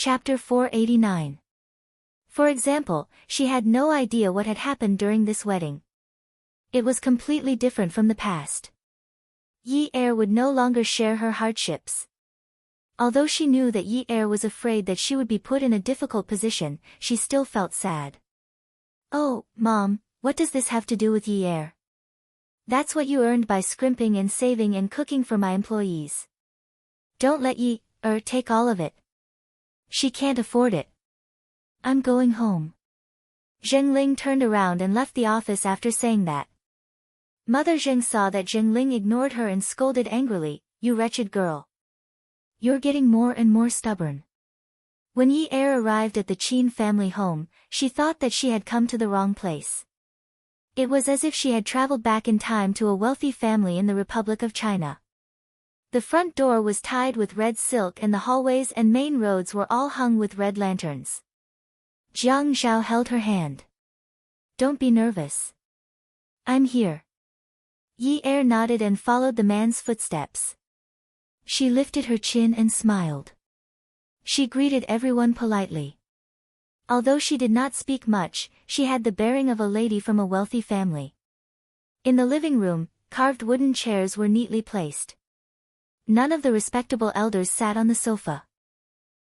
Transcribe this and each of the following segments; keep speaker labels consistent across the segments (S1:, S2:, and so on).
S1: Chapter 489. For example, she had no idea what had happened during this wedding. It was completely different from the past. Yi Er would no longer share her hardships. Although she knew that Yi Er was afraid that she would be put in a difficult position, she still felt sad. "Oh, Mom, what does this have to do with Yi Er? That's what you earned by scrimping and saving and cooking for my employees. Don't let Yi Er take all of it. She can't afford it. I'm going home." Zheng Ling turned around and left the office after saying that. Mother Zheng saw that Zheng Ling ignored her and scolded angrily, "You wretched girl. You're getting more and more stubborn." When Yi Er arrived at the Qin family home, she thought that she had come to the wrong place. It was as if she had traveled back in time to a wealthy family in the Republic of China. The front door was tied with red silk and the hallways and main roads were all hung with red lanterns. Jiang Zhao held her hand. "Don't be nervous. I'm here." Yi Er nodded and followed the man's footsteps. She lifted her chin and smiled. She greeted everyone politely. Although she did not speak much, she had the bearing of a lady from a wealthy family. In the living room, carved wooden chairs were neatly placed. None of the respectable elders sat on the sofa.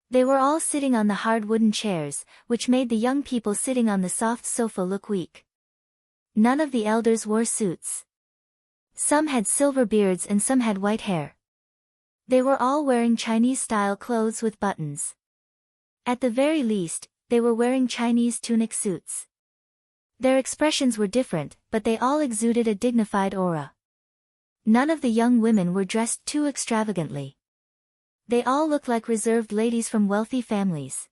S1: They were all sitting on the hard wooden chairs, which made the young people sitting on the soft sofa look weak. None of the elders wore suits. Some had silver beards and some had white hair. They were all wearing Chinese-style clothes with buttons. At the very least, they were wearing Chinese tunic suits. Their expressions were different, but they all exuded a dignified aura. None of the young women were dressed too extravagantly. They all looked like reserved ladies from wealthy families.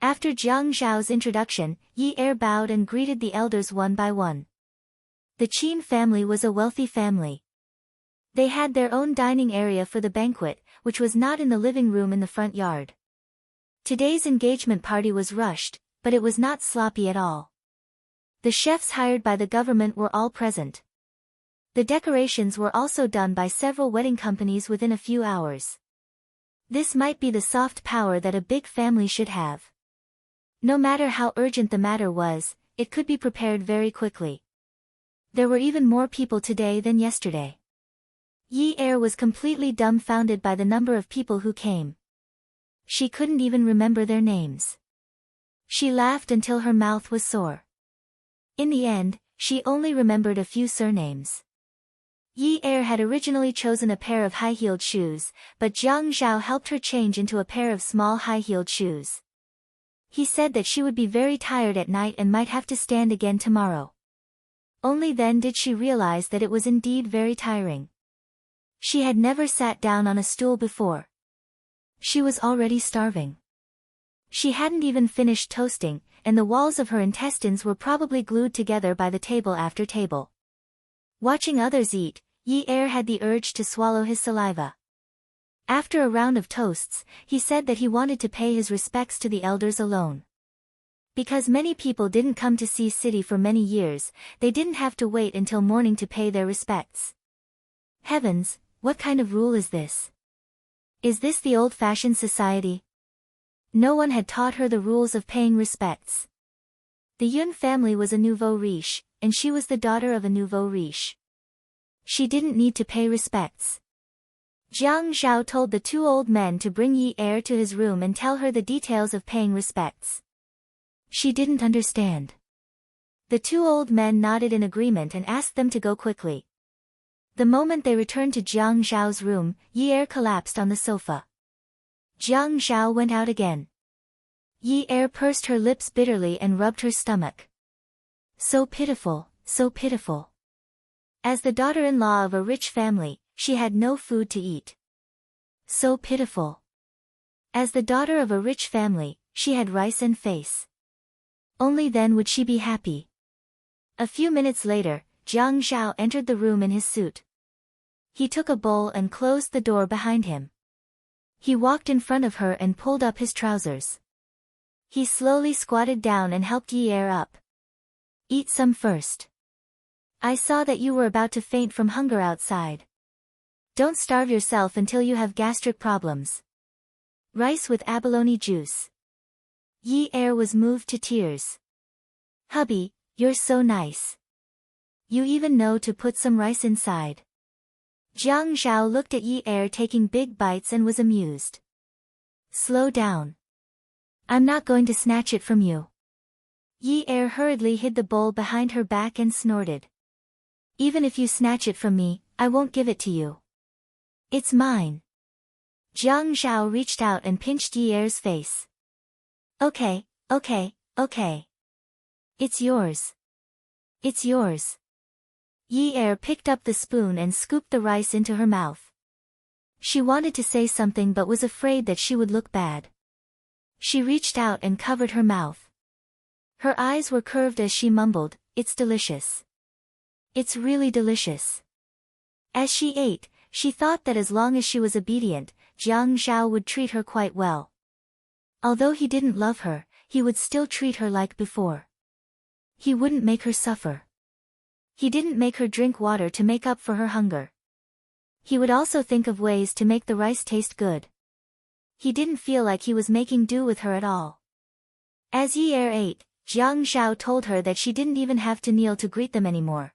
S1: After Jiang Zhao's introduction, Yi Er bowed and greeted the elders one by one. The Qin family was a wealthy family. They had their own dining area for the banquet, which was not in the living room in the front yard. Today's engagement party was rushed, but it was not sloppy at all. The chefs hired by the government were all present. The decorations were also done by several wedding companies within a few hours. This might be the soft power that a big family should have. No matter how urgent the matter was, it could be prepared very quickly. There were even more people today than yesterday. Yi Er was completely dumbfounded by the number of people who came. She couldn't even remember their names. She laughed until her mouth was sore. In the end, she only remembered a few surnames. Yi Er had originally chosen a pair of high-heeled shoes, but Jiang Zhao helped her change into a pair of small high-heeled shoes. He said that she would be very tired at night and might have to stand again tomorrow. Only then did she realize that it was indeed very tiring. She had never sat down on a stool before. She was already starving. She hadn't even finished toasting, and the walls of her intestines were probably glued together by the table after table. Watching others eat, Yi Er had the urge to swallow his saliva. After a round of toasts, he said that he wanted to pay his respects to the elders alone. Because many people didn't come to see City for many years, they didn't have to wait until morning to pay their respects. Heavens, what kind of rule is this? Is this the old-fashioned society? No one had taught her the rules of paying respects. The Yun family was a nouveau riche, and she was the daughter of a nouveau riche. She didn't need to pay respects. Jiang Zhao told the two old men to bring Yi Er to his room and tell her the details of paying respects. She didn't understand. The two old men nodded in agreement and asked them to go quickly. The moment they returned to Jiang Zhao's room, Yi Er collapsed on the sofa. Jiang Zhao went out again. Yi Er pursed her lips bitterly and rubbed her stomach. So pitiful, so pitiful. As the daughter-in-law of a rich family, she had no food to eat. So pitiful. As the daughter of a rich family, she had rice and face. Only then would she be happy. A few minutes later, Jiang Zhao entered the room in his suit. He took a bowl and closed the door behind him. He walked in front of her and pulled up his trousers. He slowly squatted down and helped Yi Er up. Eat some first. I saw that you were about to faint from hunger outside. Don't starve yourself until you have gastric problems. Rice with abalone juice. Yi Er was moved to tears. Hubby, you're so nice. You even know to put some rice inside. Jiang Zhao looked at Yi Er taking big bites and was amused. Slow down. I'm not going to snatch it from you. Yi Er hurriedly hid the bowl behind her back and snorted. Even if you snatch it from me, I won't give it to you. It's mine. Jiang Zhao reached out and pinched Yi Er's face. Okay. It's yours. It's yours. Yi Er picked up the spoon and scooped the rice into her mouth. She wanted to say something but was afraid that she would look bad. She reached out and covered her mouth. Her eyes were curved as she mumbled, "It's delicious. It's really delicious." As she ate, she thought that as long as she was obedient, Jiang Zhao would treat her quite well. Although he didn't love her, he would still treat her like before. He wouldn't make her suffer. He didn't make her drink water to make up for her hunger. He would also think of ways to make the rice taste good. He didn't feel like he was making do with her at all. As Yi Er ate, Jiang Zhao told her that she didn't even have to kneel to greet them anymore.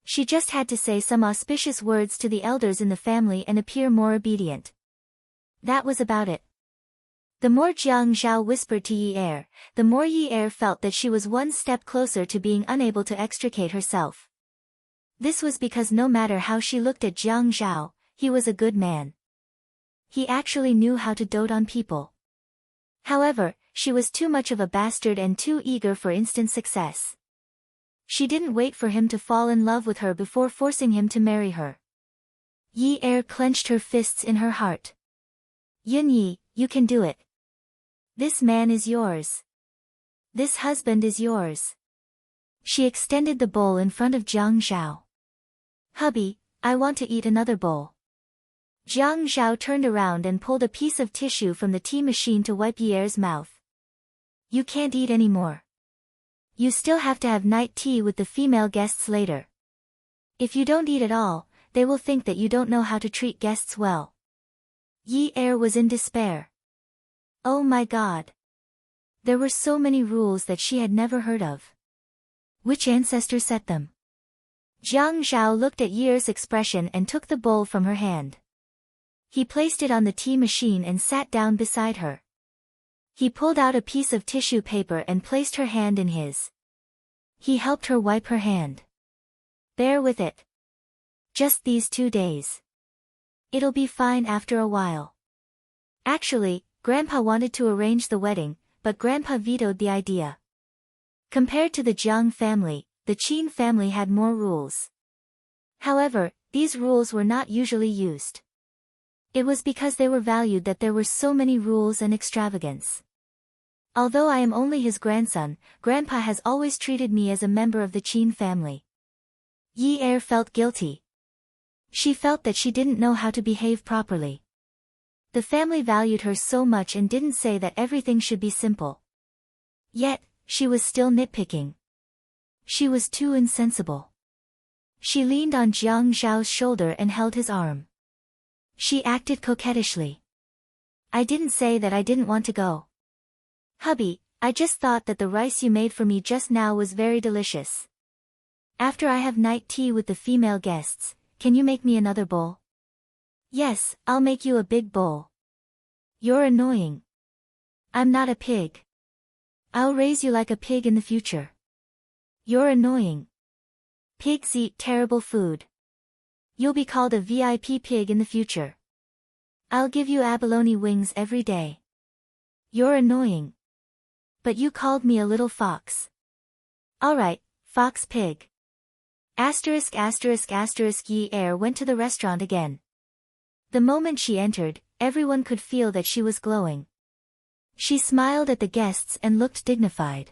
S1: She just had to say some auspicious words to the elders in the family and appear more obedient. That was about it. The more Jiang Zhao whispered to Yi Er, the more Yi Er felt that she was one step closer to being unable to extricate herself. This was because no matter how she looked at Jiang Zhao, he was a good man. He actually knew how to dote on people. However, she was too much of a bastard and too eager for instant success. She didn't wait for him to fall in love with her before forcing him to marry her. Yi Er clenched her fists in her heart. Yun Yi, you can do it. This man is yours. This husband is yours. She extended the bowl in front of Jiang Zhao. Hubby, I want to eat another bowl. Jiang Zhao turned around and pulled a piece of tissue from the tea machine to wipe Yi Er's mouth. You can't eat anymore. You still have to have night tea with the female guests later. If you don't eat at all, they will think that you don't know how to treat guests well. Yi Er was in despair. Oh my God. There were so many rules that she had never heard of. Which ancestor set them? Jiang Zhao looked at Yi Er's expression and took the bowl from her hand. He placed it on the tea machine and sat down beside her. He pulled out a piece of tissue paper and placed her hand in his. He helped her wipe her hand. Bear with it. Just these 2 days. It'll be fine after a while. Actually, Grandpa wanted to arrange the wedding, but Grandpa vetoed the idea. Compared to the Jiang family, the Qin family had more rules. However, these rules were not usually used. It was because they were valued that there were so many rules and extravagance. Although I am only his grandson, Grandpa has always treated me as a member of the Qin family. Yi Er felt guilty. She felt that she didn't know how to behave properly. The family valued her so much and didn't say that everything should be simple. Yet, she was still nitpicking. She was too insensible. She leaned on Jiang Zhao's shoulder and held his arm. She acted coquettishly. I didn't say that I didn't want to go. Hubby, I just thought that the rice you made for me just now was very delicious. After I have night tea with the female guests, can you make me another bowl? Yes, I'll make you a big bowl. You're annoying. I'm not a pig. I'll raise you like a pig in the future. You're annoying. Pigs eat terrible food. You'll be called a VIP pig in the future. I'll give you abalone wings every day. You're annoying. But you called me a little fox. Alright, fox pig. Yi Er went to the restaurant again. The moment she entered, everyone could feel that she was glowing. She smiled at the guests and looked dignified.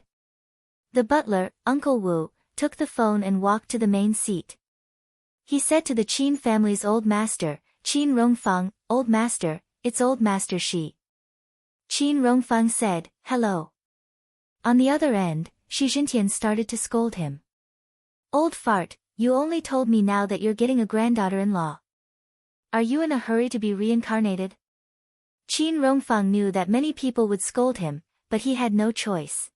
S1: The butler, Uncle Wu, took the phone and walked to the main seat. He said to the Qin family's old master, Qin Rongfang, "Old master, it's old master Shi." Qin Rongfang said, "Hello." On the other end, Shi Jintian started to scold him. "Old fart, you only told me now that you're getting a granddaughter-in-law. Are you in a hurry to be reincarnated?" Qin Rongfang knew that many people would scold him, but he had no choice.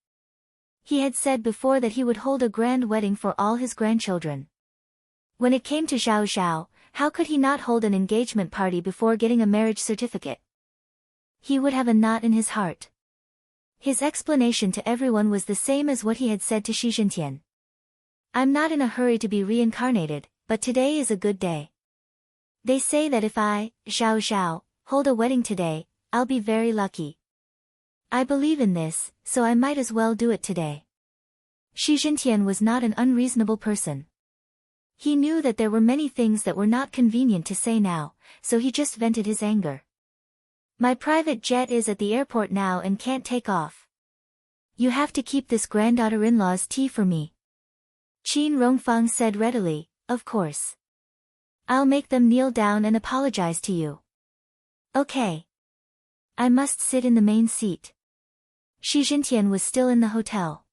S1: He had said before that he would hold a grand wedding for all his grandchildren. When it came to Zhao Zhao, how could he not hold an engagement party before getting a marriage certificate? He would have a knot in his heart. His explanation to everyone was the same as what he had said to Shi Zhentian. I'm not in a hurry to be reincarnated, but today is a good day. They say that if I, Zhao Zhao, hold a wedding today, I'll be very lucky. I believe in this, so I might as well do it today. Shi Zhentian was not an unreasonable person. He knew that there were many things that were not convenient to say now, so he just vented his anger. My private jet is at the airport now and can't take off. You have to keep this granddaughter-in-law's tea for me. Qin Rongfang said readily, of course. I'll make them kneel down and apologize to you. Okay. I must sit in the main seat. Shi Zhentian was still in the hotel.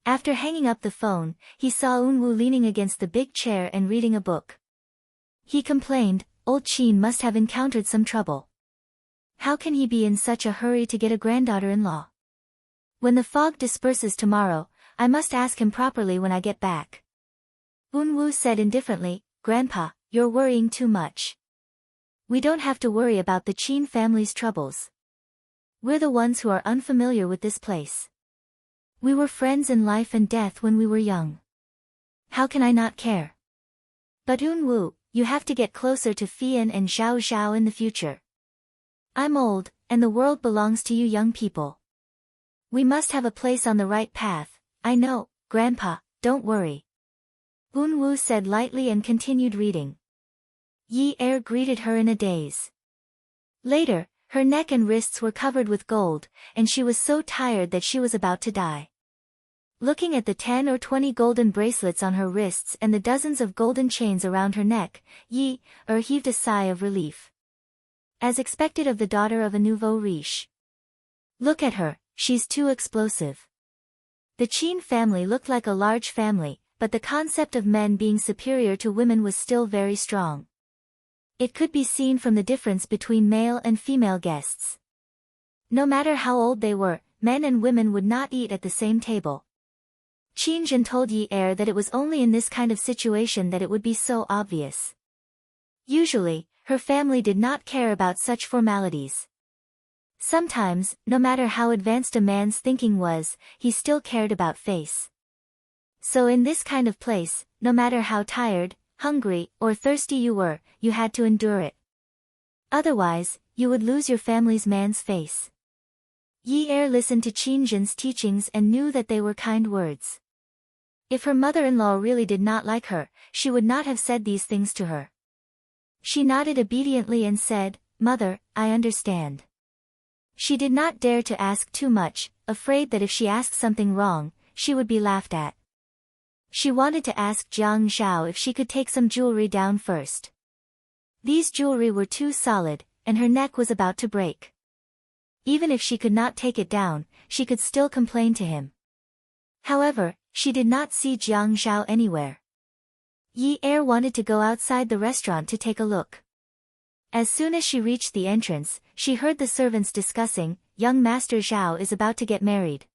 S1: After hanging up the phone, he saw Unwu leaning against the big chair and reading a book. He complained, old Qin must have encountered some trouble. How can he be in such a hurry to get a granddaughter-in-law? When the fog disperses tomorrow, I must ask him properly when I get back. Unwu said indifferently, Grandpa, you're worrying too much. We don't have to worry about the Qin family's troubles. We're the ones who are unfamiliar with this place. We were friends in life and death when we were young. How can I not care? But Unwu, you have to get closer to Fian and Zhao Zhao in the future. I'm old, and the world belongs to you young people. We must have a place on the right path. I know, Grandpa, don't worry. Unwu said lightly and continued reading. Yi Er greeted her in a daze. Later, her neck and wrists were covered with gold, and she was so tired that she was about to die. Looking at the 10 or 20 golden bracelets on her wrists and the dozens of golden chains around her neck, Yi Er heaved a sigh of relief. As expected of the daughter of a nouveau riche. Look at her, she's too explosive. The Qin family looked like a large family, but the concept of men being superior to women was still very strong. It could be seen from the difference between male and female guests. No matter how old they were, men and women would not eat at the same table. Qin Zhen told Yi Er that it was only in this kind of situation that it would be so obvious. Usually, her family did not care about such formalities. Sometimes, no matter how advanced a man's thinking was, he still cared about face. So in this kind of place, no matter how tired, hungry, or thirsty you were, you had to endure it. Otherwise, you would lose your family's man's face. Yi Er listened to Qin Zhen's teachings and knew that they were kind words. If her mother-in-law really did not like her, she would not have said these things to her. She nodded obediently and said, Mother, I understand. She did not dare to ask too much, afraid that if she asked something wrong, she would be laughed at. She wanted to ask Jiang Zhao if she could take some jewelry down first. These jewelry were too solid, and her neck was about to break. Even if she could not take it down, she could still complain to him. However, she did not see Jiang Zhao anywhere. Yi Er wanted to go outside the restaurant to take a look. As soon as she reached the entrance, she heard the servants discussing, young Master Zhao is about to get married.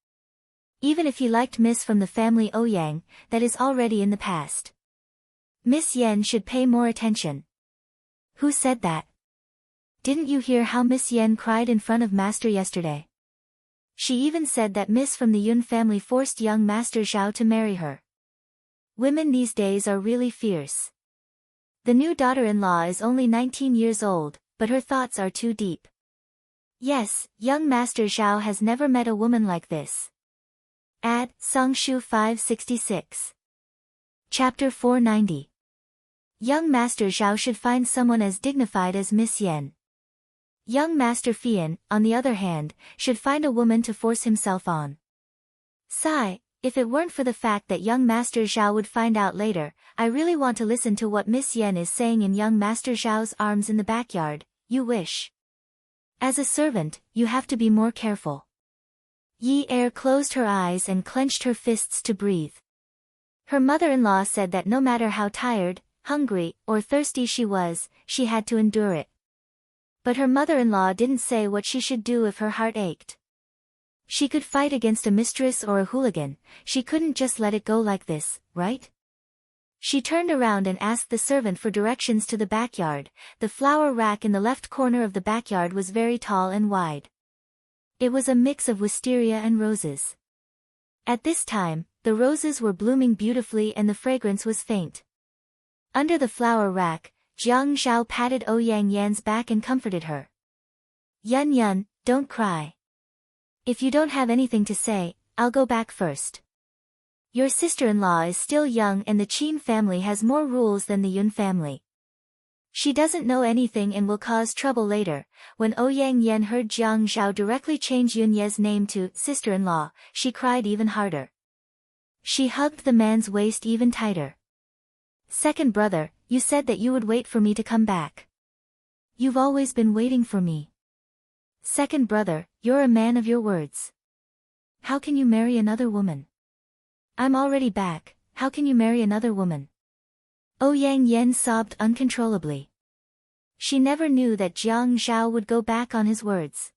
S1: Even if he liked Miss from the family Ouyang, that is already in the past. Miss Yen should pay more attention. Who said that? Didn't you hear how Miss Yen cried in front of Master yesterday? She even said that Miss from the Yun family forced young Master Zhao to marry her. Women these days are really fierce. The new daughter-in-law is only 19 years old, but her thoughts are too deep. Yes, young Master Zhao has never met a woman like this. Add, Songshu 566. Chapter 490. Young Master Zhao should find someone as dignified as Miss Yen. Young Master Fian, on the other hand, should find a woman to force himself on. Sigh, if it weren't for the fact that young Master Zhao would find out later, I really want to listen to what Miss Yen is saying in young Master Zhao's arms in the backyard. You wish. As a servant, you have to be more careful. Yi Er closed her eyes and clenched her fists to breathe. Her mother-in-law said that no matter how tired, hungry, or thirsty she was, she had to endure it. But her mother-in-law didn't say what she should do if her heart ached. She could fight against a mistress or a hooligan, she couldn't just let it go like this, right? She turned around and asked the servant for directions to the backyard. The flower rack in the left corner of the backyard was very tall and wide. It was a mix of wisteria and roses. At this time, the roses were blooming beautifully and the fragrance was faint. Under the flower rack, Jiang Zhao patted Ouyang Yan's back and comforted her. Yun Yun, don't cry. If you don't have anything to say, I'll go back first. Your sister-in-law is still young and the Qin family has more rules than the Yun family. She doesn't know anything and will cause trouble later. When Ouyang Yan heard Jiang Zhao directly change Yun Ye's name to sister-in-law, she cried even harder. She hugged the man's waist even tighter. Second brother, you said that you would wait for me to come back. You've always been waiting for me. Second brother, you're a man of your words. How can you marry another woman? I'm already back, how can you marry another woman? Ouyang Yan sobbed uncontrollably. She never knew that Jiang Zhao would go back on his words.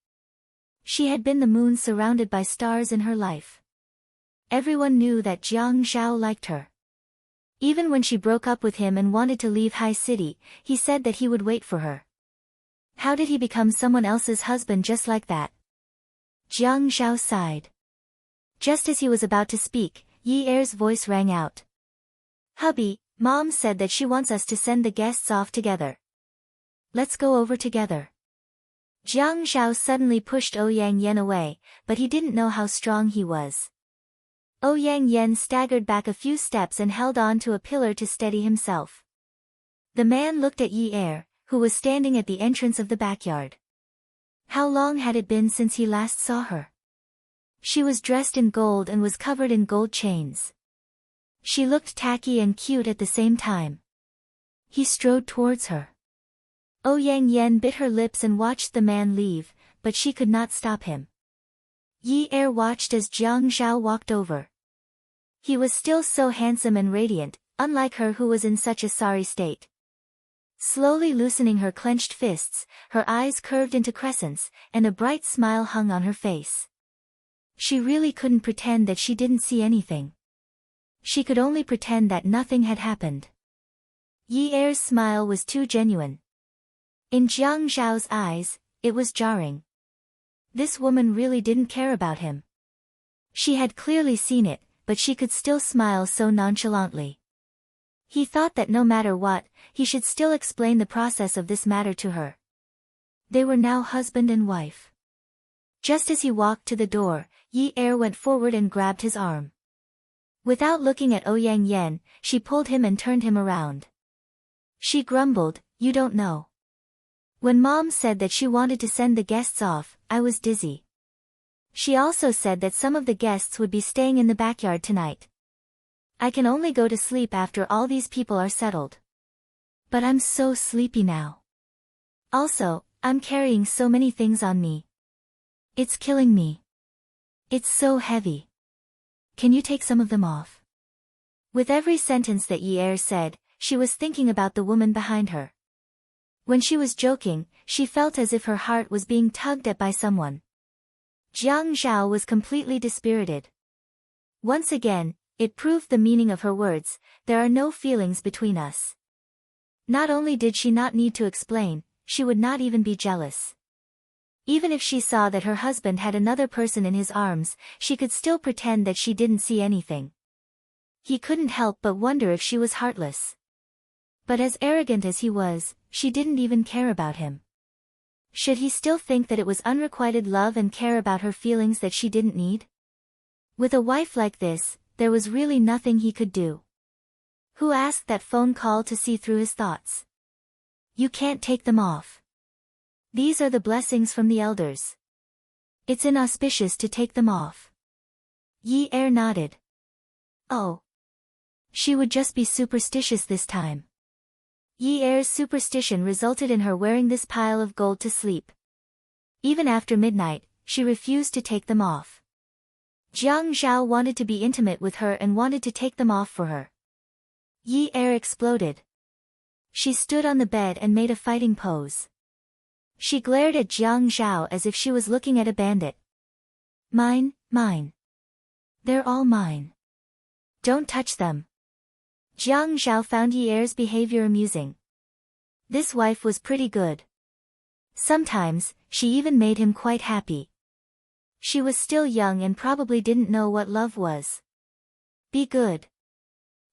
S1: She had been the moon surrounded by stars in her life. Everyone knew that Jiang Zhao liked her. Even when she broke up with him and wanted to leave High City, he said that he would wait for her. How did he become someone else's husband just like that? Jiang Zhao sighed. Just as he was about to speak, Yi Er's voice rang out. Hubby, Mom said that she wants us to send the guests off together. Let's go over together. Jiang Zhao suddenly pushed Ouyang Yan away, but he didn't know how strong he was. Ouyang Yan staggered back a few steps and held on to a pillar to steady himself. The man looked at Yi Er, who was standing at the entrance of the backyard. How long had it been since he last saw her? She was dressed in gold and was covered in gold chains. She looked tacky and cute at the same time. He strode towards her. Ouyang Yan bit her lips and watched the man leave, but she could not stop him. Yi Er watched as Jiang Zhao walked over. He was still so handsome and radiant, unlike her who was in such a sorry state. Slowly loosening her clenched fists, her eyes curved into crescents, and a bright smile hung on her face. She really couldn't pretend that she didn't see anything. She could only pretend that nothing had happened. Yi Er's smile was too genuine. In Jiang Zhao's eyes, it was jarring. This woman really didn't care about him. She had clearly seen it, but she could still smile so nonchalantly. He thought that no matter what, he should still explain the process of this matter to her. They were now husband and wife. Just as he walked to the door, Yi Er went forward and grabbed his arm. Without looking at Ouyang Yan, she pulled him and turned him around. She grumbled, "You don't know. When Mom said that she wanted to send the guests off, I was dizzy. She also said that some of the guests would be staying in the backyard tonight. I can only go to sleep after all these people are settled. But I'm so sleepy now. Also, I'm carrying so many things on me. It's killing me. It's so heavy. Can you take some of them off?" With every sentence that Yi Er said, she was thinking about the woman behind her. When she was joking, she felt as if her heart was being tugged at by someone. Jiang Zhao was completely dispirited. Once again, it proved the meaning of her words, "There are no feelings between us." Not only did she not need to explain, she would not even be jealous. Even if she saw that her husband had another person in his arms, she could still pretend that she didn't see anything. He couldn't help but wonder if she was heartless. But as arrogant as he was, she didn't even care about him. Should he still think that it was unrequited love and care about her feelings that she didn't need? With a wife like this, there was really nothing he could do. Who asked that phone call to see through his thoughts? You can't take them off. These are the blessings from the elders. It's inauspicious to take them off. Yi Er nodded. Oh. She would just be superstitious this time. Yi Er's superstition resulted in her wearing this pile of gold to sleep. Even after midnight, she refused to take them off. Jiang Zhao wanted to be intimate with her and wanted to take them off for her. Yi Er exploded. She stood on the bed and made a fighting pose. She glared at Jiang Zhao as if she was looking at a bandit. Mine, mine. They're all mine. Don't touch them. Jiang Zhao found Yi Er's behavior amusing. This wife was pretty good. Sometimes, she even made him quite happy. She was still young and probably didn't know what love was. Be good.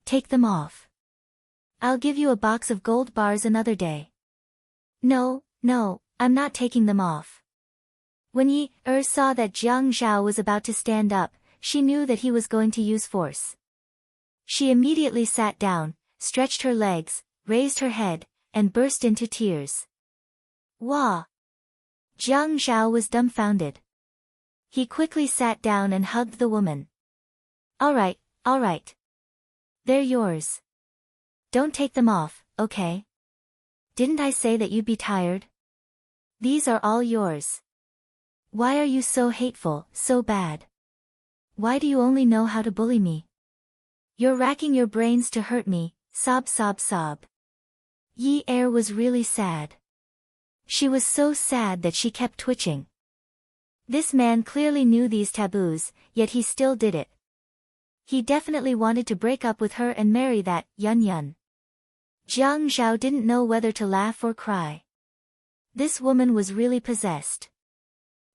S1: Take them off. I'll give you a box of gold bars another day. No, no, I'm not taking them off. When Yi Er saw that Jiang Zhao was about to stand up, she knew that he was going to use force. She immediately sat down, stretched her legs, raised her head, and burst into tears. Wah! Jiang Zhao was dumbfounded. He quickly sat down and hugged the woman. All right. They're yours. Don't take them off, okay? Didn't I say that you'd be tired? These are all yours. Why are you so hateful, so bad? Why do you only know how to bully me? You're racking your brains to hurt me, sob sob sob. Yi Er was really sad. She was so sad that she kept twitching. This man clearly knew these taboos, yet he still did it. He definitely wanted to break up with her and marry that Yun Yun. Jiang Zhao didn't know whether to laugh or cry. This woman was really possessed.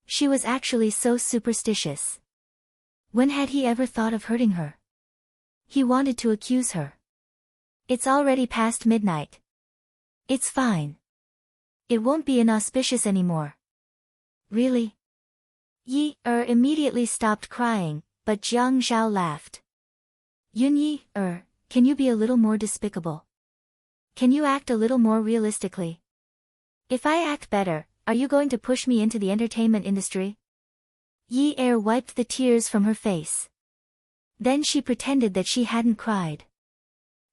S1: She was actually so superstitious. When had he ever thought of hurting her? He wanted to accuse her. It's already past midnight. It's fine. It won't be inauspicious anymore. Really? Yi Er immediately stopped crying, but Jiang Zhao laughed. Yi Er, can you be a little more despicable? Can you act a little more realistically? If I act better, are you going to push me into the entertainment industry? Yi Er wiped the tears from her face. Then she pretended that she hadn't cried.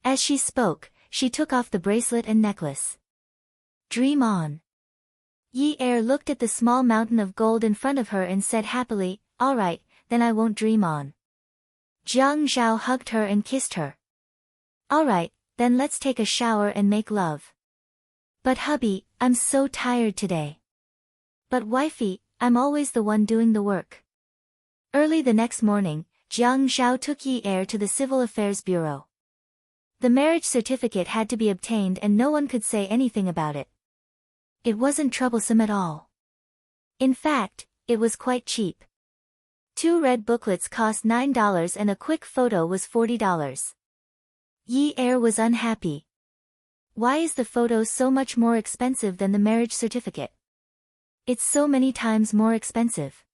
S1: As she spoke, she took off the bracelet and necklace. Dream on. Yi Er looked at the small mountain of gold in front of her and said happily, all right, then I won't dream on. Jiang Zhao hugged her and kissed her. All right, then let's take a shower and make love. But hubby, I'm so tired today. But wifey, I'm always the one doing the work. Early the next morning, Jiang Zhao took Yi Er to the Civil Affairs Bureau. The marriage certificate had to be obtained and no one could say anything about it. It wasn't troublesome at all. In fact, it was quite cheap. 2 red booklets cost $9 and a quick photo was $40. Yi Er was unhappy. Why is the photo so much more expensive than the marriage certificate? It's so many times more expensive.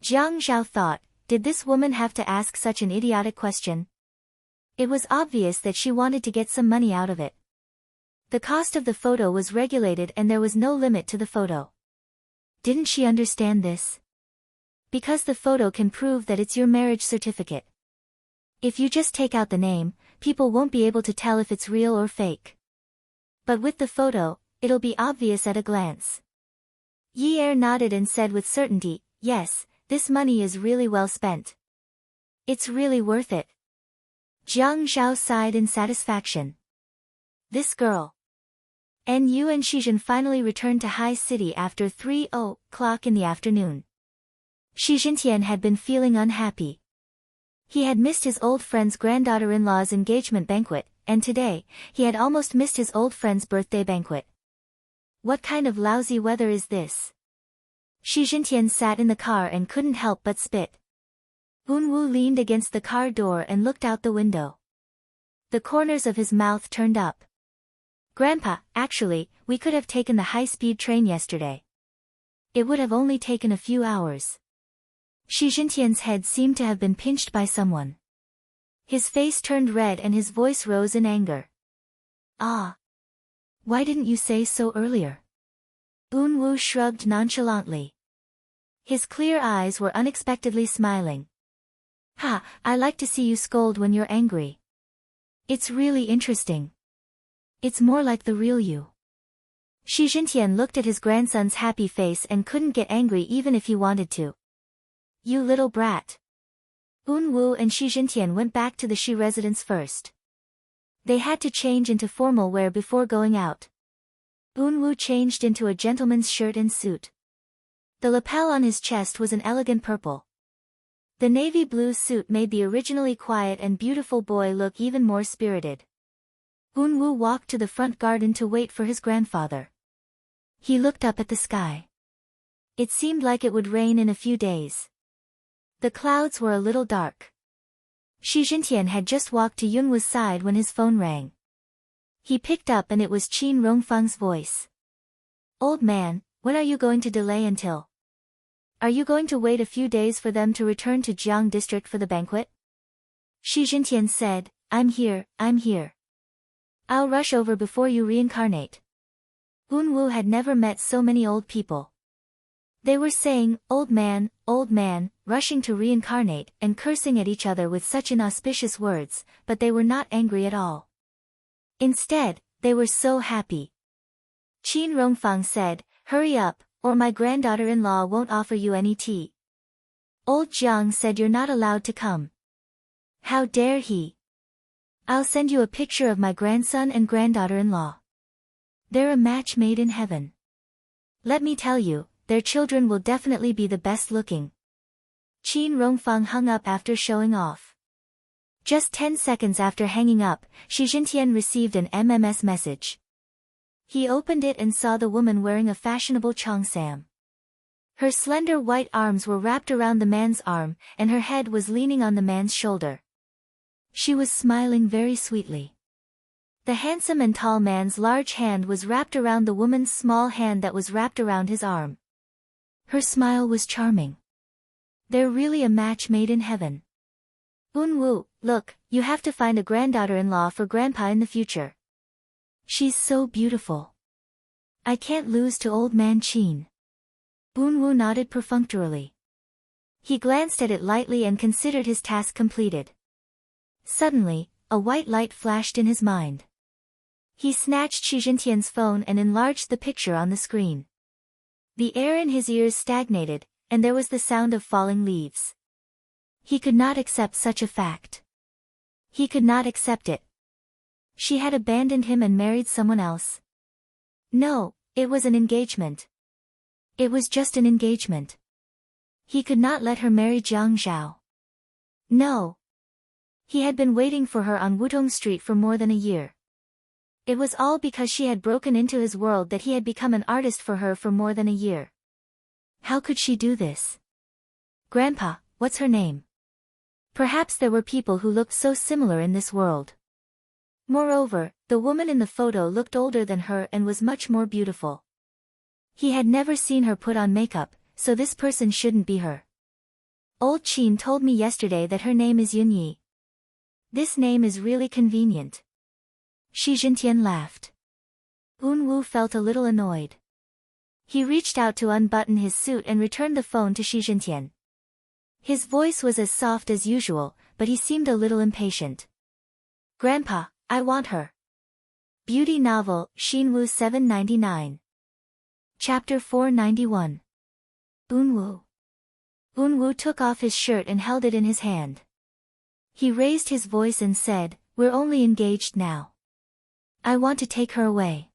S1: Jiang Zhao thought, did this woman have to ask such an idiotic question? It was obvious that she wanted to get some money out of it. The cost of the photo was regulated and there was no limit to the photo. Didn't she understand this? Because the photo can prove that it's your marriage certificate. If you just take out the name, people won't be able to tell if it's real or fake. But with the photo, it'll be obvious at a glance. Yi Er nodded and said with certainty, yes, this money is really well spent. It's really worth it. Jiang Zhao sighed in satisfaction. This girl. Nu and Shizhen finally returned to High City after 3:00 in the afternoon. Shizhentian had been feeling unhappy. He had missed his old friend's granddaughter-in-law's engagement banquet, and today, he had almost missed his old friend's birthday banquet. What kind of lousy weather is this? Shizhentian sat in the car and couldn't help but spit. Unwu leaned against the car door and looked out the window. The corners of his mouth turned up. Grandpa, actually, we could have taken the high-speed train yesterday. It would have only taken a few hours. Shizhentian's head seemed to have been pinched by someone. His face turned red and his voice rose in anger. Ah! Why didn't you say so earlier? Unwu shrugged nonchalantly. His clear eyes were unexpectedly smiling. Ha, I like to see you scold when you're angry. It's really interesting. It's more like the real you. Shizhentian looked at his grandson's happy face and couldn't get angry even if he wanted to. You little brat. Unwu and Shizhentian went back to the Shi residence first. They had to change into formal wear before going out. Unwoo changed into a gentleman's shirt and suit. The lapel on his chest was an elegant purple. The navy blue suit made the originally quiet and beautiful boy look even more spirited. Unwoo walked to the front garden to wait for his grandfather. He looked up at the sky. It seemed like it would rain in a few days. The clouds were a little dark. Shi Jintian had just walked to Yunwoo's side when his phone rang. He picked up and it was Qin Rongfang's voice. "Old man, when are you going to delay until? Are you going to wait a few days for them to return to Jiang district for the banquet?" Shi Jintian said, I'm here. I'll rush over before you reincarnate." Unwoo had never met so many old people. They were saying, old man, rushing to reincarnate and cursing at each other with such inauspicious words, but they were not angry at all. Instead, they were so happy. Qin Rongfang said, "Hurry up, or my granddaughter-in-law won't offer you any tea." Old Jiang said, "You're not allowed to come." "How dare he? I'll send you a picture of my grandson and granddaughter-in-law. They're a match made in heaven. Let me tell you, their children will definitely be the best looking." Qin Rongfang hung up after showing off. Just 10 seconds after hanging up, Shi Jintian received an MMS message. He opened it and saw the woman wearing a fashionable cheongsam. Her slender white arms were wrapped around the man's arm, and her head was leaning on the man's shoulder. She was smiling very sweetly. The handsome and tall man's large hand was wrapped around the woman's small hand that was wrapped around his arm. Her smile was charming. They're really a match made in heaven. "Unwoo, look, you have to find a granddaughter-in-law for Grandpa in the future. She's so beautiful. I can't lose to old man Qin." Unwoo nodded perfunctorily. He glanced at it lightly and considered his task completed. Suddenly, a white light flashed in his mind. He snatched Shi Jintian's phone and enlarged the picture on the screen. The air in his ears stagnated, and there was the sound of falling leaves. He could not accept such a fact. He could not accept it. She had abandoned him and married someone else. No, it was an engagement. It was just an engagement. He could not let her marry Jiang Zhao. No. He had been waiting for her on Wutong Street for more than a year. It was all because she had broken into his world that he had become an artist for her for more than a year. How could she do this? "Grandpa, what's her name?" Perhaps there were people who looked so similar in this world. Moreover, the woman in the photo looked older than her and was much more beautiful. He had never seen her put on makeup, so this person shouldn't be her. Old Qin told me yesterday that her name is Yunyi. This name is really convenient. Shi Jintian laughed. Unwoo felt a little annoyed. He reached out to unbutton his suit and returned the phone to Shi Jintian. His voice was as soft as usual, but he seemed a little impatient. "Grandpa, I want her." Beauty Novel, Shinwoo 799. Chapter 491. Unwoo. Unwoo took off his shirt and held it in his hand. He raised his voice and said, "We're only engaged now. I want to take her away.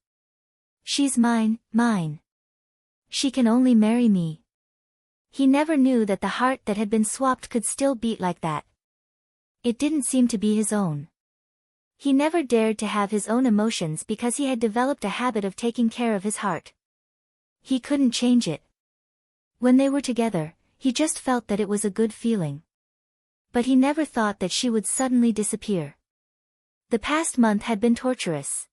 S1: She's mine. She can only marry me." He never knew that the heart that had been swapped could still beat like that. It didn't seem to be his own. He never dared to have his own emotions because he had developed a habit of taking care of his heart. He couldn't change it. When they were together, he just felt that it was a good feeling. But he never thought that she would suddenly disappear. The past month had been torturous.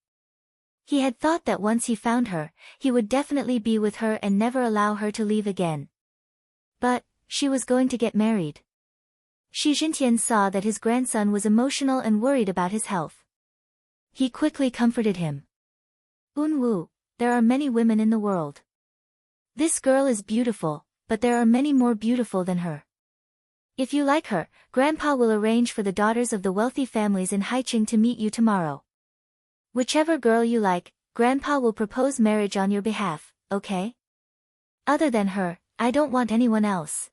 S1: He had thought that once he found her, he would definitely be with her and never allow her to leave again. But, she was going to get married. Shi Jintian saw that his grandson was emotional and worried about his health. He quickly comforted him. "Unwoo, there are many women in the world. This girl is beautiful, but there are many more beautiful than her. If you like her, Grandpa will arrange for the daughters of the wealthy families in Haiqing to meet you tomorrow. Whichever girl you like, Grandpa will propose marriage on your behalf, okay? Other than her, I don't want anyone else."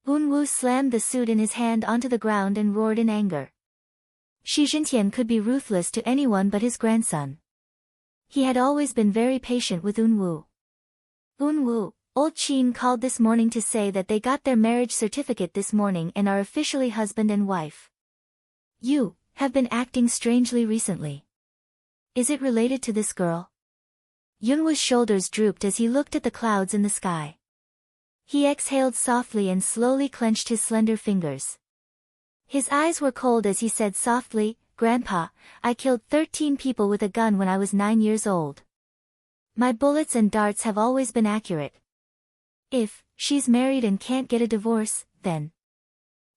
S1: Unwoo slammed the suit in his hand onto the ground and roared in anger. Shi Jintian could be ruthless to anyone but his grandson. He had always been very patient with Unwoo. Unwoo, old Qin called this morning to say that they got their marriage certificate this morning and are officially husband and wife. You have been acting strangely recently. Is it related to this girl? Yunwoo's shoulders drooped as he looked at the clouds in the sky. He exhaled softly and slowly clenched his slender fingers. His eyes were cold as he said softly, "Grandpa, I killed 13 people with a gun when I was 9 years old. My bullets and darts have always been accurate. If she's married and can't get a divorce, then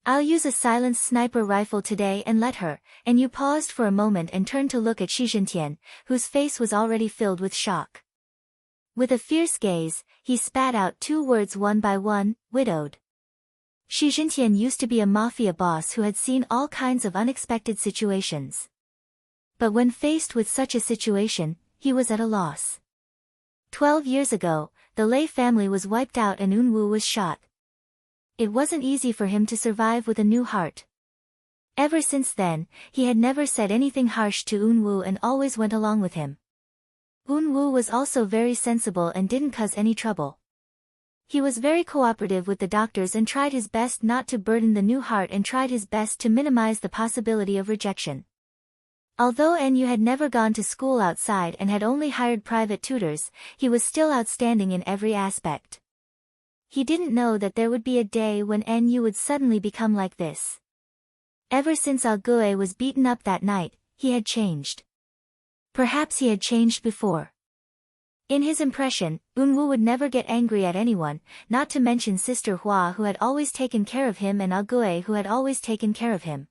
S1: I'll use a silenced sniper rifle today and let her." And you paused for a moment and turned to look at Shi Jintian, whose face was already filled with shock. With a fierce gaze, he spat out 2 words one by one, "widowed." Shi Jintian used to be a mafia boss who had seen all kinds of unexpected situations. But when faced with such a situation, he was at a loss. 12 years ago, the Lei family was wiped out and Unwoo was shot. It wasn't easy for him to survive with a new heart. Ever since then, he had never said anything harsh to Unwoo and always went along with him. Unwoo was also very sensible and didn't cause any trouble. He was very cooperative with the doctors and tried his best not to burden the new heart and tried his best to minimize the possibility of rejection. Although Nu had never gone to school outside and had only hired private tutors, he was still outstanding in every aspect. He didn't know that there would be a day when Nu would suddenly become like this. Ever since Ague was beaten up that night, he had changed. Perhaps he had changed before. In his impression, Unwoo would never get angry at anyone, not to mention Sister Hua who had always taken care of him and Ague who had always taken care of him.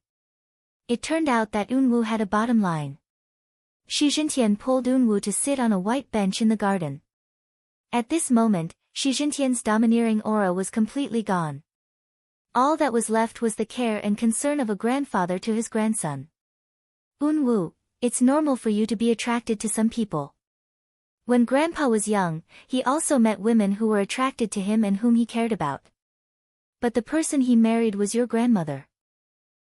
S1: It turned out that Unwoo had a bottom line. Shi Jintian pulled Unwoo to sit on a white bench in the garden. At this moment, Shi Jintian's domineering aura was completely gone. All that was left was the care and concern of a grandfather to his grandson. Unwoo, it's normal for you to be attracted to some people. When Grandpa was young, he also met women who were attracted to him and whom he cared about. But the person he married was your grandmother.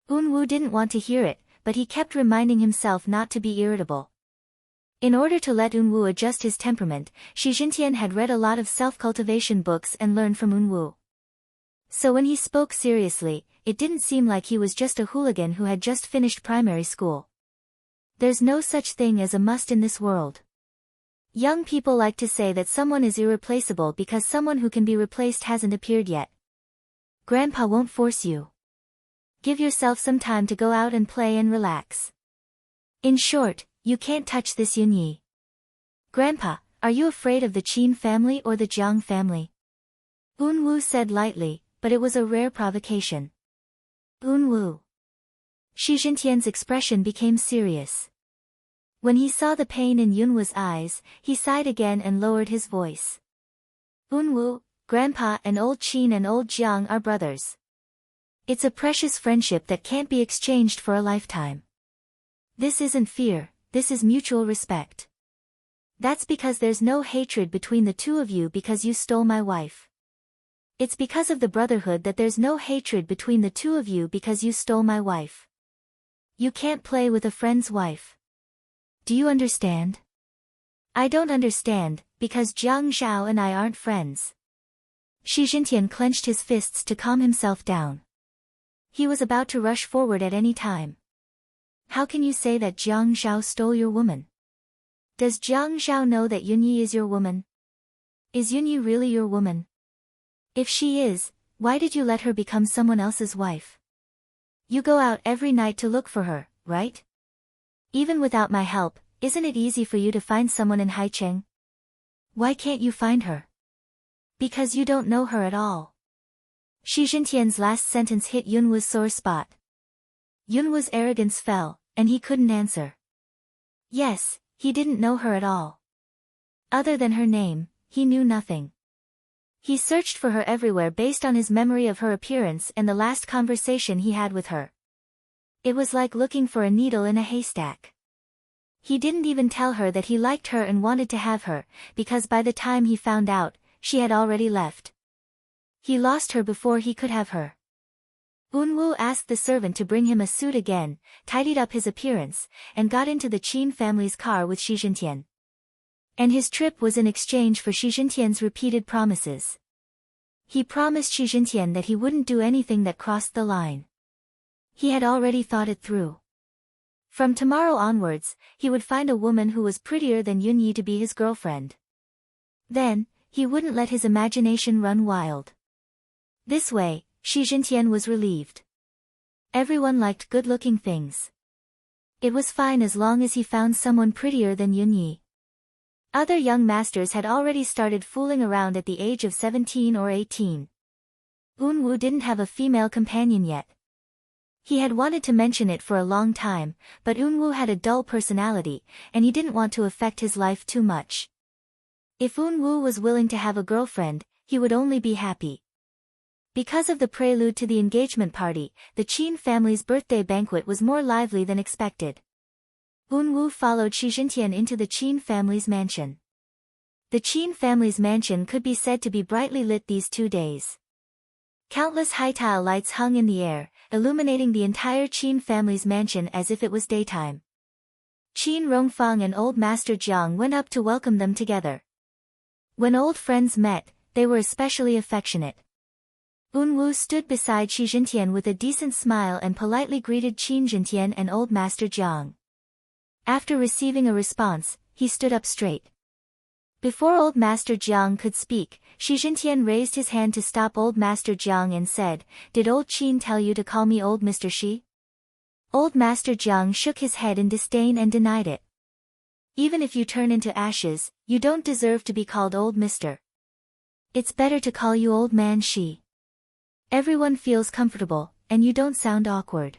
S1: Unwoo didn't want to hear it, but he kept reminding himself not to be irritable. In order to let Unwoo adjust his temperament, Shi Jintian had read a lot of self-cultivation books and learned from Unwoo. So when he spoke seriously, it didn't seem like he was just a hooligan who had just finished primary school. There's no such thing as a must in this world. Young people like to say that someone is irreplaceable because someone who can be replaced hasn't appeared yet. Grandpa won't force you. Give yourself some time to go out and play and relax. In short, you can't touch this Yunyi. Grandpa, are you afraid of the Qin family or the Jiang family? Unwoo said lightly, but it was a rare provocation. Unwoo. Shi Jintian's expression became serious. When he saw the pain in Yunwoo's eyes, he sighed again and lowered his voice. Unwoo, Grandpa and old Qin and old Jiang are brothers. It's a precious friendship that can't be exchanged for a lifetime. This isn't fear, this is mutual respect. That's because there's no hatred between the two of you because you stole my wife. It's because of the brotherhood that there's no hatred between the two of you because you stole my wife. You can't play with a friend's wife. Do you understand? I don't understand, because Jiang Zhao and I aren't friends. Shi Jintian clenched his fists to calm himself down. He was about to rush forward at any time. How can you say that Jiang Zhao stole your woman? Does Jiang Zhao know that Yunyi is your woman? Is Yunyi really your woman? If she is, why did you let her become someone else's wife? You go out every night to look for her, right? Even without my help, isn't it easy for you to find someone in Haicheng? Why can't you find her? Because you don't know her at all. Shi Jintian's last sentence hit Yunwoo's sore spot. Yunwoo's arrogance fell, and he couldn't answer. Yes, he didn't know her at all. Other than her name, he knew nothing. He searched for her everywhere based on his memory of her appearance and the last conversation he had with her. It was like looking for a needle in a haystack. He didn't even tell her that he liked her and wanted to have her, because by the time he found out, she had already left. He lost her before he could have her. Unwoo asked the servant to bring him a suit again, tidied up his appearance, and got into the Qin family's car with Shi Jintian. And his trip was in exchange for Shi Jintian's repeated promises. He promised Shi Jintian that he wouldn't do anything that crossed the line. He had already thought it through. From tomorrow onwards, he would find a woman who was prettier than Yunyi to be his girlfriend. Then, he wouldn't let his imagination run wild. This way, Shi Jintian was relieved. Everyone liked good-looking things. It was fine as long as he found someone prettier than Yunyi. Other young masters had already started fooling around at the age of 17 or 18. Unwu didn't have a female companion yet. He had wanted to mention it for a long time, but Unwu had a dull personality, and he didn't want to affect his life too much. If Unwu was willing to have a girlfriend, he would only be happy. Because of the prelude to the engagement party, the Qin family's birthday banquet was more lively than expected. Unwu followed Shi Jintian into the Qin family's mansion. The Qin family's mansion could be said to be brightly lit these 2 days. Countless high-tile lights hung in the air, illuminating the entire Qin family's mansion as if it was daytime. Qin Rongfang and Old Master Jiang went up to welcome them together. When old friends met, they were especially affectionate. Unwu stood beside Shi Jintian with a decent smile and politely greeted Qin Jintian and Old Master Jiang. After receiving a response, he stood up straight. Before Old Master Jiang could speak, Shi Jintian raised his hand to stop Old Master Jiang and said, "Did old Qin tell you to call me Old Mr. Shi?" Old Master Jiang shook his head in disdain and denied it. "Even if you turn into ashes, you don't deserve to be called Old Mr. It's better to call you Old Man Shi. Everyone feels comfortable, and you don't sound awkward."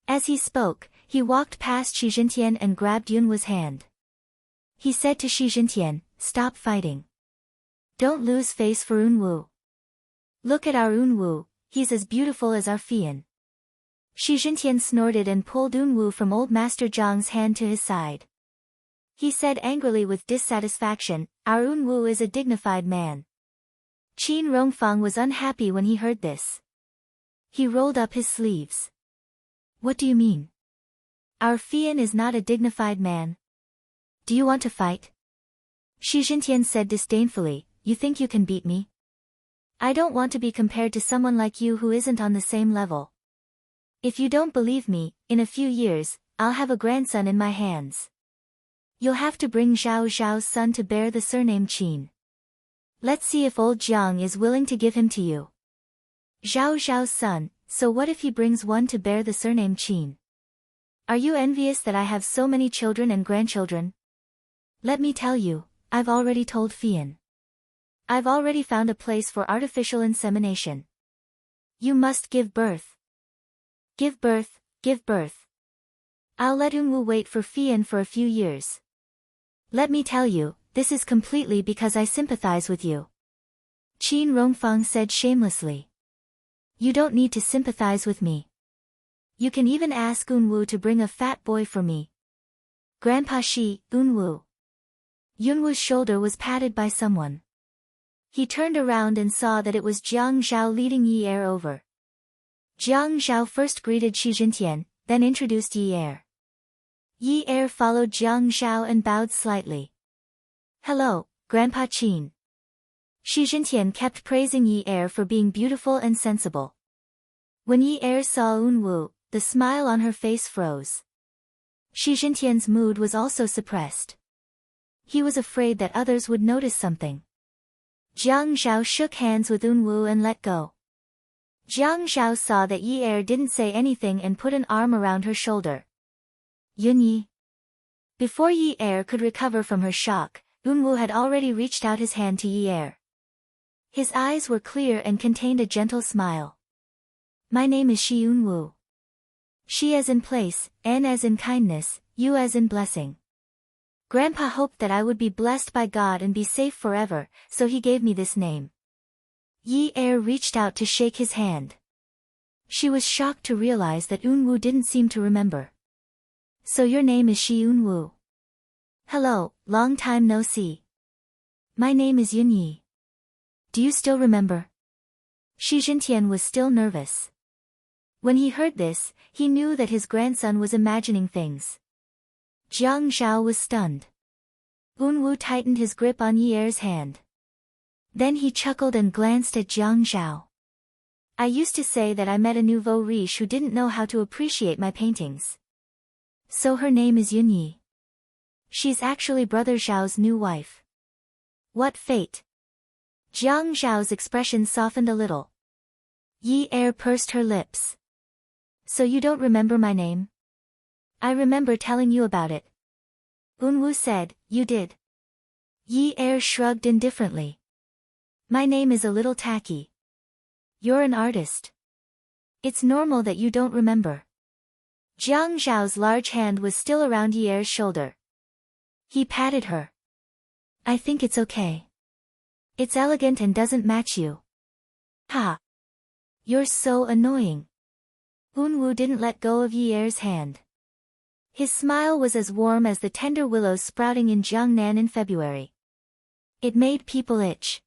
S1: As he spoke, he walked past Shi Jintian and grabbed Yunwu's hand. He said to Shi Jintian, "Stop fighting. Don't lose face for Unwu. Look at our Unwu, he's as beautiful as our Fian." Shi Jintian snorted and pulled Unwu from Old Master Jiang's hand to his side. He said angrily with dissatisfaction, "Our Unwu is a dignified man." Qin Rongfang was unhappy when he heard this. He rolled up his sleeves. "What do you mean? Our Fian is not a dignified man. Do you want to fight?" Shi Jintian said disdainfully, "You think you can beat me? I don't want to be compared to someone like you who isn't on the same level. If you don't believe me, in a few years, I'll have a grandson in my hands. You'll have to bring Zhao Zhao's son to bear the surname Qin. Let's see if old Jiang is willing to give him to you." "Zhao Zhao's son, so what if he brings one to bear the surname Qin? Are you envious that I have so many children and grandchildren? Let me tell you, I've already told Fian. I've already found a place for artificial insemination. You must give birth. Give birth, give birth. I'll let Unwu wait for Fian for a few years. Let me tell you, this is completely because I sympathize with you." Qin Rongfang said shamelessly. "You don't need to sympathize with me. You can even ask Unwu to bring a fat boy for me. Grandpa Shi, Unwu." Yunwu's shoulder was patted by someone. He turned around and saw that it was Jiang Zhao leading Yi Er over. Jiang Zhao first greeted Shi Jintian, then introduced Yi Er. Yi Er followed Jiang Zhao and bowed slightly. "Hello, Grandpa Qin." Shi Jintian kept praising Yi Er for being beautiful and sensible. When Yi Er saw Unwu, the smile on her face froze. Shi Jintian's mood was also suppressed. He was afraid that others would notice something. Jiang Zhao shook hands with Unwu and let go. Jiang Zhao saw that Yi Er didn't say anything and put an arm around her shoulder. "Yunyi." Before Yi Er could recover from her shock, Unwu had already reached out his hand to Yi Er. His eyes were clear and contained a gentle smile. "My name is Shi Unwu. Shi as in place, N as in kindness, U as in blessing. Grandpa hoped that I would be blessed by God and be safe forever, so he gave me this name." Yi Er reached out to shake his hand. She was shocked to realize that Unwu didn't seem to remember. "So your name is Shi Unwu. Hello, long time no see. My name is Yunyi. Do you still remember?" Shi Jintian was still nervous. When he heard this, he knew that his grandson was imagining things. Jiang Zhao was stunned. Unwoo tightened his grip on Yi Er's hand. Then he chuckled and glanced at Jiang Zhao. I used to say that I met a nouveau riche who didn't know how to appreciate my paintings. So her name is Yunyi. She's actually Brother Zhao's new wife. What fate! Jiang Zhao's expression softened a little. Yi Er pursed her lips. So you don't remember my name? I remember telling you about it. Unwoo said, you did. Yi Er shrugged indifferently. My name is a little tacky. You're an artist. It's normal that you don't remember. Jiang Zhao's large hand was still around Yi Er's shoulder. He patted her. I think it's okay. It's elegant and doesn't match you. Ha! You're so annoying. Unwoo didn't let go of Yi Er's hand. His smile was as warm as the tender willows sprouting in Jiangnan in February. It made people itch.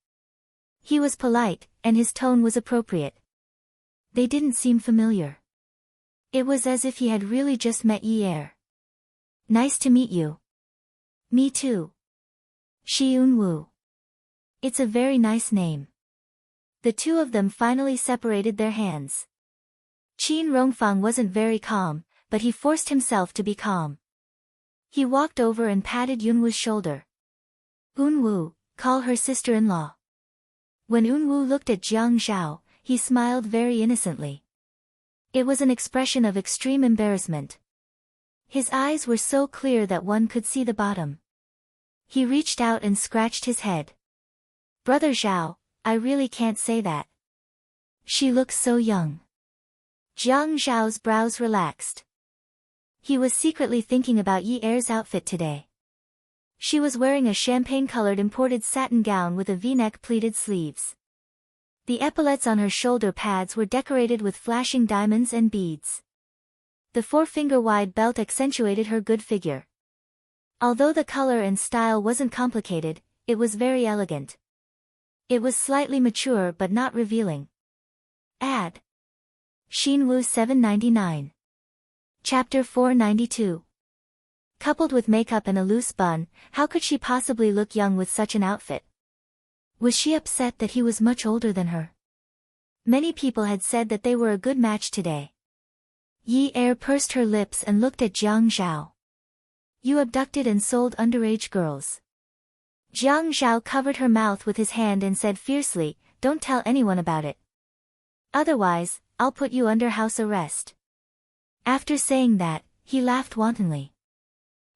S1: He was polite, and his tone was appropriate. They didn't seem familiar. It was as if he had really just met Yi Er. Nice to meet you. Me too. Shi Unwoo. It's a very nice name. The two of them finally separated their hands. Qin Rongfang wasn't very calm, but he forced himself to be calm. He walked over and patted Yunwoo's shoulder. Unwoo, call her sister-in-law. When Unwoo looked at Jiang Zhao, he smiled very innocently. It was an expression of extreme embarrassment. His eyes were so clear that one could see the bottom. He reached out and scratched his head. Brother Zhao, I really can't say that. She looks so young. Jiang Zhao's brows relaxed. He was secretly thinking about Yi Er's outfit today. She was wearing a champagne-colored imported satin gown with a V-neck pleated sleeves. The epaulets on her shoulder pads were decorated with flashing diamonds and beads. The four-finger-wide belt accentuated her good figure. Although the color and style wasn't complicated, it was very elegant. It was slightly mature but not revealing. Ad. Shinwoo 799. Chapter 492. Coupled with makeup and a loose bun, how could she possibly look young with such an outfit? Was she upset that he was much older than her? Many people had said that they were a good match today. Yi Er pursed her lips and looked at Jiang Zhao. You abducted and sold underage girls. Jiang Zhao covered her mouth with his hand and said fiercely, don't tell anyone about it. Otherwise, I'll put you under house arrest. After saying that, he laughed wantonly.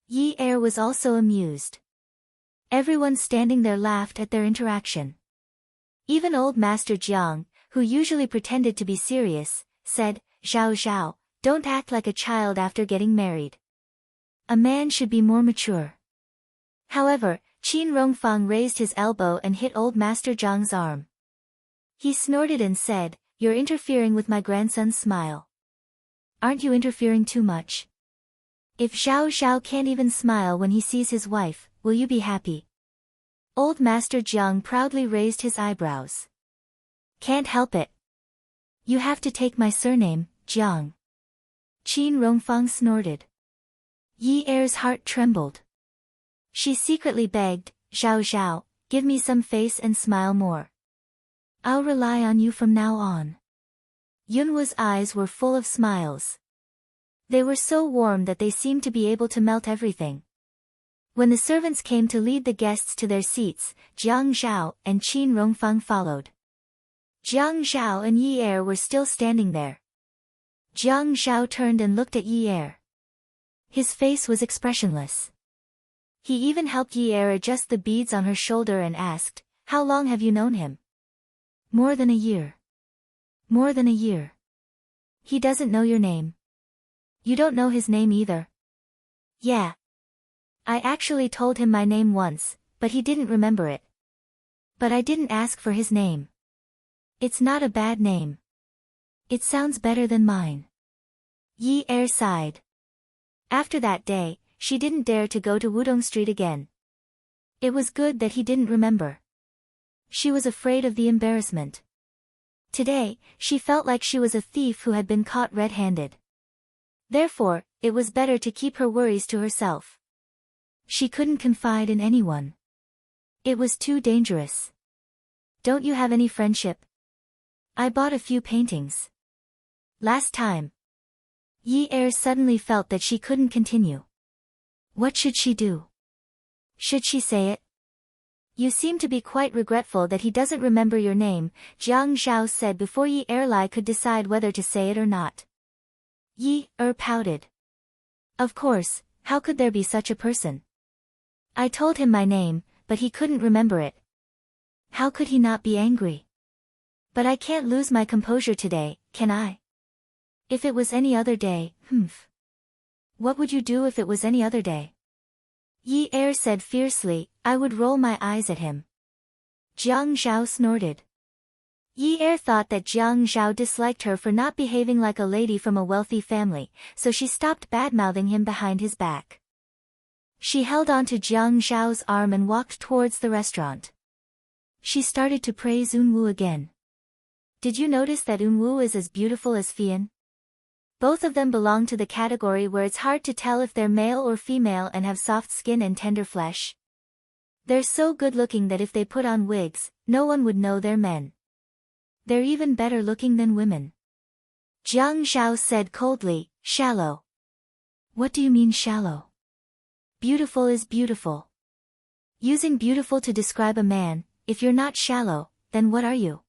S1: Yi Er was also amused. Everyone standing there laughed at their interaction. Even old Master Jiang, who usually pretended to be serious, said, Zhao Zhao, don't act like a child after getting married. A man should be more mature. However, Qin Rongfang raised his elbow and hit old Master Jiang's arm. He snorted and said, You're interfering with my grandson's smile. Aren't you interfering too much? If Zhao Zhao can't even smile when he sees his wife, will you be happy? Old Master Jiang proudly raised his eyebrows. Can't help it. You have to take my surname, Jiang. Qin Rongfang snorted. Yi Er's heart trembled. She secretly begged, Zhao Zhao, give me some face and smile more. I'll rely on you from now on. Yunwoo's eyes were full of smiles. They were so warm that they seemed to be able to melt everything. When the servants came to lead the guests to their seats, Jiang Zhao and Qin Rongfang followed. Jiang Zhao and Yi Er were still standing there. Jiang Zhao turned and looked at Yi Er. His face was expressionless. He even helped Yi Er adjust the beads on her shoulder and asked, How long have you known him? More than a year. More than a year. He doesn't know your name. You don't know his name either. Yeah. I actually told him my name once, but he didn't remember it. But I didn't ask for his name. It's not a bad name. It sounds better than mine. Yi Er sighed. After that day, she didn't dare to go to Wudong Street again. It was good that he didn't remember. She was afraid of the embarrassment. Today, she felt like she was a thief who had been caught red-handed. Therefore, it was better to keep her worries to herself. She couldn't confide in anyone. It was too dangerous. Don't you have any friendship? I bought a few paintings. Last time. Yi Er suddenly felt that she couldn't continue. What should she do? Should she say it? You seem to be quite regretful that he doesn't remember your name, Jiang Zhao said before Yi Er could decide whether to say it or not. Yi Er pouted. Of course, how could there be such a person? I told him my name, but he couldn't remember it. How could he not be angry? But I can't lose my composure today, can I? If it was any other day, What would you do if it was any other day? Yi Er said fiercely, I would roll my eyes at him. Jiang Zhao snorted. Yi Er thought that Jiang Zhao disliked her for not behaving like a lady from a wealthy family, so she stopped badmouthing him behind his back. She held on to Jiang Zhao's arm and walked towards the restaurant. She started to praise Unwu again. Did you notice that Unwu is as beautiful as Fian? Both of them belong to the category where it's hard to tell if they're male or female and have soft skin and tender flesh. They're so good-looking that if they put on wigs, no one would know they're men. They're even better looking than women. Jiang Zhao said coldly, shallow. What do you mean shallow? Beautiful is beautiful. Using beautiful to describe a man, if you're not shallow, then what are you?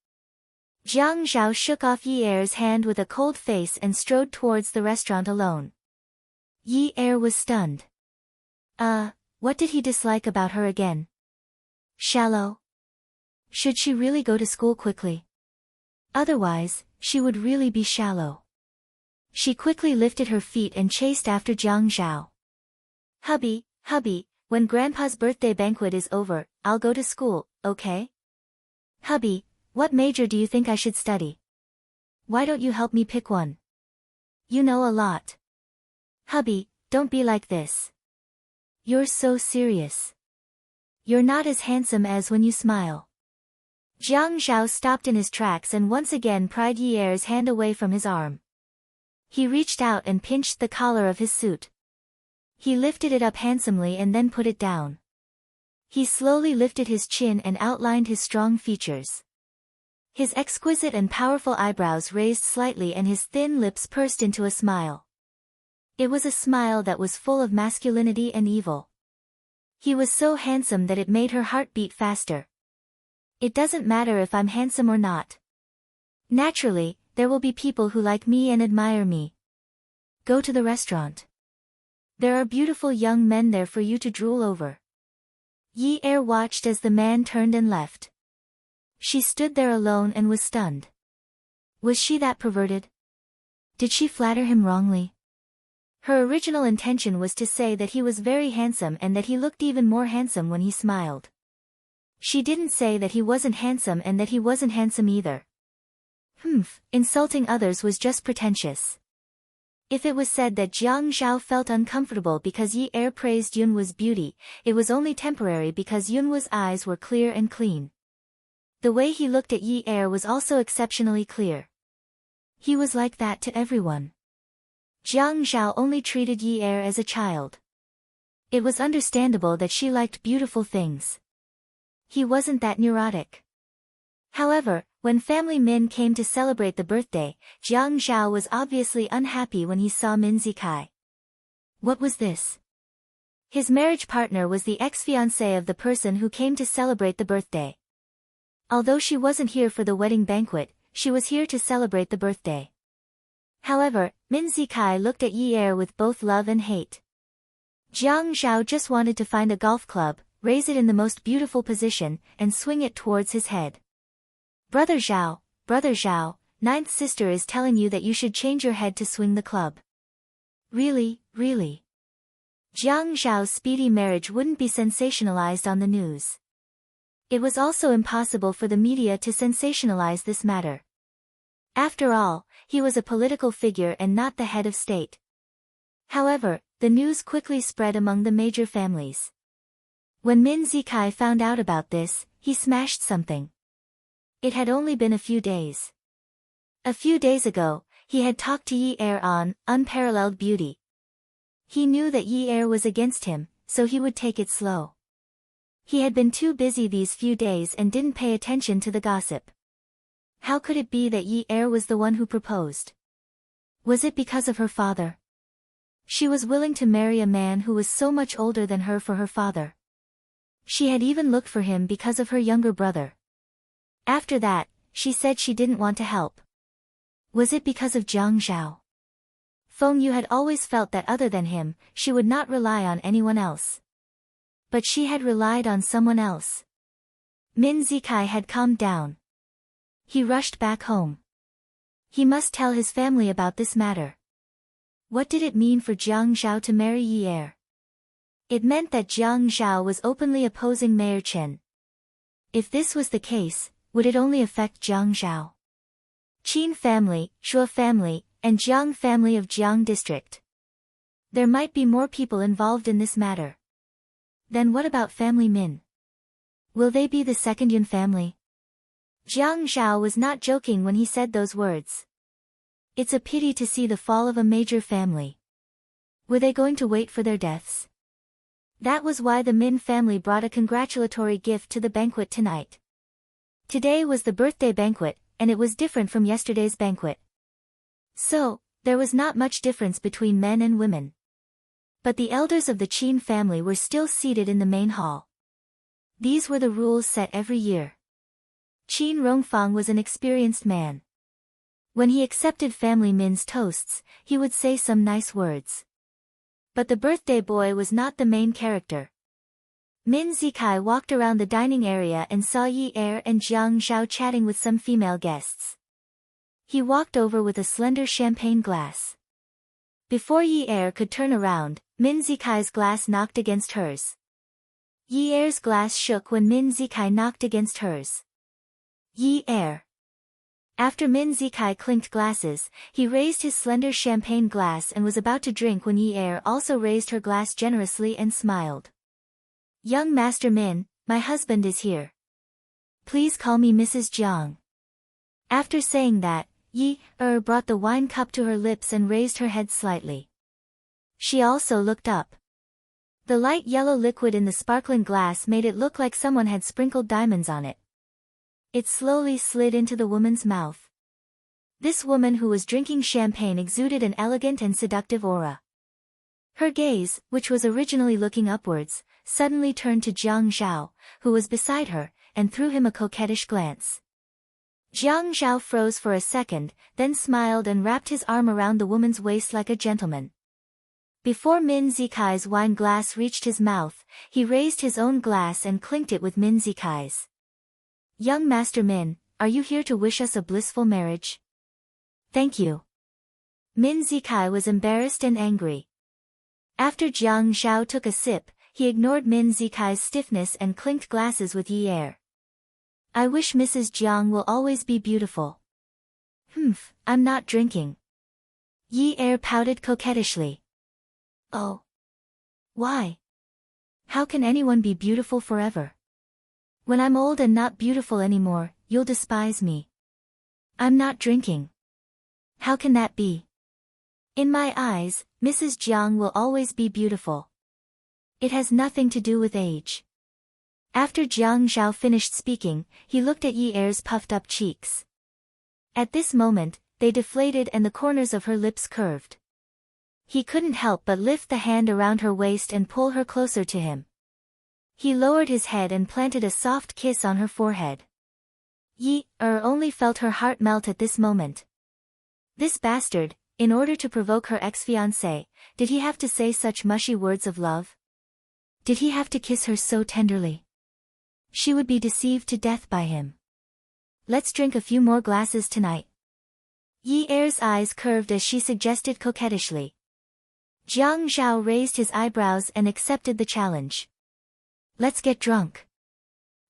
S1: Jiang Zhao shook off Yi Er's hand with a cold face and strode towards the restaurant alone. Yi Er was stunned. What did he dislike about her again? Shallow? Should she really go to school quickly? Otherwise, she would really be shallow. She quickly lifted her feet and chased after Jiang Zhao. Hubby, when Grandpa's birthday banquet is over, I'll go to school, okay? Hubby, what major do you think I should study? Why don't you help me pick one? You know a lot. Hubby, don't be like this. You're so serious. You're not as handsome as when you smile. Jiang Zhao stopped in his tracks and once again pried Yi Er's hand away from his arm. He reached out and pinched the collar of his suit. He lifted it up handsomely and then put it down. He slowly lifted his chin and outlined his strong features. His exquisite and powerful eyebrows raised slightly and his thin lips pursed into a smile. It was a smile that was full of masculinity and evil. He was so handsome that it made her heart beat faster. It doesn't matter if I'm handsome or not. Naturally, there will be people who like me and admire me. Go to the restaurant. There are beautiful young men there for you to drool over. Yi Er watched as the man turned and left. She stood there alone and was stunned. Was she that perverted? Did she flatter him wrongly? Her original intention was to say that he was very handsome and that he looked even more handsome when he smiled. She didn't say that he wasn't handsome and that he wasn't handsome either. Insulting others was just pretentious. If it was said that Jiang Zhao felt uncomfortable because Yi Er praised Yunwa's beauty, it was only temporary because Yunwa's eyes were clear and clean. The way he looked at Yi Er was also exceptionally clear. He was like that to everyone. Jiang Zhao only treated Yi Er as a child. It was understandable that she liked beautiful things. He wasn't that neurotic. However, when family Min came to celebrate the birthday, Jiang Zhao was obviously unhappy when he saw Min Zikai. What was this? His marriage partner was the ex-fiancé of the person who came to celebrate the birthday. Although she wasn't here for the wedding banquet, she was here to celebrate the birthday. However, Min Zikai looked at Yi Er with both love and hate. Jiang Zhao just wanted to find a golf club, raise it in the most beautiful position, and swing it towards his head. Brother Zhao, ninth sister is telling you that you should change your head to swing the club. Really? Jiang Zhao's speedy marriage wouldn't be sensationalized on the news. It was also impossible for the media to sensationalize this matter. After all, he was a political figure and not the head of state. However, the news quickly spread among the major families. When Min Zikai found out about this, he smashed something. It had only been a few days. A few days ago, he had talked to Yi Er on unparalleled beauty. He knew that Yi Er was against him, so he would take it slow. He had been too busy these few days and didn't pay attention to the gossip. How could it be that Yi Er was the one who proposed? Was it because of her father? She was willing to marry a man who was so much older than her for her father. She had even looked for him because of her younger brother. After that, she said she didn't want to help. Was it because of Jiang Zhao? Feng Yu had always felt that other than him, she would not rely on anyone else. But she had relied on someone else. Min Zikai had calmed down. He rushed back home. He must tell his family about this matter. What did it mean for Jiang Zhao to marry Yi Er? It meant that Jiang Zhao was openly opposing Mayor Chen. If this was the case, would it only affect Jiang Zhao? Qin family, Shuo family, and Jiang family of Jiang district. There might be more people involved in this matter. Then what about family Min? Will they be the second Yun family? Jiang Zhao was not joking when he said those words. It's a pity to see the fall of a major family. Were they going to wait for their deaths? That was why the Min family brought a congratulatory gift to the banquet tonight. Today was the birthday banquet, and it was different from yesterday's banquet. So, there was not much difference between men and women. But the elders of the Qin family were still seated in the main hall. These were the rules set every year. Qin Rongfang was an experienced man. When he accepted family Min's toasts, he would say some nice words. But the birthday boy was not the main character. Min Zikai walked around the dining area and saw Yi Er and Jiang Zhao chatting with some female guests. He walked over with a slender champagne glass. Before Yi Er could turn around, Min Zikai's glass knocked against hers. Yi Er's glass shook when Min Zikai knocked against hers. Yi Er. After Min Zikai clinked glasses, he raised his slender champagne glass and was about to drink when Yi Er also raised her glass generously and smiled. Young Master Min, my husband is here. Please call me Mrs. Jiang. After saying that, Yi Er brought the wine cup to her lips and raised her head slightly. She also looked up. The light yellow liquid in the sparkling glass made it look like someone had sprinkled diamonds on it. It slowly slid into the woman's mouth. This woman who was drinking champagne exuded an elegant and seductive aura. Her gaze, which was originally looking upwards, suddenly turned to Jiang Zhao, who was beside her, and threw him a coquettish glance. Jiang Zhao froze for a second, then smiled and wrapped his arm around the woman's waist like a gentleman. Before Min Zikai's wine glass reached his mouth, he raised his own glass and clinked it with Min Zikai's. Young Master Min, are you here to wish us a blissful marriage? Thank you. Min Zikai was embarrassed and angry. After Jiang Zhao took a sip, he ignored Min Zikai's stiffness and clinked glasses with Yi Er. I wish Mrs. Jiang will always be beautiful. I'm not drinking. Yi Er pouted coquettishly. Oh. Why? How can anyone be beautiful forever? When I'm old and not beautiful anymore, you'll despise me. I'm not drinking. How can that be? In my eyes, Mrs. Jiang will always be beautiful. It has nothing to do with age. After Jiang Zhao finished speaking, he looked at Yi Er's puffed-up cheeks. At this moment, they deflated and the corners of her lips curved. He couldn't help but lift the hand around her waist and pull her closer to him. He lowered his head and planted a soft kiss on her forehead. Yi Er only felt her heart melt at this moment. This bastard, in order to provoke her ex-fiancé, did he have to say such mushy words of love? Did he have to kiss her so tenderly? She would be deceived to death by him. Let's drink a few more glasses tonight. Yi Er's eyes curved as she suggested coquettishly. Jiang Zhao raised his eyebrows and accepted the challenge. Let's get drunk.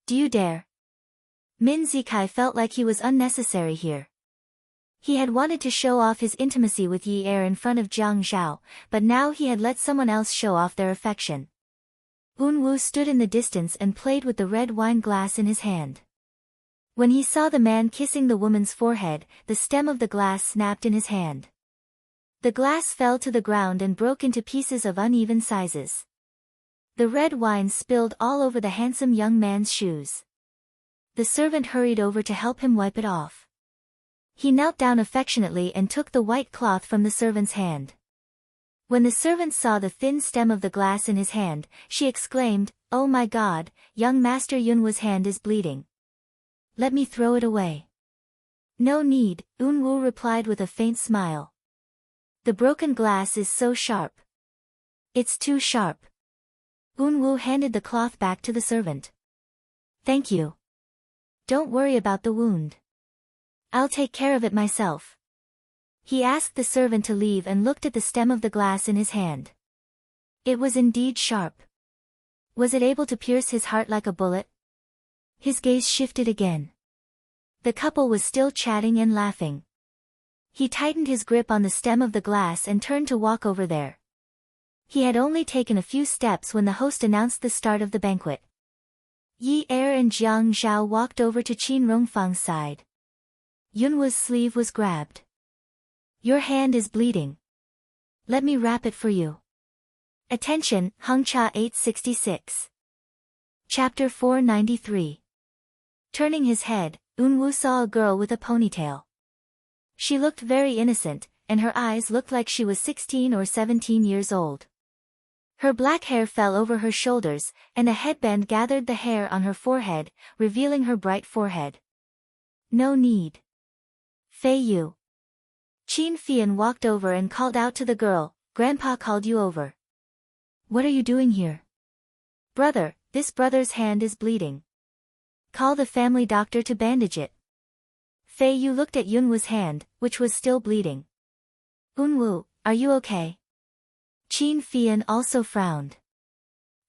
S1: Do you dare? Min Zikai felt like he was unnecessary here. He had wanted to show off his intimacy with Yi Er in front of Jiang Zhao, but now he had let someone else show off their affection. Unwu stood in the distance and played with the red wine glass in his hand. When he saw the man kissing the woman's forehead, the stem of the glass snapped in his hand. The glass fell to the ground and broke into pieces of uneven sizes. The red wine spilled all over the handsome young man's shoes. The servant hurried over to help him wipe it off. He knelt down affectionately and took the white cloth from the servant's hand. When the servant saw the thin stem of the glass in his hand, she exclaimed, "Oh my God, young Master Yunwoo's hand is bleeding. Let me throw it away." "No need," Yunwoo replied with a faint smile. "The broken glass is so sharp." "It's too sharp." Yunwoo handed the cloth back to the servant. "Thank you. Don't worry about the wound. I'll take care of it myself." He asked the servant to leave and looked at the stem of the glass in his hand. It was indeed sharp. Was it able to pierce his heart like a bullet? His gaze shifted again. The couple was still chatting and laughing. He tightened his grip on the stem of the glass and turned to walk over there. He had only taken a few steps when the host announced the start of the banquet. Yi Er and Jiang Zhao walked over to Qin Rongfang's side. Yunwoo's sleeve was grabbed. "Your hand is bleeding. Let me wrap it for you." Attention, Hengcha 866. Chapter 493. Turning his head, Yunwoo saw a girl with a ponytail. She looked very innocent, and her eyes looked like she was 16 or 17 years old. Her black hair fell over her shoulders, and a headband gathered the hair on her forehead, revealing her bright forehead. "No need. Fei Yu." Qin Fian walked over and called out to the girl, "Grandpa called you over." "What are you doing here?" "Brother, this brother's hand is bleeding. Call the family doctor to bandage it." Fei Yu looked at Yunwoo's hand, which was still bleeding. "Yunwoo, are you okay?" Qin Fian also frowned.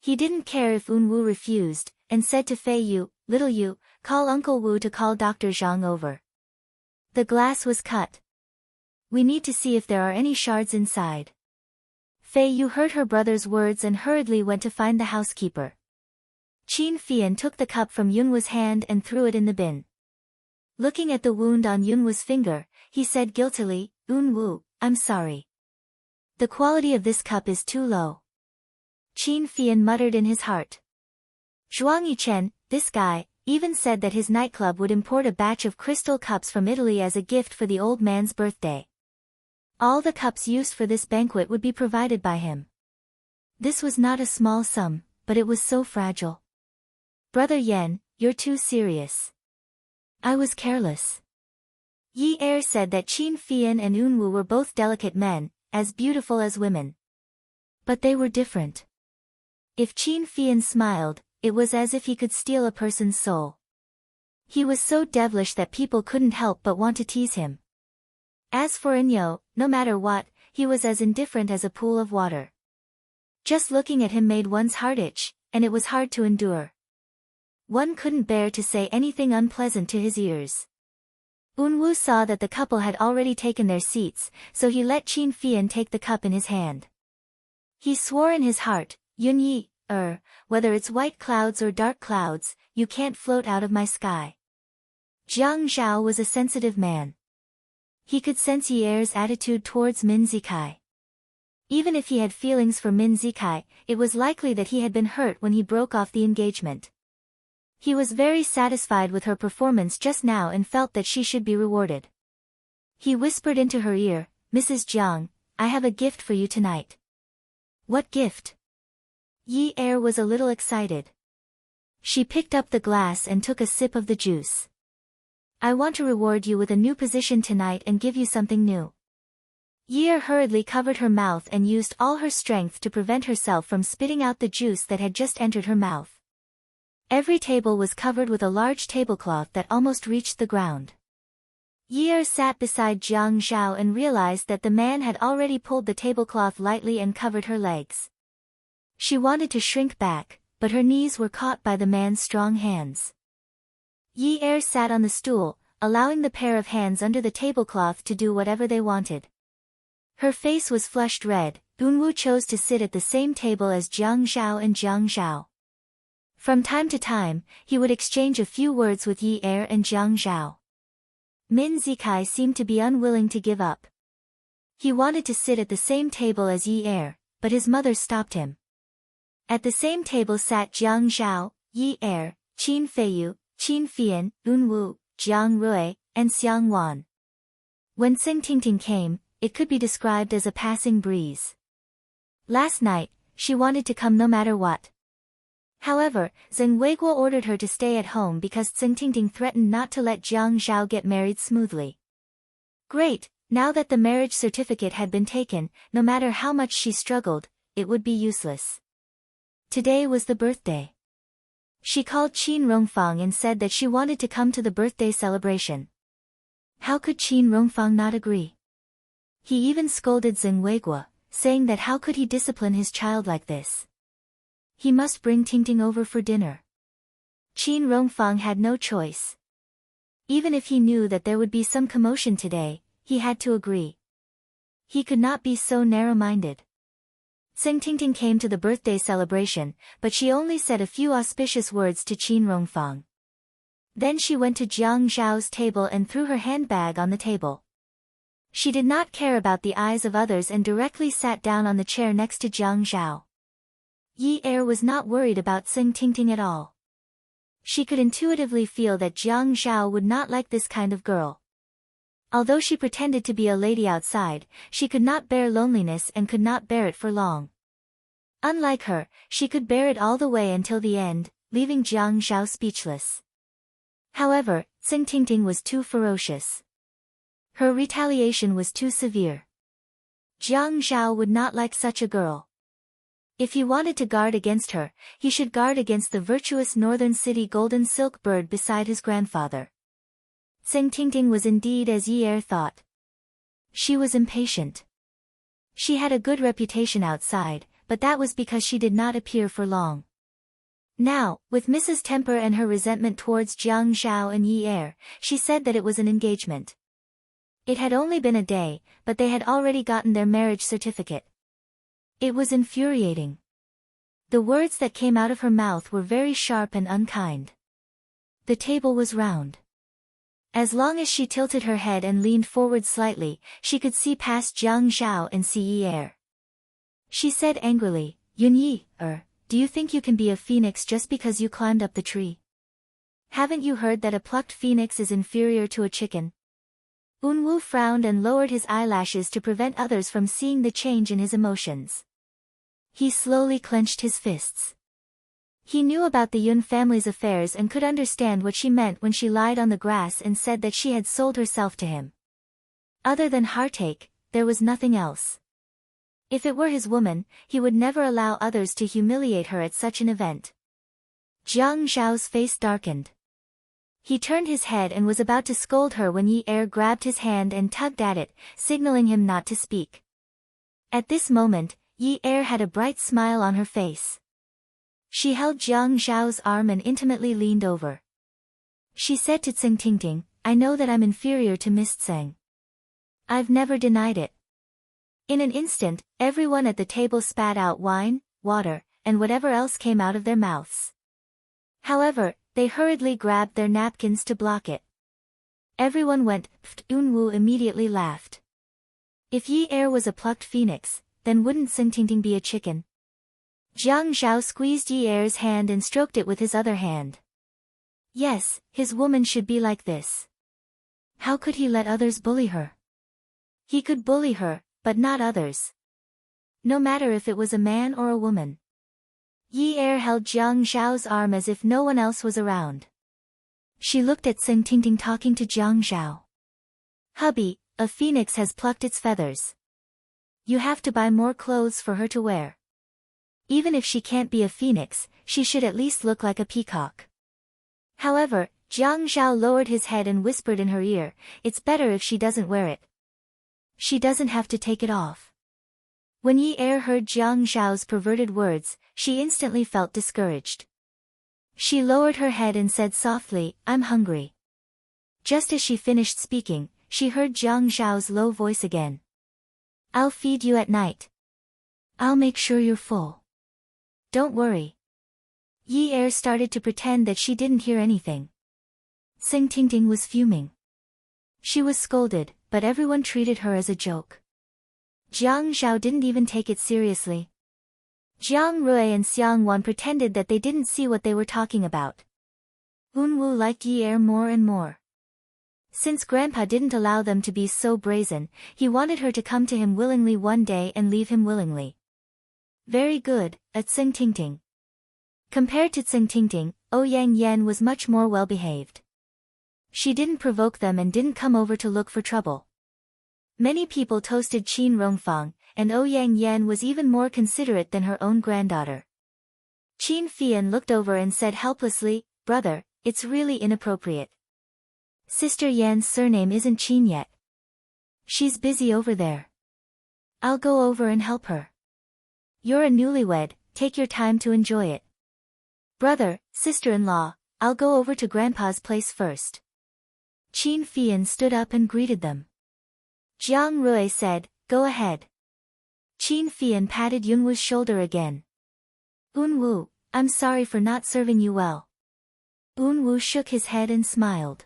S1: He didn't care if Yunwoo refused, and said to Fei Yu, "Little Yu, call Uncle Wu to call Dr. Zhang over. The glass was cut. We need to see if there are any shards inside." Fei Yu heard her brother's words and hurriedly went to find the housekeeper. Qin Fian took the cup from Yunwoo's hand and threw it in the bin. Looking at the wound on Yunwoo's finger, he said guiltily, "Yunwoo, I'm sorry. The quality of this cup is too low." Qin Fian muttered in his heart. Zhuang Yichen, this guy, even said that his nightclub would import a batch of crystal cups from Italy as a gift for the old man's birthday. All the cups used for this banquet would be provided by him. This was not a small sum, but it was so fragile. "Brother Yen, you're too serious." "I was careless." Yi Er said that Qin Fian and Yunwoo were both delicate men, as beautiful as women. But they were different. If Qin Fian smiled, it was as if he could steal a person's soul. He was so devilish that people couldn't help but want to tease him. As for Inyo, no matter what, he was as indifferent as a pool of water. Just looking at him made one's heart itch, and it was hard to endure. One couldn't bear to say anything unpleasant to his ears. Yunwoo saw that the couple had already taken their seats, so he let Qin Fian take the cup in his hand. He swore in his heart, "Yunyi, whether it's white clouds or dark clouds, you can't float out of my sky." Jiang Zhao was a sensitive man. He could sense Yi Er's attitude towards Min Zikai. Even if he had feelings for Min Zikai, it was likely that he had been hurt when he broke off the engagement. He was very satisfied with her performance just now and felt that she should be rewarded. He whispered into her ear, "Mrs. Jiang, I have a gift for you tonight." "What gift?" Yi Er was a little excited. She picked up the glass and took a sip of the juice. "I want to reward you with a new position tonight and give you something new." Yi Er hurriedly covered her mouth and used all her strength to prevent herself from spitting out the juice that had just entered her mouth. Every table was covered with a large tablecloth that almost reached the ground. Yi Er sat beside Jiang Zhao and realized that the man had already pulled the tablecloth lightly and covered her legs. She wanted to shrink back, but her knees were caught by the man's strong hands. Yi Er sat on the stool, allowing the pair of hands under the tablecloth to do whatever they wanted. Her face was flushed red. Yunwoo chose to sit at the same table as Jiang Zhao and Jiang Zhao. From time to time, he would exchange a few words with Yi Er and Jiang Zhao. Min Zikai seemed to be unwilling to give up. He wanted to sit at the same table as Yi Er, but his mother stopped him. At the same table sat Jiang Zhao, Yi Er, Qin Feiyu, Qin Fian, Un Wu, Jiang Rui, and Xiang Wan. When Xing Tingting came, it could be described as a passing breeze. Last night, she wanted to come no matter what. However, Zheng Weiguo ordered her to stay at home because Xing Tingting threatened not to let Jiang Zhao get married smoothly. Great, now that the marriage certificate had been taken, no matter how much she struggled, it would be useless. Today was the birthday. She called Qin Rongfang and said that she wanted to come to the birthday celebration. How could Qin Rongfang not agree? He even scolded Zheng Weiguo, saying that how could he discipline his child like this? He must bring Tingting over for dinner. Qin Rongfang had no choice. Even if he knew that there would be some commotion today, he had to agree. He could not be so narrow-minded. Xing Tingting came to the birthday celebration, but she only said a few auspicious words to Qin Rongfang. Then she went to Jiang Zhao's table and threw her handbag on the table. She did not care about the eyes of others and directly sat down on the chair next to Jiang Zhao. Yi Er was not worried about Xing Tingting at all. She could intuitively feel that Jiang Zhao would not like this kind of girl. Although she pretended to be a lady outside, she could not bear loneliness and could not bear it for long. Unlike her, she could bear it all the way until the end, leaving Jiang Zhao speechless. However, Xing Tingting was too ferocious. Her retaliation was too severe. Jiang Zhao would not like such a girl. If he wanted to guard against her, he should guard against the virtuous northern city golden silk bird beside his grandfather. Xing Tingting was indeed as Yi Er thought. She was impatient. She had a good reputation outside, but that was because she did not appear for long. Now, with Mrs. Temper and her resentment towards Jiang Zhao and Yi Er, she said that it was an engagement. It had only been a day, but they had already gotten their marriage certificate. It was infuriating. The words that came out of her mouth were very sharp and unkind. The table was round. As long as she tilted her head and leaned forward slightly, she could see past Jiang Zhao and see Yi Er. She said angrily, Yun Yi Er, do you think you can be a phoenix just because you climbed up the tree? Haven't you heard that a plucked phoenix is inferior to a chicken? Un Wu frowned and lowered his eyelashes to prevent others from seeing the change in his emotions. He slowly clenched his fists. He knew about the Yun family's affairs and could understand what she meant when she lied on the grass and said that she had sold herself to him. Other than heartache, there was nothing else. If it were his woman, he would never allow others to humiliate her at such an event. Jiang Zhao's face darkened. He turned his head and was about to scold her when Yi Er grabbed his hand and tugged at it, signaling him not to speak. At this moment, Yi Er had a bright smile on her face. She held Jiang Zhao's arm and intimately leaned over. She said to Xing Tingting, I know that I'm inferior to Miss Tseng. I've never denied it. In an instant, everyone at the table spat out wine, water, and whatever else came out of their mouths. However, they hurriedly grabbed their napkins to block it. Everyone went, pfft. Un Wu immediately laughed. If Yi Er was a plucked phoenix, then wouldn't Xing Tingting be a chicken? Jiang Zhao squeezed Yi Er's hand and stroked it with his other hand. Yes, his woman should be like this. How could he let others bully her? He could bully her, but not others. No matter if it was a man or a woman. Yi Er held Jiang Zhao's arm as if no one else was around. She looked at Xing Tingting talking to Jiang Zhao. Hubby, a phoenix has plucked its feathers. You have to buy more clothes for her to wear. Even if she can't be a phoenix, she should at least look like a peacock. However, Jiang Zhao lowered his head and whispered in her ear, it's better if she doesn't wear it. She doesn't have to take it off. When Yi Er heard Jiang Zhao's perverted words, she instantly felt discouraged. She lowered her head and said softly, I'm hungry. Just as she finished speaking, she heard Jiang Zhao's low voice again. I'll feed you at night. I'll make sure you're full. Don't worry. Yi Er started to pretend that she didn't hear anything. Xing Tingting was fuming. She was scolded, but everyone treated her as a joke. Jiang Zhao didn't even take it seriously. Jiang Rui and Xiang Wan pretended that they didn't see what they were talking about. Unwu liked Yi Er more and more. Since Grandpa didn't allow them to be so brazen, he wanted her to come to him willingly one day and leave him willingly. Very good, at Tsing Tingting. Compared to Tsing Tingting, Ouyang Yan was much more well-behaved. She didn't provoke them and didn't come over to look for trouble. Many people toasted Qin Rongfang, and Ouyang Yan was even more considerate than her own granddaughter. Qin Fian looked over and said helplessly, "Brother, it's really inappropriate. Sister Yan's surname isn't Qin yet. She's busy over there. I'll go over and help her. You're a newlywed, take your time to enjoy it. Brother, sister-in-law, I'll go over to Grandpa's place first." Qin Fian stood up and greeted them. Jiang Rui said, "Go ahead." Qin Fian patted Yunwu's shoulder again. "Unwu, I'm sorry for not serving you well." Unwu shook his head and smiled.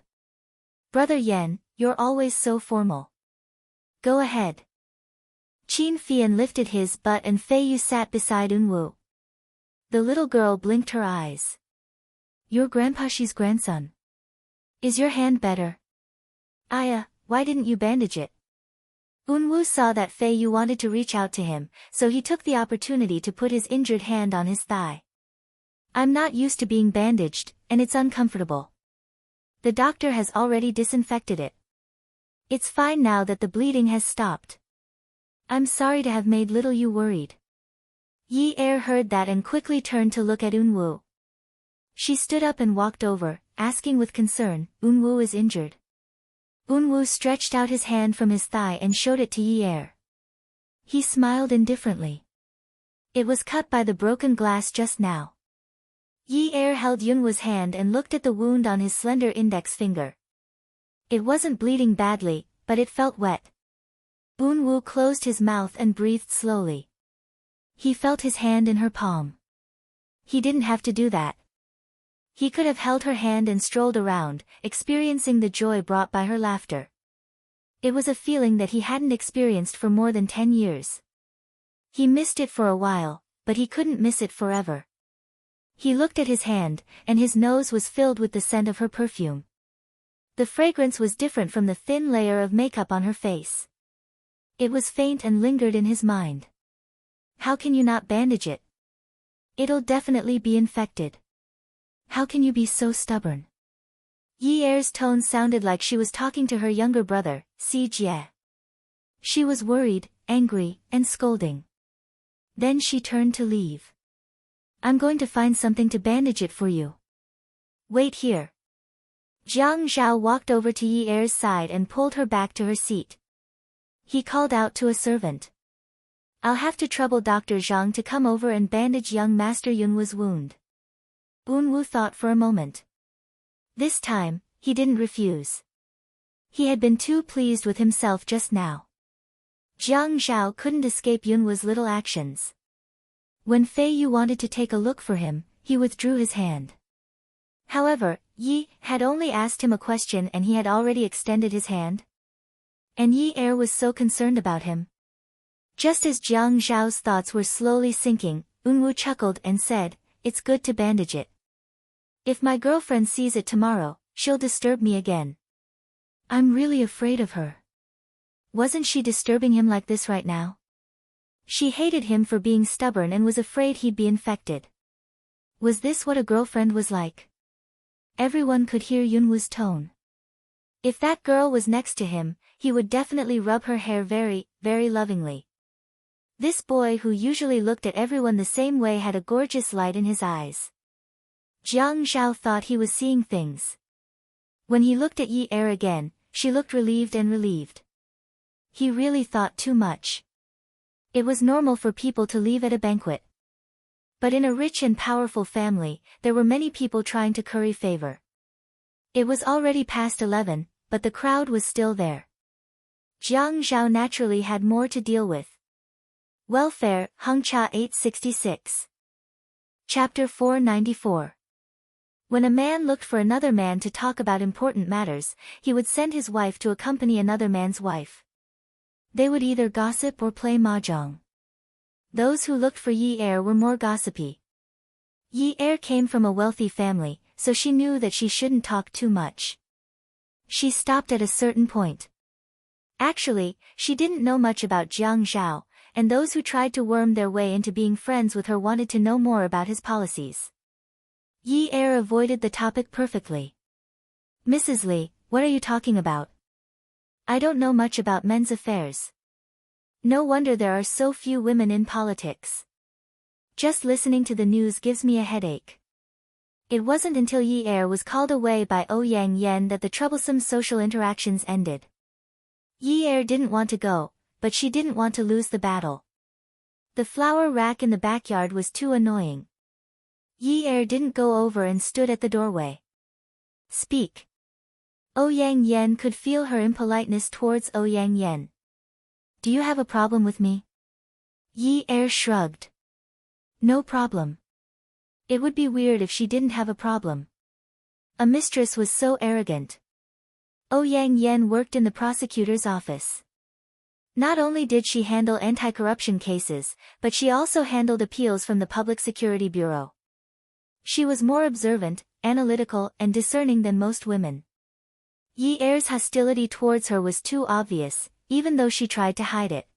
S1: "Brother Yan, you're always so formal. Go ahead." Qin Fian lifted his butt and Fei Yu sat beside Unwu. The little girl blinked her eyes. "You're Grandpa's grandson. Is your hand better?" "Aya, why didn't you bandage it?" Unwu saw that Fei Yu wanted to reach out to him, so he took the opportunity to put his injured hand on his thigh. "I'm not used to being bandaged, and it's uncomfortable. The doctor has already disinfected it. It's fine now that the bleeding has stopped. I'm sorry to have made little Yu worried." Yi Er heard that and quickly turned to look at Unwu. She stood up and walked over, asking with concern, "Unwu is injured?" Unwu stretched out his hand from his thigh and showed it to Yi Er. He smiled indifferently. "It was cut by the broken glass just now." Yi Er held Yunwu's hand and looked at the wound on his slender index finger. It wasn't bleeding badly, but it felt wet. Unwu closed his mouth and breathed slowly. He felt his hand in her palm. He didn't have to do that. He could have held her hand and strolled around, experiencing the joy brought by her laughter. It was a feeling that he hadn't experienced for more than 10 years. He missed it for a while, but he couldn't miss it forever. He looked at his hand, and his nose was filled with the scent of her perfume. The fragrance was different from the thin layer of makeup on her face. It was faint and lingered in his mind. How can you not bandage it? It'll definitely be infected. How can you be so stubborn? Yi Er's tone sounded like she was talking to her younger brother, Si Jie. She was worried, angry, and scolding. Then she turned to leave. "I'm going to find something to bandage it for you. Wait here." Jiang Zhao walked over to Yi Er's side and pulled her back to her seat. He called out to a servant. "I'll have to trouble Dr. Zhang to come over and bandage young Master Yunwu's wound." Unwu thought for a moment. This time, he didn't refuse. He had been too pleased with himself just now. Jiang Zhao couldn't escape Yunwu's little actions. When Fei Yu wanted to take a look for him, he withdrew his hand. However, Yi had only asked him a question and he had already extended his hand. And Yi Er was so concerned about him. Just as Jiang Zhao's thoughts were slowly sinking, Unwu chuckled and said, "It's good to bandage it. If my girlfriend sees it tomorrow, she'll disturb me again. I'm really afraid of her." Wasn't she disturbing him like this right now? She hated him for being stubborn and was afraid he'd be infected. Was this what a girlfriend was like? Everyone could hear Yunwu's tone. If that girl was next to him, he would definitely rub her hair very, very lovingly. This boy who usually looked at everyone the same way had a gorgeous light in his eyes. Jiang Zhao thought he was seeing things. When he looked at Yi Er again, she looked relieved and relieved. He really thought too much. It was normal for people to leave at a banquet. But in a rich and powerful family, there were many people trying to curry favor. It was already past 11, but the crowd was still there. Jiang Zhao naturally had more to deal with. Welfare, Hengcha 866. Chapter 494. When a man looked for another man to talk about important matters, he would send his wife to accompany another man's wife. They would either gossip or play mahjong. Those who looked for Yi Er were more gossipy. Yi Er came from a wealthy family, so she knew that she shouldn't talk too much. She stopped at a certain point. Actually, she didn't know much about Jiang Zhao, and those who tried to worm their way into being friends with her wanted to know more about his policies. Yi Er avoided the topic perfectly. Mrs. Li, what are you talking about? I don't know much about men's affairs. No wonder there are so few women in politics. Just listening to the news gives me a headache. It wasn't until Yi Er was called away by Ouyang Yen that the troublesome social interactions ended. Yi Er didn't want to go, but she didn't want to lose the battle. The flower rack in the backyard was too annoying. Yi Er didn't go over and stood at the doorway. Speak. Ouyang Yen could feel her impoliteness towards Ouyang Yen. Do you have a problem with me? Yi Er shrugged. No problem. It would be weird if she didn't have a problem. A mistress was so arrogant. Ouyang Yen worked in the prosecutor's office. Not only did she handle anti-corruption cases, but she also handled appeals from the Public Security Bureau. She was more observant, analytical, and discerning than most women. Yi Er's hostility towards her was too obvious, even though she tried to hide it.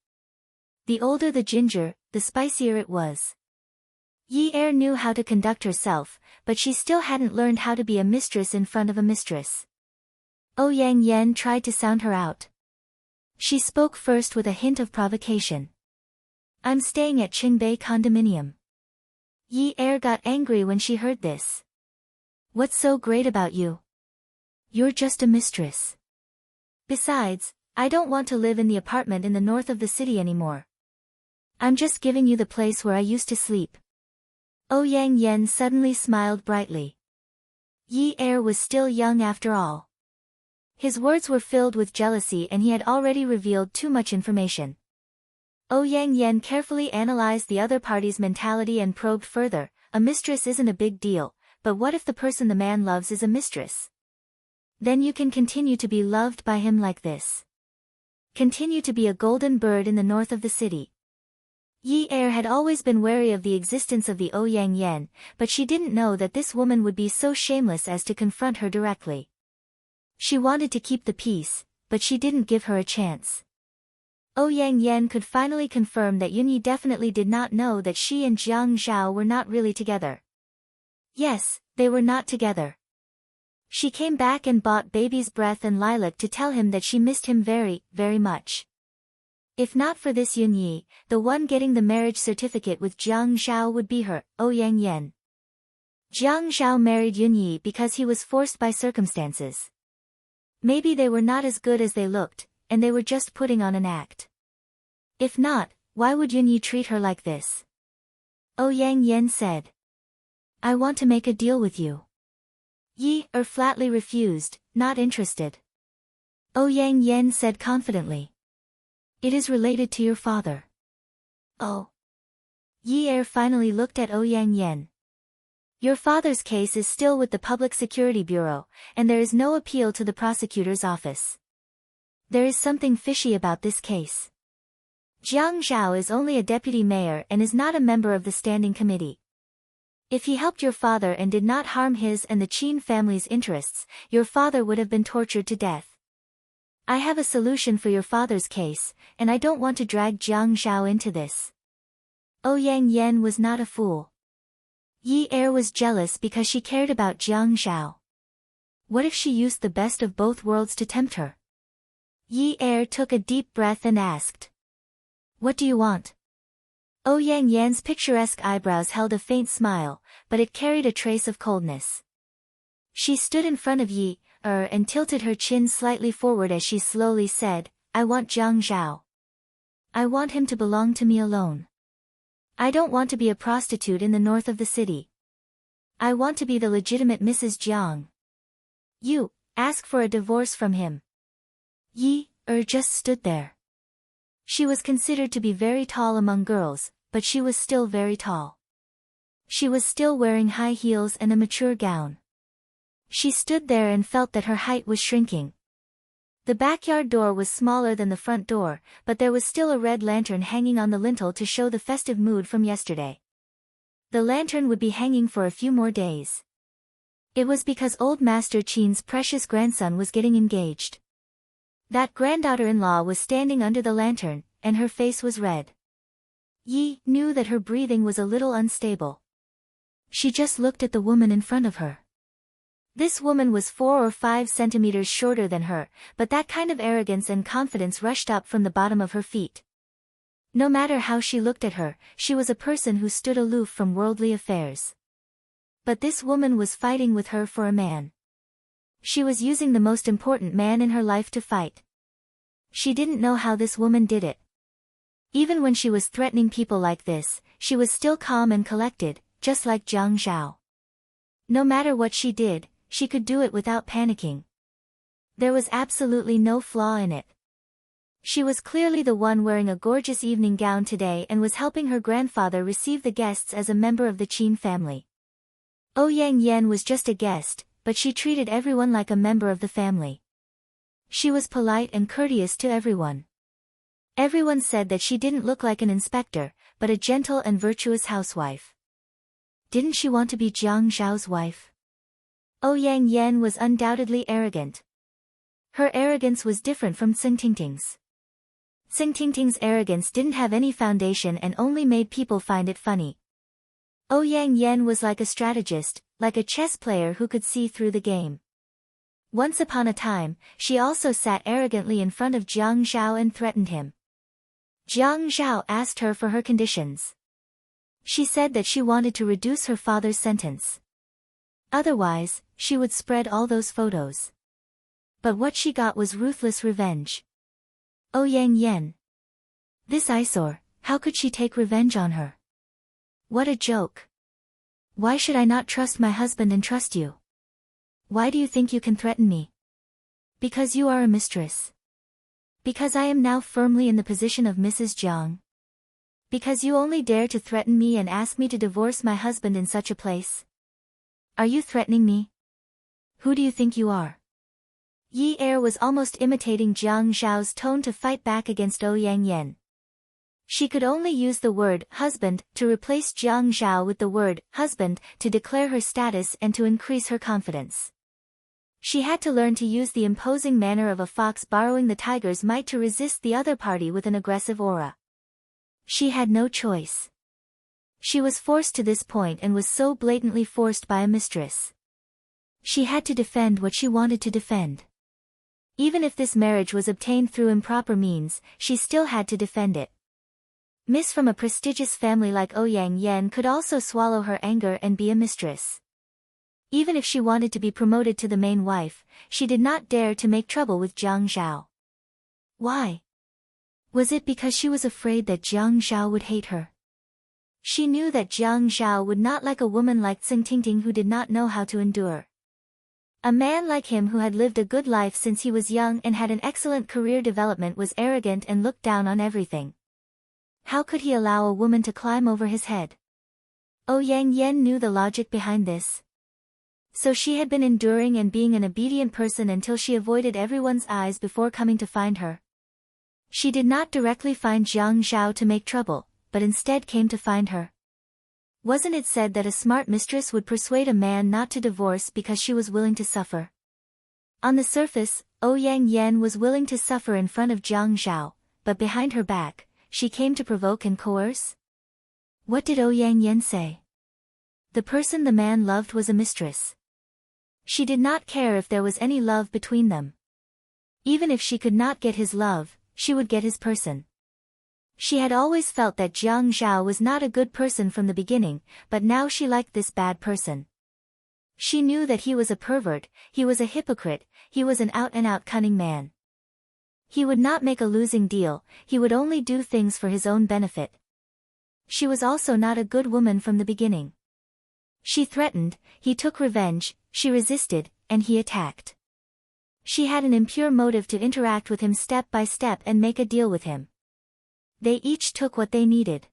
S1: The older the ginger, the spicier it was. Yi Er knew how to conduct herself, but she still hadn't learned how to be a mistress in front of a mistress. Ouyang Yen tried to sound her out. She spoke first with a hint of provocation. I'm staying at Qingbei condominium. Yi Er got angry when she heard this. What's so great about you? You're just a mistress. Besides, I don't want to live in the apartment in the north of the city anymore. I'm just giving you the place where I used to sleep. Ouyang Yen suddenly smiled brightly. Yi Er was still young after all. His words were filled with jealousy and he had already revealed too much information. Ouyang Yen carefully analyzed the other party's mentality and probed further. A mistress isn't a big deal, but what if the person the man loves is a mistress? Then you can continue to be loved by him like this. Continue to be a golden bird in the north of the city. Yi Er had always been wary of the existence of the Ouyang Yen, but she didn't know that this woman would be so shameless as to confront her directly. She wanted to keep the peace, but she didn't give her a chance. Ouyang Yen could finally confirm that Yunyi definitely did not know that she and Jiang Zhao were not really together. Yes, they were not together. She came back and bought baby's breath and lilac to tell him that she missed him very, very much. If not for this Yunyi, the one getting the marriage certificate with Jiang Zhao would be her, Ouyang Yen. Jiang Zhao married Yunyi because he was forced by circumstances. Maybe they were not as good as they looked, and they were just putting on an act. If not, why would Yunyi treat her like this? Ouyang Yen said. I want to make a deal with you. Yi Er flatly refused, not interested. Ouyang Yen said confidently. It is related to your father. Oh. Yi Er finally looked at Ouyang Yen. Your father's case is still with the Public Security Bureau, and there is no appeal to the prosecutor's office. There is something fishy about this case. Jiang Zhao is only a deputy mayor and is not a member of the standing committee. If he helped your father and did not harm his and the Qin family's interests, your father would have been tortured to death. I have a solution for your father's case, and I don't want to drag Jiang Zhao into this. Ouyang Yen was not a fool. Yi Er was jealous because she cared about Jiang Zhao. What if she used the best of both worlds to tempt her? Yi Er took a deep breath and asked. What do you want? Ouyang Yan's picturesque eyebrows held a faint smile, but it carried a trace of coldness. She stood in front of Yi Er and tilted her chin slightly forward as she slowly said, I want Jiang Zhao. I want him to belong to me alone. I don't want to be a prostitute in the north of the city. I want to be the legitimate Mrs. Jiang. You, ask for a divorce from him. Yi Er just stood there. She was considered to be very tall among girls, but she was still very tall. She was still wearing high heels and a mature gown. She stood there and felt that her height was shrinking. The backyard door was smaller than the front door, but there was still a red lantern hanging on the lintel to show the festive mood from yesterday. The lantern would be hanging for a few more days. It was because old Master Qin's precious grandson was getting engaged. That granddaughter-in-law was standing under the lantern, and her face was red. Yi knew that her breathing was a little unstable. She just looked at the woman in front of her. This woman was 4 or 5 centimeters shorter than her, but that kind of arrogance and confidence rushed up from the bottom of her feet. No matter how she looked at her, she was a person who stood aloof from worldly affairs. But this woman was fighting with her for a man. She was using the most important man in her life to fight. She didn't know how this woman did it. Even when she was threatening people like this, she was still calm and collected, just like Jiang Zhao. No matter what she did, she could do it without panicking. There was absolutely no flaw in it. She was clearly the one wearing a gorgeous evening gown today and was helping her grandfather receive the guests as a member of the Qin family. Ouyang Yan was just a guest, but she treated everyone like a member of the family. She was polite and courteous to everyone. Everyone said that she didn't look like an inspector, but a gentle and virtuous housewife. Didn't she want to be Jiang Zhao's wife? Ouyang Yan was undoubtedly arrogant. Her arrogance was different from Tsing Tingting's. Tsing Tingting's arrogance didn't have any foundation and only made people find it funny. Ouyang Yan was like a strategist, like a chess player who could see through the game. Once upon a time, she also sat arrogantly in front of Jiang Zhao and threatened him. Jiang Zhao asked her for her conditions. She said that she wanted to reduce her father's sentence. Otherwise, she would spread all those photos. But what she got was ruthless revenge. Ouyang Yan. This eyesore, how could she take revenge on her? What a joke. Why should I not trust my husband and trust you? Why do you think you can threaten me? Because you are a mistress. Because I am now firmly in the position of Mrs. Jiang. Because you only dare to threaten me and ask me to divorce my husband in such a place. Are you threatening me? Who do you think you are? Yi Er was almost imitating Jiang Zhao's tone to fight back against Ouyang Yan. She could only use the word husband to replace Jiang Zhao with the word husband to declare her status and to increase her confidence. She had to learn to use the imposing manner of a fox borrowing the tiger's might to resist the other party with an aggressive aura. She had no choice. She was forced to this point and was so blatantly forced by a mistress. She had to defend what she wanted to defend. Even if this marriage was obtained through improper means, she still had to defend it. Miss from a prestigious family like Ouyang Yan could also swallow her anger and be a mistress. Even if she wanted to be promoted to the main wife, she did not dare to make trouble with Jiang Zhao. Why? Was it because she was afraid that Jiang Zhao would hate her? She knew that Jiang Zhao would not like a woman like Tsing Tingting who did not know how to endure. A man like him who had lived a good life since he was young and had an excellent career development was arrogant and looked down on everything. How could he allow a woman to climb over his head? Ouyang Yan knew the logic behind this. So she had been enduring and being an obedient person until she avoided everyone's eyes before coming to find her. She did not directly find Jiang Zhao to make trouble, but instead came to find her. Wasn't it said that a smart mistress would persuade a man not to divorce because she was willing to suffer? On the surface, Ouyang Yan was willing to suffer in front of Jiang Zhao, but behind her back, she came to provoke and coerce? What did Ouyang Yan say? The person the man loved was a mistress. She did not care if there was any love between them. Even if she could not get his love, she would get his person. She had always felt that Jiang Zhao was not a good person from the beginning, but now she liked this bad person. She knew that he was a pervert, he was a hypocrite, he was an out-and-out cunning man. He would not make a losing deal, he would only do things for his own benefit. She was also not a good woman from the beginning. She threatened, he took revenge, she resisted, and he attacked. She had an impure motive to interact with him step by step and make a deal with him. They each took what they needed.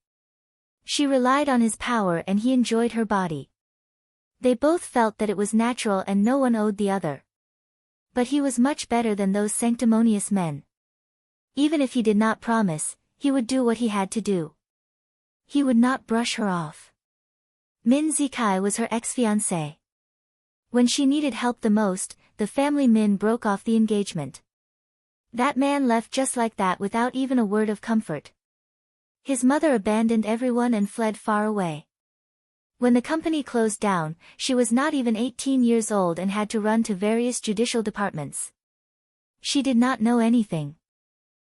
S1: She relied on his power and he enjoyed her body. They both felt that it was natural and no one owed the other. But he was much better than those sanctimonious men. Even if he did not promise, he would do what he had to do. He would not brush her off. Min Zikai was her ex-fiancé. When she needed help the most, the family Min broke off the engagement. That man left just like that without even a word of comfort. His mother abandoned everyone and fled far away. When the company closed down, she was not even 18 years old and had to run to various judicial departments. She did not know anything.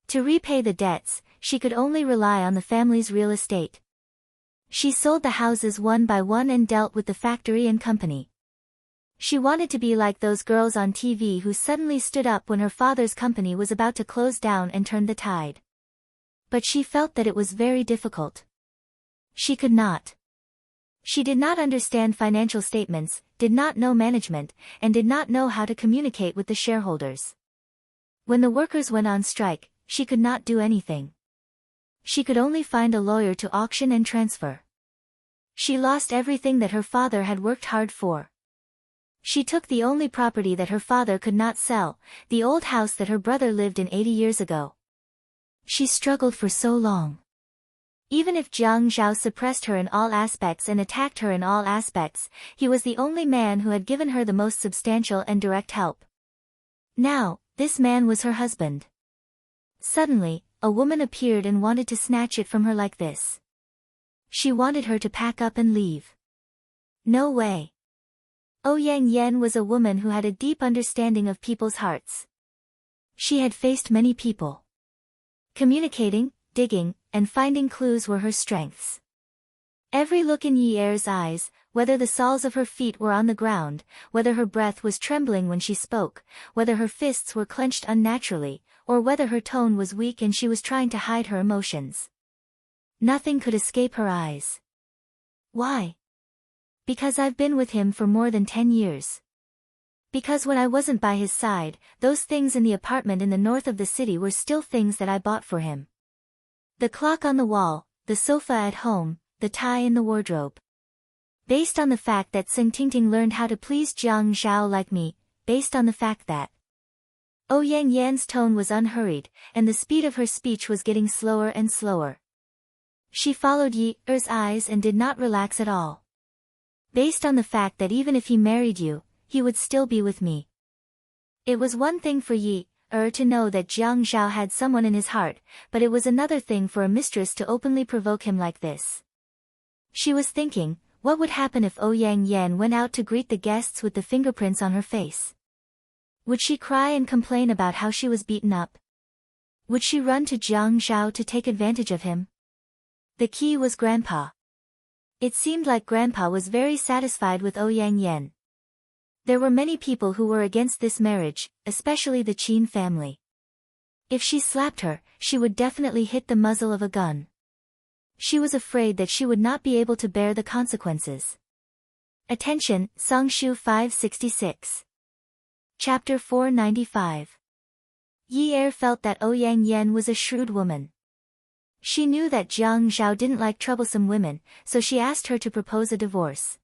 S1: To repay the debts, she could only rely on the family's real estate. She sold the houses one by one and dealt with the factory and company. She wanted to be like those girls on TV who suddenly stood up when her father's company was about to close down and turned the tide. But she felt that it was very difficult. She could not. She did not understand financial statements, did not know management, and did not know how to communicate with the shareholders. When the workers went on strike, she could not do anything. She could only find a lawyer to auction and transfer. She lost everything that her father had worked hard for. She took the only property that her father could not sell, the old house that her brother lived in 80 years ago. She struggled for so long. Even if Jiang Zhao suppressed her in all aspects and attacked her in all aspects, he was the only man who had given her the most substantial and direct help. Now, this man was her husband. Suddenly, a woman appeared and wanted to snatch it from her like this. She wanted her to pack up and leave. No way. Ouyang Yan was a woman who had a deep understanding of people's hearts. She had faced many people. Communicating, digging, and finding clues were her strengths. Every look in Yi Er's eyes, whether the soles of her feet were on the ground, whether her breath was trembling when she spoke, whether her fists were clenched unnaturally, or whether her tone was weak and she was trying to hide her emotions. Nothing could escape her eyes. Why? Because I've been with him for more than 10 years. Because when I wasn't by his side, those things in the apartment in the north of the city were still things that I bought for him. The clock on the wall, the sofa at home, the tie in the wardrobe. Based on the fact that Seng Tingting learned how to please Jiang Zhao like me, based on the fact that Ouyang Yan's tone was unhurried, and the speed of her speech was getting slower and slower. She followed Yi Er's eyes and did not relax at all. Based on the fact that even if he married you, he would still be with me. It was one thing for Yi Er to know that Jiang Zhao had someone in his heart, but it was another thing for a mistress to openly provoke him like this. She was thinking, what would happen if Ouyang Yan went out to greet the guests with the fingerprints on her face? Would she cry and complain about how she was beaten up? Would she run to Jiang Zhao to take advantage of him? The key was Grandpa. It seemed like Grandpa was very satisfied with Ouyang Yan. There were many people who were against this marriage, especially the Qin family. If she slapped her, she would definitely hit the muzzle of a gun. She was afraid that she would not be able to bear the consequences. Attention, Songshu 566. Chapter 495. Yi Er felt that Ouyang Yan was a shrewd woman. She knew that Jiang Zhao didn't like troublesome women, so she asked her to propose a divorce.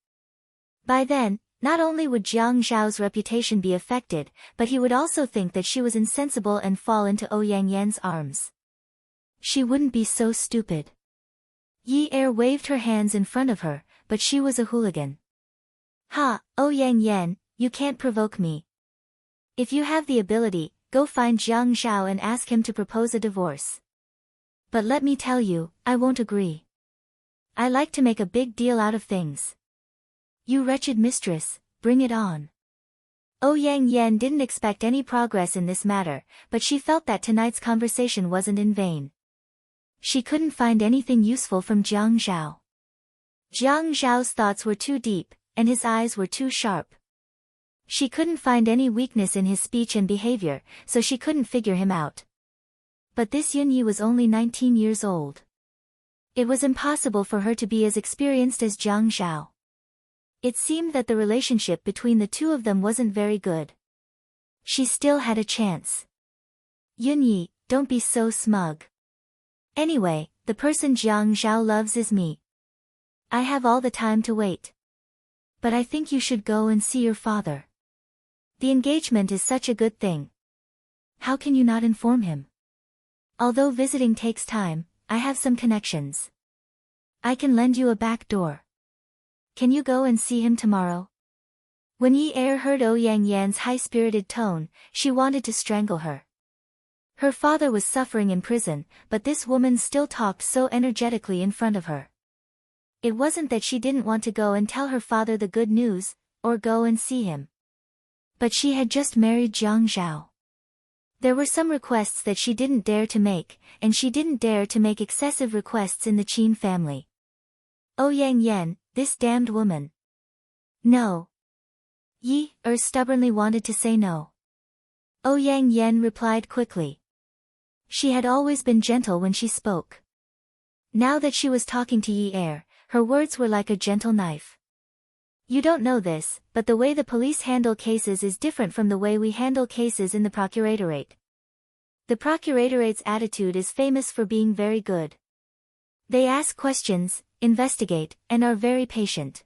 S1: By then, not only would Jiang Zhao's reputation be affected, but he would also think that she was insensible and fall into Ouyang Yan's arms. She wouldn't be so stupid. Yi Er waved her hands in front of her, but she was a hooligan. Ha, Ouyang Yan, you can't provoke me. If you have the ability, go find Jiang Zhao and ask him to propose a divorce. But let me tell you, I won't agree. I like to make a big deal out of things. You wretched mistress, bring it on. Ouyang Yan didn't expect any progress in this matter, but she felt that tonight's conversation wasn't in vain. She couldn't find anything useful from Jiang Zhao. Jiang Zhao's thoughts were too deep, and his eyes were too sharp. She couldn't find any weakness in his speech and behavior, so she couldn't figure him out. But this Yunyi was only 19 years old. It was impossible for her to be as experienced as Jiang Zhao. It seemed that the relationship between the two of them wasn't very good. She still had a chance. Yunyi, don't be so smug. Anyway, the person Jiang Zhao loves is me. I have all the time to wait. But I think you should go and see your father. The engagement is such a good thing. How can you not inform him? Although visiting takes time, I have some connections. I can lend you a back door. Can you go and see him tomorrow? When Yi Er heard Ouyang Yan's high-spirited tone, she wanted to strangle her. Her father was suffering in prison, but this woman still talked so energetically in front of her. It wasn't that she didn't want to go and tell her father the good news, or go and see him. But she had just married Jiang Zhao. There were some requests that she didn't dare to make, and she didn't dare to make excessive requests in the Qin family. Ouyang Yan, this damned woman. No. Yi Er stubbornly wanted to say no. Ouyang Yan replied quickly. She had always been gentle when she spoke. Now that she was talking to Yi Er, her words were like a gentle knife. You don't know this, but the way the police handle cases is different from the way we handle cases in the procuratorate. The procuratorate attitude is famous for being very good. They ask questions, investigate, and are very patient.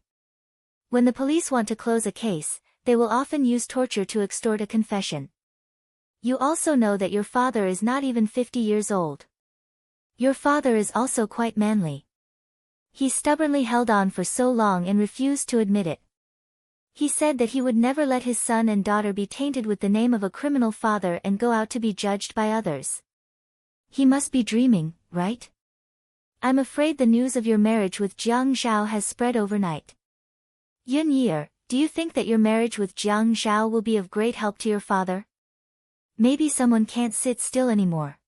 S1: When the police want to close a case, they will often use torture to extort a confession. You also know that your father is not even 50 years old. Your father is also quite manly. He stubbornly held on for so long and refused to admit it. He said that he would never let his son and daughter be tainted with the name of a criminal father and go out to be judged by others. He must be dreaming, right? I'm afraid the news of your marriage with Jiang Zhao has spread overnight. Yun Yi, do you think that your marriage with Jiang Zhao will be of great help to your father? Maybe someone can't sit still anymore.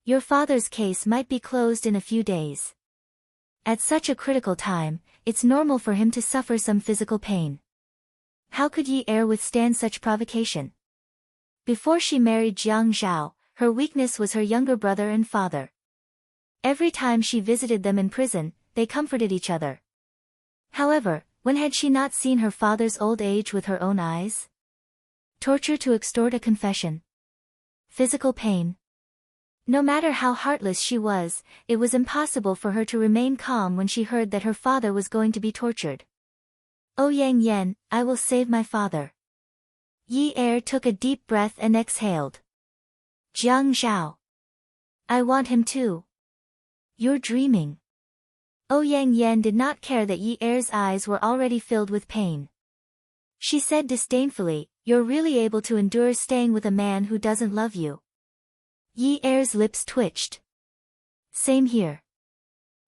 S1: Your father's case might be closed in a few days. At such a critical time, it's normal for him to suffer some physical pain. How could Yi Er withstand such provocation? Before she married Jiang Zhao, her weakness was her younger brother and father. Every time she visited them in prison, they comforted each other. However, when had she not seen her father's old age with her own eyes? Torture to extort a confession. Physical pain. No matter how heartless she was, it was impossible for her to remain calm when she heard that her father was going to be tortured. Ouyang Yan, I will save my father. Yi Er took a deep breath and exhaled. Jiang Zhao. I want him too. You're dreaming. Ouyang Yan did not care that Yi Er's eyes were already filled with pain. She said disdainfully, you're really able to endure staying with a man who doesn't love you. Yi Er's lips twitched. Same here.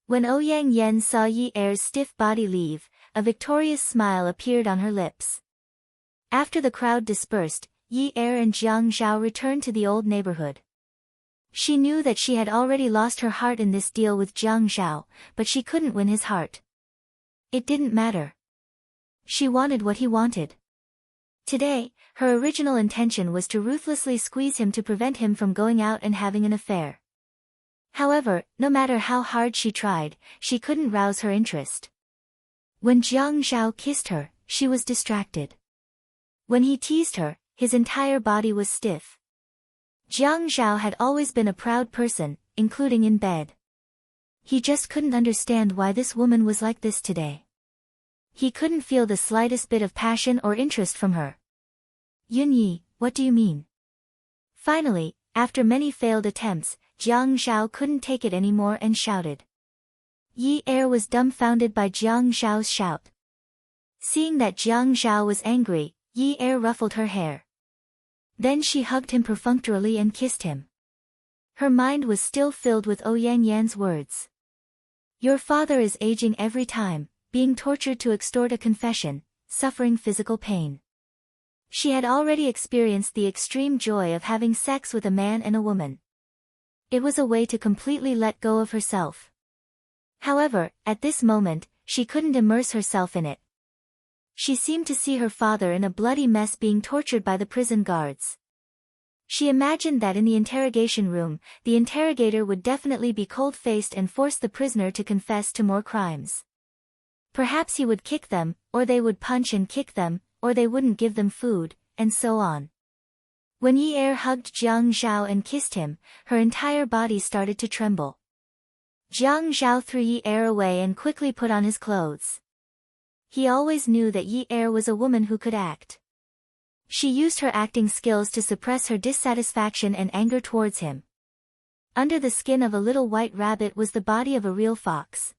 S1: When Ouyang Yan saw Yi Er's stiff body leave, a victorious smile appeared on her lips. After the crowd dispersed, Yi Er and Jiang Zhao returned to the old neighborhood. She knew that she had already lost her heart in this deal with Jiang Zhao, but she couldn't win his heart. It didn't matter. She wanted what he wanted. Today, her original intention was to ruthlessly squeeze him to prevent him from going out and having an affair. However, no matter how hard she tried, she couldn't rouse her interest. When Jiang Zhao kissed her, she was distracted. When he teased her, his entire body was stiff. Jiang Zhao had always been a proud person, including in bed. He just couldn't understand why this woman was like this today. He couldn't feel the slightest bit of passion or interest from her. Yun Yi, what do you mean? Finally, after many failed attempts, Jiang Zhao couldn't take it anymore and shouted. Yi Er was dumbfounded by Jiang Zhao's shout. Seeing that Jiang Zhao was angry, Yi Er ruffled her hair. Then she hugged him perfunctorily and kissed him. Her mind was still filled with Ouyang Yan's words. Your father is aging every time, being tortured to extort a confession, suffering physical pain. She had already experienced the extreme joy of having sex with a man and a woman. It was a way to completely let go of herself. However, at this moment, she couldn't immerse herself in it. She seemed to see her father in a bloody mess being tortured by the prison guards. She imagined that in the interrogation room, the interrogator would definitely be cold-faced and force the prisoner to confess to more crimes. Perhaps he would kick them, or they would punch and kick them, or they wouldn't give them food, and so on. When Yi Er hugged Jiang Zhao and kissed him, her entire body started to tremble. Jiang Zhao threw Yi Er away and quickly put on his clothes. He always knew that Yi Er was a woman who could act. She used her acting skills to suppress her dissatisfaction and anger towards him. Under the skin of a little white rabbit was the body of a real fox.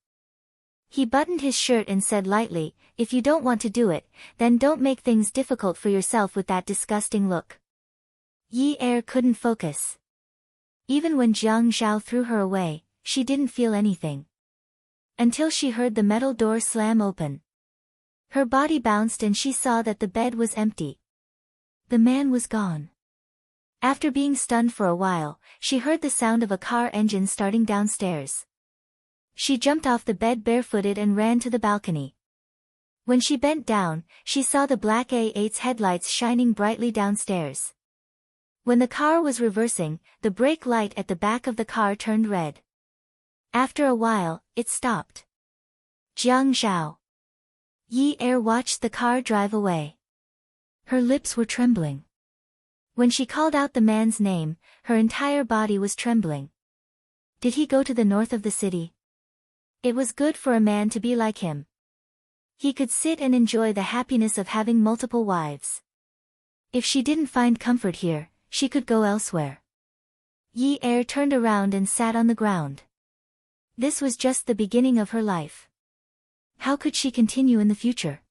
S1: He buttoned his shirt and said lightly, "If you don't want to do it, then don't make things difficult for yourself with that disgusting look." Yi Er couldn't focus. Even when Jiang Zhao threw her away, she didn't feel anything. Until she heard the metal door slam open. Her body bounced and she saw that the bed was empty. The man was gone. After being stunned for a while, she heard the sound of a car engine starting downstairs. She jumped off the bed barefooted and ran to the balcony. When she bent down, she saw the black A8's headlights shining brightly downstairs. When the car was reversing, the brake light at the back of the car turned red. After a while, it stopped. Jiang Zhao. Yi Er watched the car drive away. Her lips were trembling. When she called out the man's name, her entire body was trembling. Did he go to the north of the city? It was good for a man to be like him. He could sit and enjoy the happiness of having multiple wives. If she didn't find comfort here, she could go elsewhere. Yi Er turned around and sat on the ground. This was just the beginning of her life. How could she continue in the future?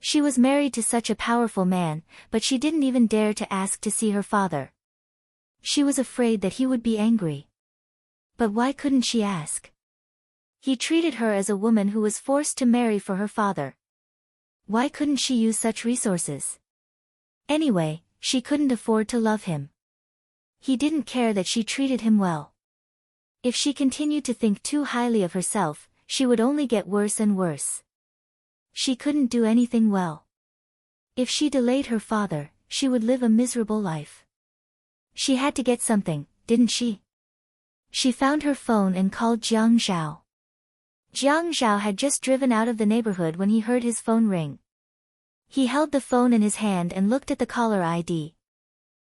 S1: She was married to such a powerful man, but she didn't even dare to ask to see her father. She was afraid that he would be angry. But why couldn't she ask? He treated her as a woman who was forced to marry for her father. Why couldn't she use such resources? Anyway, she couldn't afford to love him. He didn't care that she treated him well. If she continued to think too highly of herself, she would only get worse and worse. She couldn't do anything well. If she delayed her father, she would live a miserable life. She had to get something, didn't she? She found her phone and called Jiang Zhao. Jiang Zhao had just driven out of the neighborhood when he heard his phone ring. He held the phone in his hand and looked at the caller ID.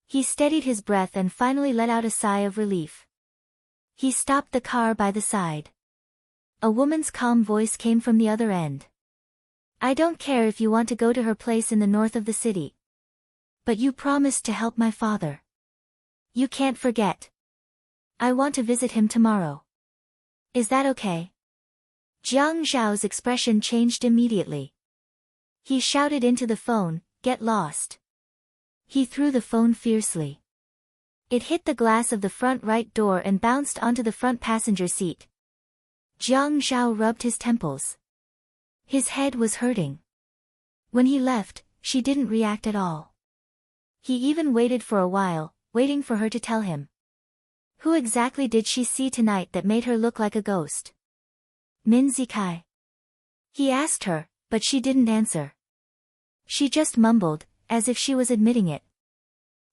S1: He steadied his breath and finally let out a sigh of relief. He stopped the car by the side. A woman's calm voice came from the other end. "I don't care if you want to go to her place in the north of the city. But you promised to help my father. You can't forget. I want to visit him tomorrow. Is that okay?" Jiang Zhao's expression changed immediately. He shouted into the phone, "Get lost." He threw the phone fiercely. It hit the glass of the front right door and bounced onto the front passenger seat. Jiang Zhao rubbed his temples. His head was hurting. When he left, she didn't react at all. He even waited for a while, waiting for her to tell him. Who exactly did she see tonight that made her look like a ghost? Min Zikai. He asked her, but she didn't answer. She just mumbled, as if she was admitting it.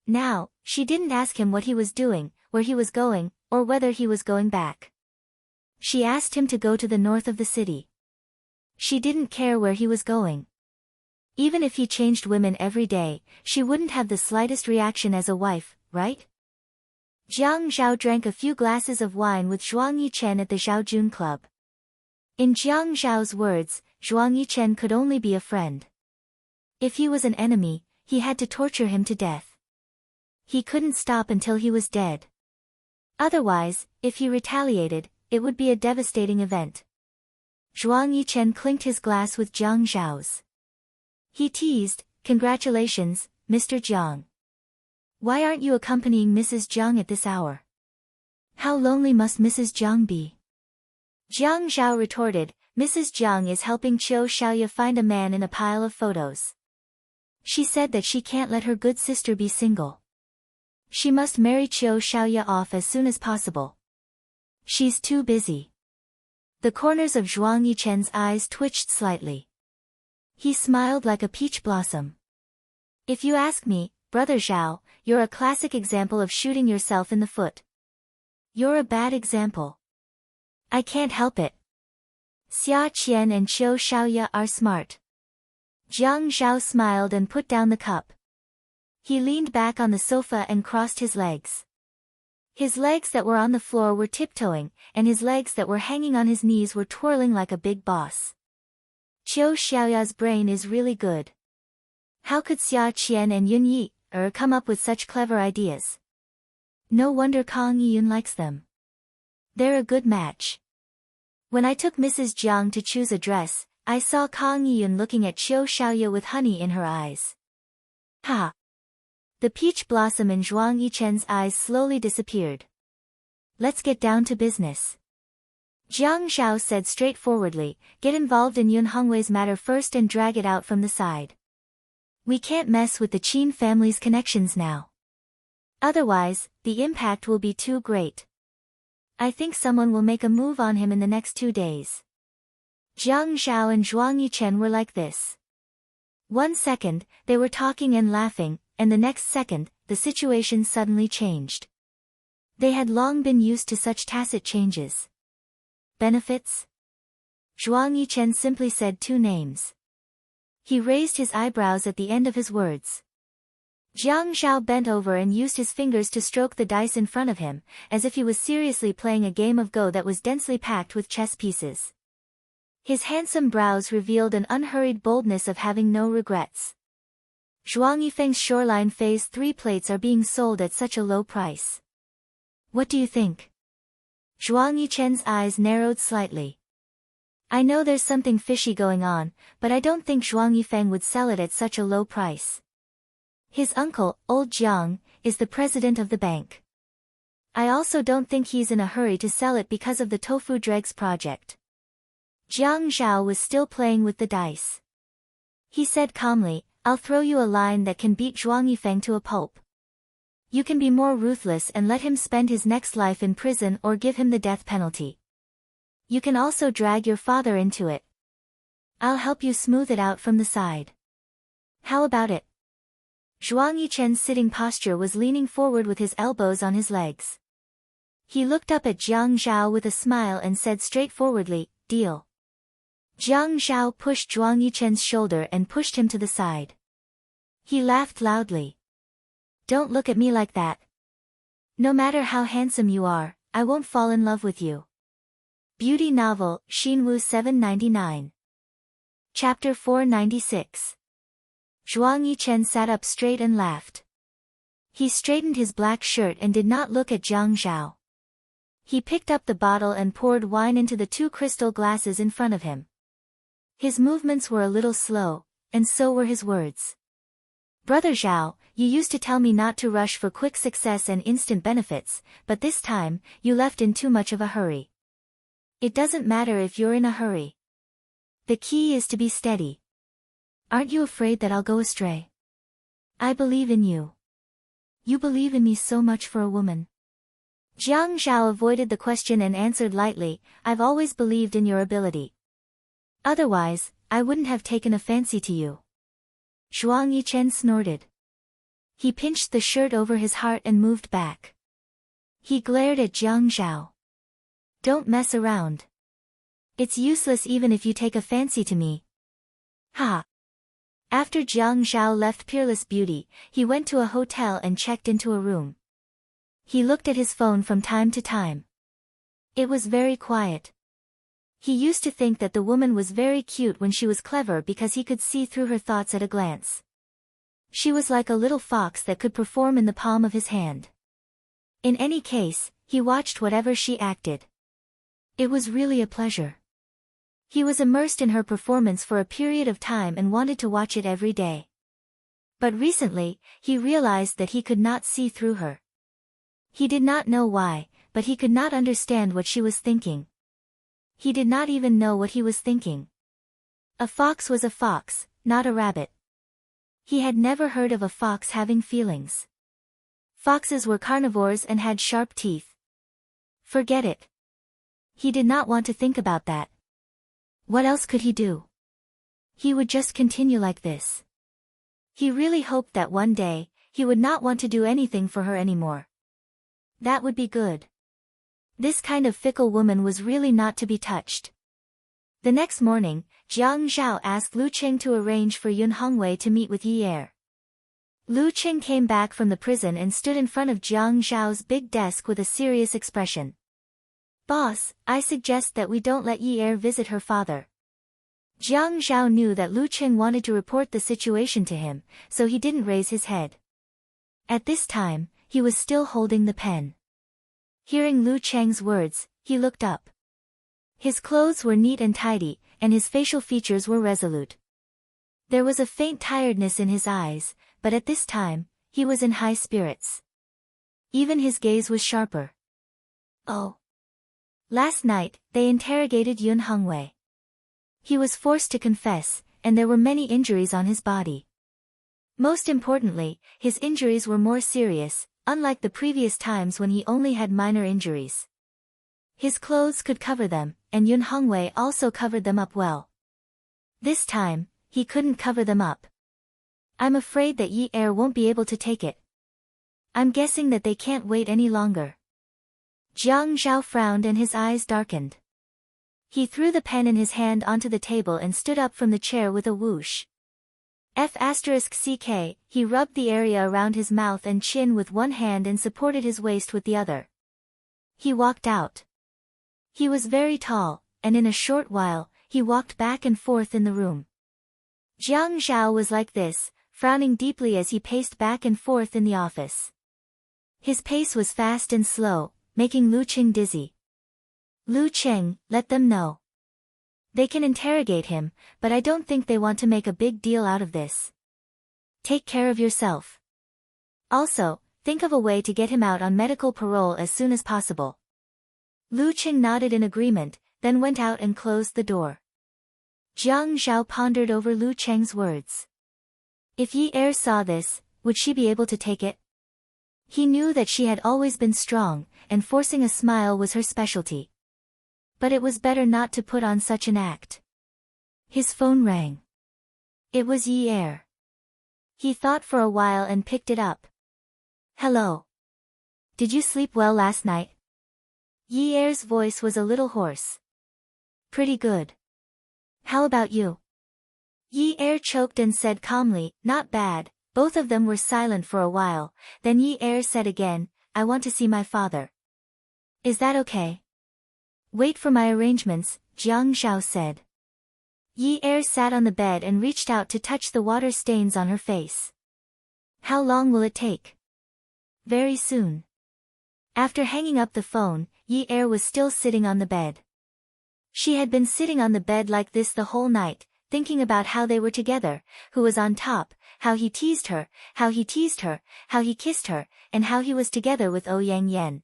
S1: Now, she didn't ask him what he was doing, where he was going, or whether he was going back. She asked him to go to the north of the city. She didn't care where he was going. Even if he changed women every day, she wouldn't have the slightest reaction as a wife, right? Jiang Zhao drank a few glasses of wine with Zhuang Yichen at the Zhaojun Club. In Jiang Zhao's words, Zhuang Yichen could only be a friend. If he was an enemy, he had to torture him to death. He couldn't stop until he was dead. Otherwise, if he retaliated, it would be a devastating event. Zhuang Yichen clinked his glass with Jiang Zhao's. He teased, "Congratulations, Mr. Jiang. Why aren't you accompanying Mrs. Jiang at this hour? How lonely must Mrs. Jiang be?" Jiang Zhao retorted, "Mrs. Jiang is helping Qiu Xiaoya find a man in a pile of photos. She said that she can't let her good sister be single. She must marry Qiu Xiaoya off as soon as possible. She's too busy." The corners of Zhuang Yichen's eyes twitched slightly. He smiled like a peach blossom. "If you ask me, Brother Zhao, you're a classic example of shooting yourself in the foot. You're a bad example. I can't help it. Xia Qian and Qiu Xiaoya are smart." Jiang Zhao smiled and put down the cup. He leaned back on the sofa and crossed his legs. His legs that were on the floor were tiptoeing, and his legs that were hanging on his knees were twirling like a big boss. "Qiu Xiaoya's brain is really good. How could Xia Qian and Yun Yi come up with such clever ideas? No wonder Kang Yiyun likes them. They're a good match. When I took Mrs. Jiang to choose a dress, I saw Kang Yiyun looking at Qiu Xiaoye with honey in her eyes. Ha! The peach blossom in Zhuang Yichen's eyes slowly disappeared. Let's get down to business. Jiang Zhao said straightforwardly, get involved in Yun Hongwei's matter first and drag it out from the side. We can't mess with the Qin family's connections now. Otherwise, the impact will be too great. I think someone will make a move on him in the next 2 days. Jiang Zhao and Zhuang Yichen were like this. 1 second, they were talking and laughing, and the next second, the situation suddenly changed. They had long been used to such tacit changes. Benefits? Zhuang Yichen simply said 2 names. He raised his eyebrows at the end of his words. Jiang Zhao bent over and used his fingers to stroke the dice in front of him, as if he was seriously playing a game of Go that was densely packed with chess pieces. His handsome brows revealed an unhurried boldness of having no regrets. Zhuang Yifeng's Shoreline Phase 3 plates are being sold at such a low price. What do you think? Zhuang Yichen's eyes narrowed slightly. I know there's something fishy going on, but I don't think Zhuang Yifeng would sell it at such a low price. His uncle, Old Jiang, is the president of the bank. I also don't think he's in a hurry to sell it because of the tofu dregs project. Jiang Zhao was still playing with the dice. He said calmly, I'll throw you a line that can beat Zhuang Yifeng to a pulp. You can be more ruthless and let him spend his next life in prison or give him the death penalty. You can also drag your father into it. I'll help you smooth it out from the side. How about it? Zhuang Yichen's sitting posture was leaning forward with his elbows on his legs. He looked up at Jiang Zhao with a smile and said straightforwardly, deal. Jiang Zhao pushed Zhuang Yichen's shoulder and pushed him to the side. He laughed loudly. Don't look at me like that. No matter how handsome you are, I won't fall in love with you. Beauty Novel, Xinwu 799. Chapter 496. Zhuang Yichen sat up straight and laughed. He straightened his black shirt and did not look at Jiang Zhao. He picked up the bottle and poured wine into the 2 crystal glasses in front of him. His movements were a little slow, and so were his words. Brother Zhao, you used to tell me not to rush for quick success and instant benefits, but this time, you left in too much of a hurry. It doesn't matter if you're in a hurry. The key is to be steady. Aren't you afraid that I'll go astray? I believe in you. You believe in me so much for a woman. Jiang Zhao avoided the question and answered lightly, I've always believed in your ability. Otherwise, I wouldn't have taken a fancy to you. Zhuang Yichen snorted. He pinched the shirt over his heart and moved back. He glared at Jiang Zhao. Don't mess around. It's useless even if you take a fancy to me. Ha! After Jiang Zhao left Peerless Beauty, he went to a hotel and checked into a room. He looked at his phone from time to time. It was very quiet. He used to think that the woman was very cute when she was clever because he could see through her thoughts at a glance. She was like a little fox that could perform in the palm of his hand. In any case, he watched whatever she acted. It was really a pleasure. He was immersed in her performance for a period of time and wanted to watch it every day. But recently, he realized that he could not see through her. He did not know why, but he could not understand what she was thinking. He did not even know what he was thinking. A fox was a fox, not a rabbit. He had never heard of a fox having feelings. Foxes were carnivores and had sharp teeth. Forget it. He did not want to think about that. What else could he do? He would just continue like this. He really hoped that one day, he would not want to do anything for her anymore. That would be good. This kind of fickle woman was really not to be touched. The next morning, Jiang Zhao asked Lu Qing to arrange for Yun Hongwei to meet with Yi Er. Lu Qing came back from the prison and stood in front of Jiang Zhao's big desk with a serious expression. Boss, I suggest that we don't let Yi Er visit her father. Jiang Zhao knew that Lu Cheng wanted to report the situation to him, so he didn't raise his head. At this time, he was still holding the pen. Hearing Lu Cheng's words, he looked up. His clothes were neat and tidy, and his facial features were resolute. There was a faint tiredness in his eyes, but at this time, he was in high spirits. Even his gaze was sharper. Oh. Last night, they interrogated Yun Hongwei. He was forced to confess, and there were many injuries on his body. Most importantly, his injuries were more serious, unlike the previous times when he only had minor injuries. His clothes could cover them, and Yun Hongwei also covered them up well. This time, he couldn't cover them up. I'm afraid that Yi Er won't be able to take it. I'm guessing that they can't wait any longer. Jiang Zhao frowned and his eyes darkened. He threw the pen in his hand onto the table and stood up from the chair with a whoosh. F***ck, he rubbed the area around his mouth and chin with one hand and supported his waist with the other. He walked out. He was very tall, and in a short while, he walked back and forth in the room. Jiang Zhao was like this, frowning deeply as he paced back and forth in the office. His pace was fast and slow, making Lu Cheng dizzy. Lu Cheng, let them know. They can interrogate him, but I don't think they want to make a big deal out of this. Take care of yourself. Also, think of a way to get him out on medical parole as soon as possible. Lu Cheng nodded in agreement, then went out and closed the door. Jiang Zhao pondered over Lu Cheng's words. If Yi Er saw this, would she be able to take it? He knew that she had always been strong, and forcing a smile was her specialty. But it was better not to put on such an act. His phone rang. It was Yi Er. He thought for a while and picked it up. Hello. Did you sleep well last night? Yi Er's voice was a little hoarse. Pretty good. How about you? Yi Er choked and said calmly, not bad. Both of them were silent for a while, then Yi Er said again, I want to see my father. Is that okay? Wait for my arrangements, Jiang Zhao said. Yi Er sat on the bed and reached out to touch the water stains on her face. How long will it take? Very soon. After hanging up the phone, Yi Er was still sitting on the bed. She had been sitting on the bed like this the whole night, thinking about how they were together, who was on top, how he teased her, how he kissed her, and how he was together with Yang Yan.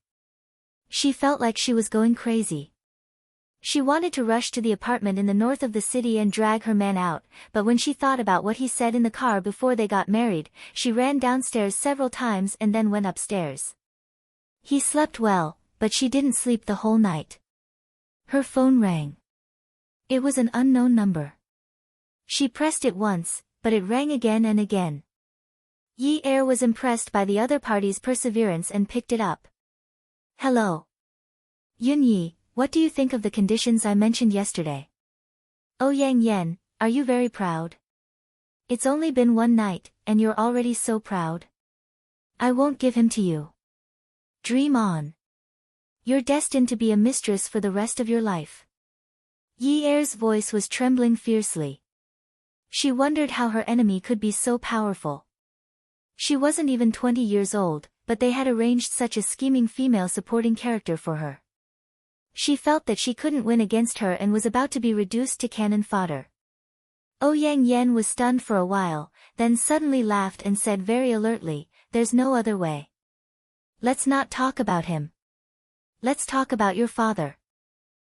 S1: She felt like she was going crazy. She wanted to rush to the apartment in the north of the city and drag her man out, but when she thought about what he said in the car before they got married, she ran downstairs several times and then went upstairs. He slept well, but she didn't sleep the whole night. Her phone rang. It was an unknown number. She pressed it once, but it rang again and again. Yi Er was impressed by the other party's perseverance and picked it up. Hello. Yun Yi, what do you think of the conditions I mentioned yesterday? Yang Yan, are you very proud? It's only been one night, and you're already so proud. I won't give him to you. Dream on. You're destined to be a mistress for the rest of your life. Yi Er's voice was trembling fiercely. She wondered how her enemy could be so powerful. She wasn't even 20 years old, but they had arranged such a scheming female supporting character for her. She felt that she couldn't win against her and was about to be reduced to cannon fodder. Yang Yan was stunned for a while, then suddenly laughed and said very alertly, there's no other way. Let's not talk about him. Let's talk about your father.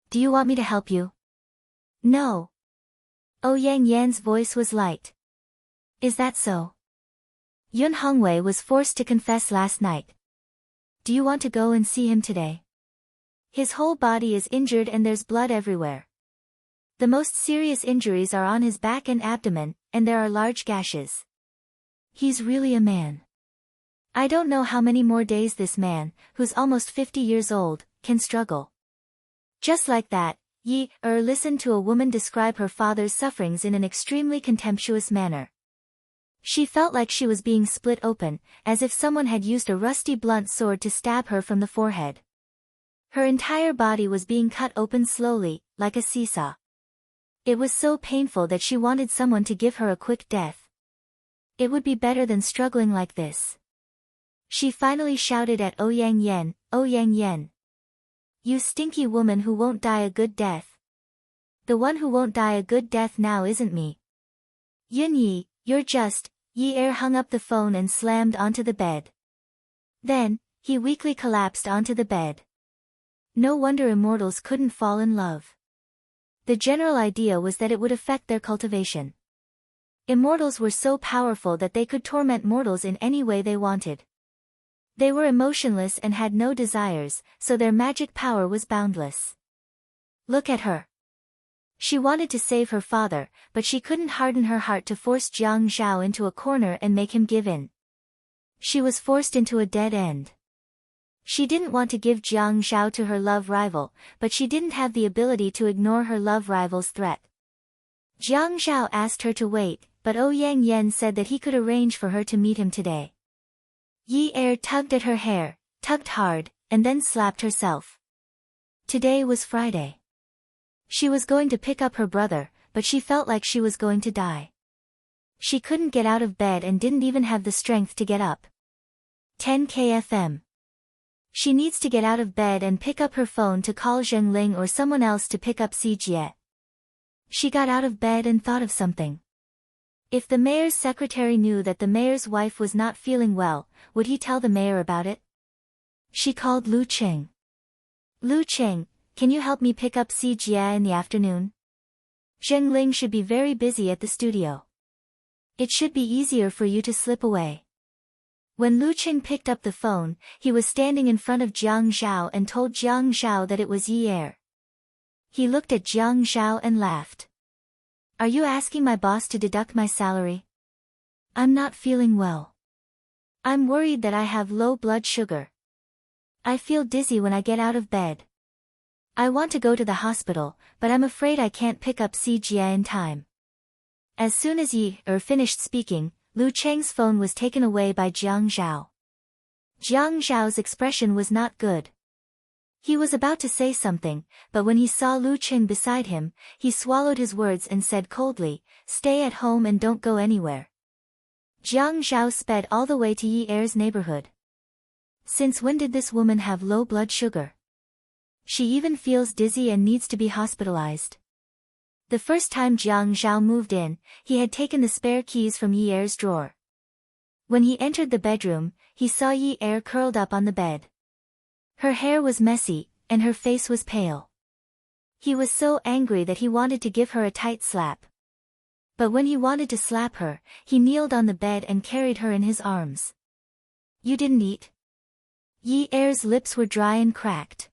S1: Do you want me to help you? No. Yang Yan's voice was light. Is that so? Yun Hongwei was forced to confess last night. Do you want to go and see him today? His whole body is injured and there's blood everywhere. The most serious injuries are on his back and abdomen, and there are large gashes. He's really a man. I don't know how many more days this man, who's almost 50 years old, can struggle. Just like that, Yi Er listened to a woman describe her father's sufferings in an extremely contemptuous manner. She felt like she was being split open, as if someone had used a rusty blunt sword to stab her from the forehead. Her entire body was being cut open slowly, like a seesaw. It was so painful that she wanted someone to give her a quick death. It would be better than struggling like this. She finally shouted at Yang Yen, Yang Yen. You stinky woman who won't die a good death. The one who won't die a good death now isn't me. Yin Yi, you're just. Yi Er hung up the phone and slammed onto the bed. Then, he weakly collapsed onto the bed. No wonder immortals couldn't fall in love. The general idea was that it would affect their cultivation. Immortals were so powerful that they could torment mortals in any way they wanted. They were emotionless and had no desires, so their magic power was boundless. Look at her. She wanted to save her father, but she couldn't harden her heart to force Jiang Zhao into a corner and make him give in. She was forced into a dead end. She didn't want to give Jiang Zhao to her love rival, but she didn't have the ability to ignore her love rival's threat. Jiang Zhao asked her to wait, but Yang Yen said that he could arrange for her to meet him today. Yi Er tugged at her hair, tugged hard, and then slapped herself. Today was Friday. She was going to pick up her brother, but she felt like she was going to die. She couldn't get out of bed and didn't even have the strength to get up. 10 kfm. She needs to get out of bed and pick up her phone to call Zheng Ling or someone else to pick up Si Jie. She got out of bed and thought of something. If the mayor's secretary knew that the mayor's wife was not feeling well, would he tell the mayor about it? She called Lu Qing. Lu Qing, can you help me pick up Si Jie in the afternoon? Zheng Ling should be very busy at the studio. It should be easier for you to slip away. When Lu Qing picked up the phone, he was standing in front of Jiang Zhao and told Jiang Zhao that it was Yi Er. He looked at Jiang Zhao and laughed. Are you asking my boss to deduct my salary? I'm not feeling well. I'm worried that I have low blood sugar. I feel dizzy when I get out of bed. I want to go to the hospital, but I'm afraid I can't pick up Si Jie in time. As soon as Yi Er finished speaking, Lu Cheng's phone was taken away by Jiang Zhao. Jiang Zhao's expression was not good. He was about to say something, but when he saw Lu Cheng beside him, he swallowed his words and said coldly, "Stay at home and don't go anywhere." Jiang Zhao sped all the way to Yi Er's neighborhood. Since when did this woman have low blood sugar? She even feels dizzy and needs to be hospitalized. The first time Jiang Zhao moved in, he had taken the spare keys from Yi Er's drawer. When he entered the bedroom, he saw Yi Er curled up on the bed. Her hair was messy, and her face was pale. He was so angry that he wanted to give her a tight slap. But when he wanted to slap her, he kneeled on the bed and carried her in his arms. You didn't eat? Yi Er's lips were dry and cracked.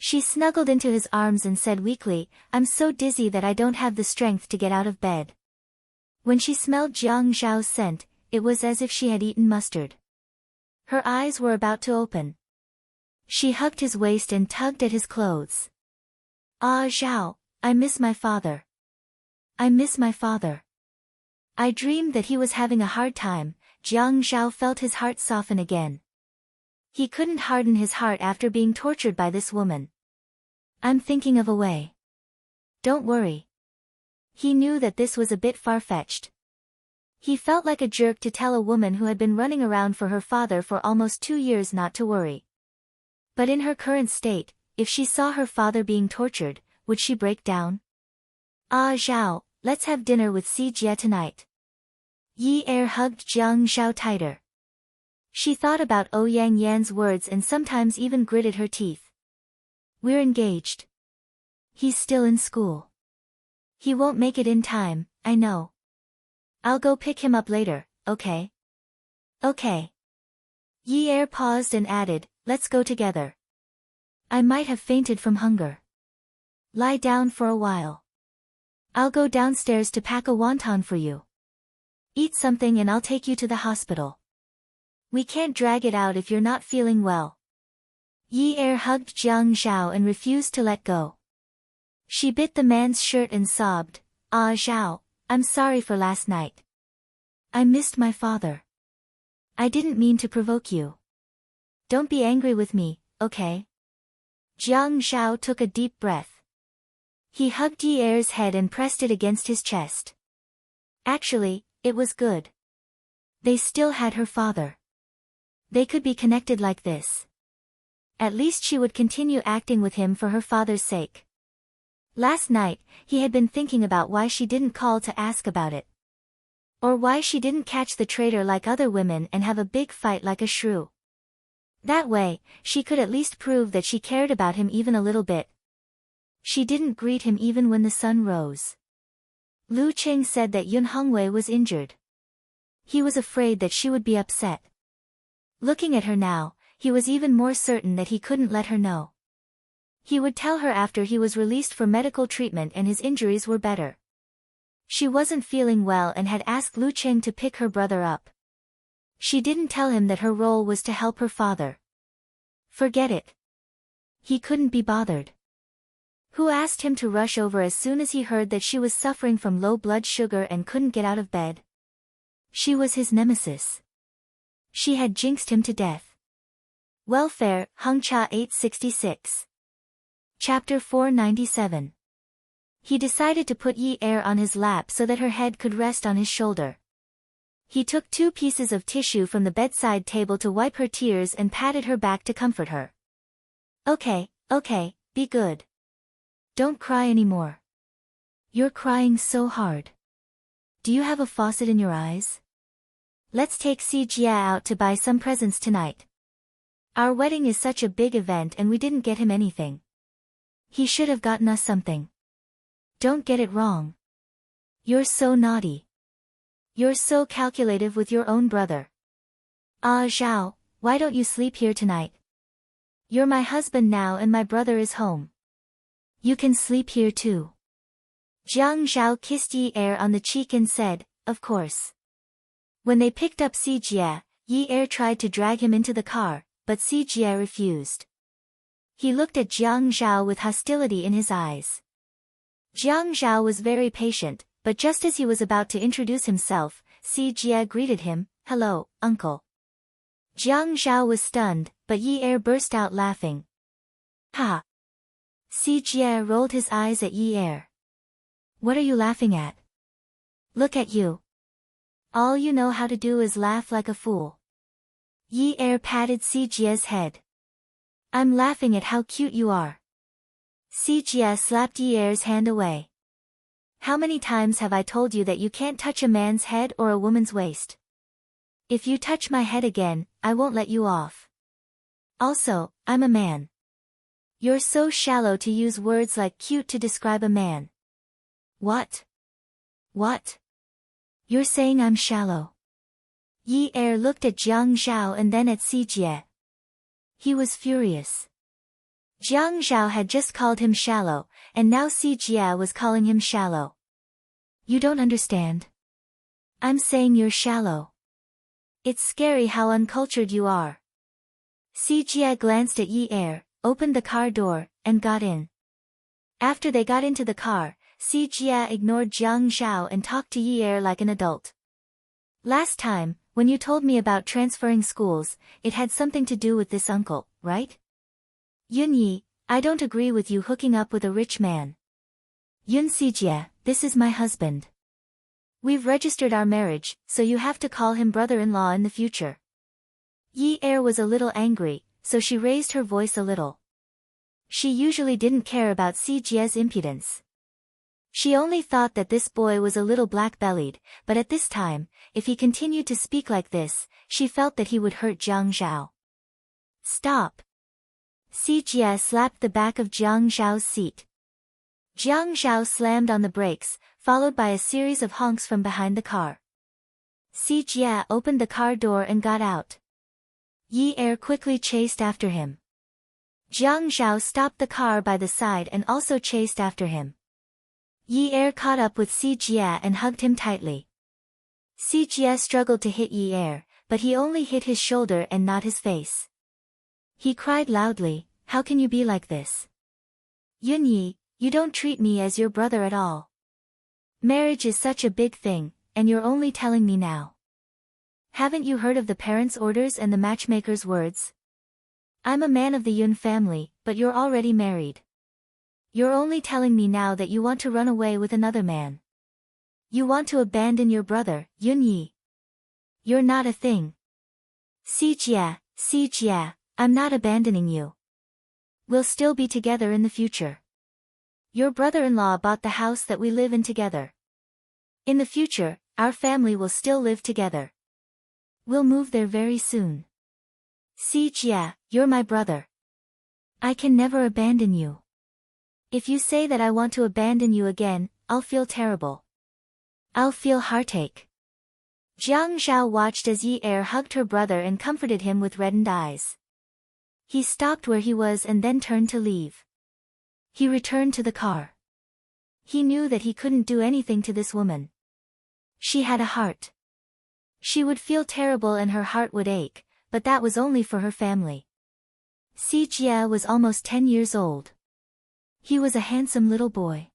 S1: She snuggled into his arms and said weakly, I'm so dizzy that I don't have the strength to get out of bed. When she smelled Jiang Zhao's scent, it was as if she had eaten mustard. Her eyes were about to open. She hugged his waist and tugged at his clothes. Ah Zhao, I miss my father. I miss my father. I dreamed that he was having a hard time. Jiang Zhao felt his heart soften again. He couldn't harden his heart after being tortured by this woman. I'm thinking of a way. Don't worry. He knew that this was a bit far-fetched. He felt like a jerk to tell a woman who had been running around for her father for almost 2 years not to worry. But in her current state, if she saw her father being tortured, would she break down? Ah Zhao, let's have dinner with Si Jie tonight. Yi Er hugged Jiang Zhao tighter. She thought about Yang Yan's words and sometimes even gritted her teeth. We're engaged. He's still in school. He won't make it in time, I know. I'll go pick him up later, okay? Okay. Yi Er paused and added, let's go together. I might have fainted from hunger. Lie down for a while. I'll go downstairs to pack a wonton for you. Eat something and I'll take you to the hospital. We can't drag it out if you're not feeling well. Yi Er hugged Jiang Zhao and refused to let go. She bit the man's shirt and sobbed, Ah Zhao, I'm sorry for last night. I missed my father. I didn't mean to provoke you. Don't be angry with me, okay? Jiang Zhao took a deep breath. He hugged Yi Er's head and pressed it against his chest. Actually, it was good. They still had her father. They could be connected like this. At least she would continue acting with him for her father's sake. Last night, he had been thinking about why she didn't call to ask about it. Or why she didn't catch the traitor like other women and have a big fight like a shrew. That way, she could at least prove that she cared about him even a little bit. She didn't greet him even when the sun rose. Lu Qing said that Yun Hongwei was injured. He was afraid that she would be upset. Looking at her now, he was even more certain that he couldn't let her know. He would tell her after he was released for medical treatment and his injuries were better. She wasn't feeling well and had asked Lu Qing to pick her brother up. She didn't tell him that her role was to help her father. Forget it. He couldn't be bothered. Who asked him to rush over as soon as he heard that she was suffering from low blood sugar and couldn't get out of bed? She was his nemesis. She had jinxed him to death. Welfare, Hengcha 866. Chapter 497. He decided to put Yi Er on his lap so that her head could rest on his shoulder. He took 2 pieces of tissue from the bedside table to wipe her tears and patted her back to comfort her. Okay, be good. Don't cry anymore. You're crying so hard. Do you have a faucet in your eyes? Let's take Si Jia out to buy some presents tonight. Our wedding is such a big event and we didn't get him anything. He should have gotten us something. Don't get it wrong. You're so naughty. You're so calculative with your own brother. Ah Zhao, why don't you sleep here tonight? You're my husband now and my brother is home. You can sleep here too. Jiang Zhao kissed Yi Er on the cheek and said, of course. When they picked up Si Jia, Yi Er tried to drag him into the car, but Si Jia refused. He looked at Jiang Zhao with hostility in his eyes. Jiang Zhao was very patient, but just as he was about to introduce himself, Si Jia greeted him, hello, uncle. Jiang Zhao was stunned, but Yi Er burst out laughing. Ha! Si Jia rolled his eyes at Yi Er. What are you laughing at? Look at you. All you know how to do is laugh like a fool. Yi Er patted Si Jia's head. I'm laughing at how cute you are. Si Jia slapped Yi Er's hand away. How many times have I told you that you can't touch a man's head or a woman's waist? If you touch my head again, I won't let you off. Also, I'm a man. You're so shallow to use words like cute to describe a man. What? What? You're saying I'm shallow? Yi Er looked at Jiang Zhao and then at Si Jia. He was furious. Jiang Zhao had just called him shallow, and now Si Jia was calling him shallow. You don't understand. I'm saying you're shallow. It's scary how uncultured you are. Si Jia glanced at Yi Er, opened the car door, and got in. After they got into the car, Si Jia ignored Jiang Zhao and talked to Yi Er like an adult. Last time, when you told me about transferring schools, it had something to do with this uncle, right? Yun Yi, I don't agree with you hooking up with a rich man. Yun Si Jia, this is my husband. We've registered our marriage, so you have to call him brother-in-law in the future. Yi Er was a little angry, so she raised her voice a little. She usually didn't care about Si Jia's impudence. She only thought that this boy was a little black-bellied, but at this time, if he continued to speak like this, she felt that he would hurt Jiang Zhao. Stop! Si Jia slapped the back of Jiang Zhao's seat. Jiang Zhao slammed on the brakes, followed by a series of honks from behind the car. Si Jia opened the car door and got out. Yi Er quickly chased after him. Jiang Zhao stopped the car by the side and also chased after him. Yi Er caught up with Si Jia and hugged him tightly. Si Jia struggled to hit Yi Er, but he only hit his shoulder and not his face. He cried loudly, how can you be like this? Yun Yi, you don't treat me as your brother at all. Marriage is such a big thing, and you're only telling me now. Haven't you heard of the parents' orders and the matchmaker's words? I'm a man of the Yun family, but you're already married. You're only telling me now that you want to run away with another man. You want to abandon your brother, Yunyi. You're not a thing. Sijia, I'm not abandoning you. We'll still be together in the future. Your brother-in-law bought the house that we live in together. In the future, our family will still live together. We'll move there very soon. Sijia, you're my brother. I can never abandon you. If you say that I want to abandon you again, I'll feel terrible. I'll feel heartache. Jiang Zhao watched as Yi Er hugged her brother and comforted him with reddened eyes. He stopped where he was and then turned to leave. He returned to the car. He knew that he couldn't do anything to this woman. She had a heart. She would feel terrible and her heart would ache, but that was only for her family. Si Jia was almost 10 years old. He was a handsome little boy.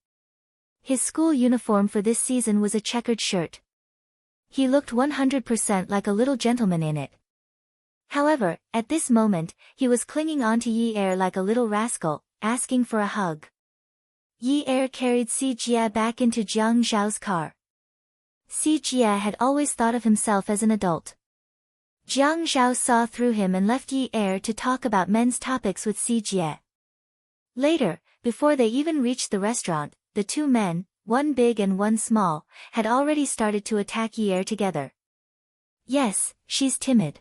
S1: His school uniform for this season was a checkered shirt. He looked 100% like a little gentleman in it. However, at this moment, he was clinging on to Yi Er like a little rascal, asking for a hug. Yi Er carried Si Jia back into Jiang Zhao's car. Si Jia had always thought of himself as an adult. Jiang Zhao saw through him and left Yi Er to talk about men's topics with Si Jia. Later, before they even reached the restaurant, the two men, one big and one small, had already started to attack Yi Er together. Yes, she's timid.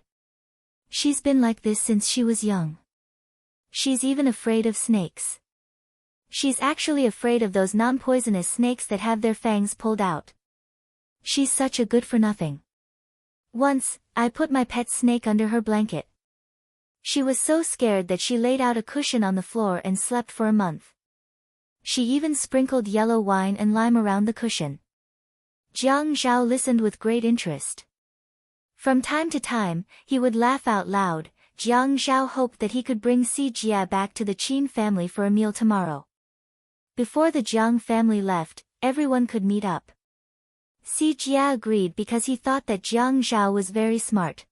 S1: She's been like this since she was young. She's even afraid of snakes. She's actually afraid of those non-poisonous snakes that have their fangs pulled out. She's such a good-for-nothing. Once, I put my pet snake under her blanket. She was so scared that she laid out a cushion on the floor and slept for a month. She even sprinkled yellow wine and lime around the cushion. Jiang Zhao listened with great interest. From time to time, he would laugh out loud. Jiang Zhao hoped that he could bring Si Jia back to the Qin family for a meal tomorrow. Before the Jiang family left, everyone could meet up. Si Jia agreed because he thought that Jiang Zhao was very smart.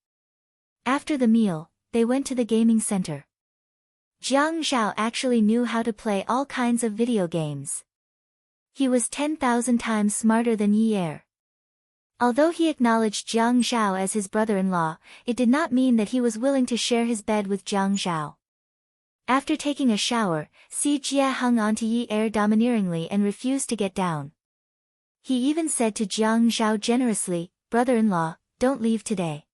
S1: After the meal, they went to the gaming center. Jiang Zhao actually knew how to play all kinds of video games. He was 10,000 times smarter than Yi Er. Although he acknowledged Jiang Zhao as his brother-in-law, it did not mean that he was willing to share his bed with Jiang Zhao. After taking a shower, Si Jia hung on to Yi Er domineeringly and refused to get down. He even said to Jiang Zhao generously, "Brother-in-law, don't leave today.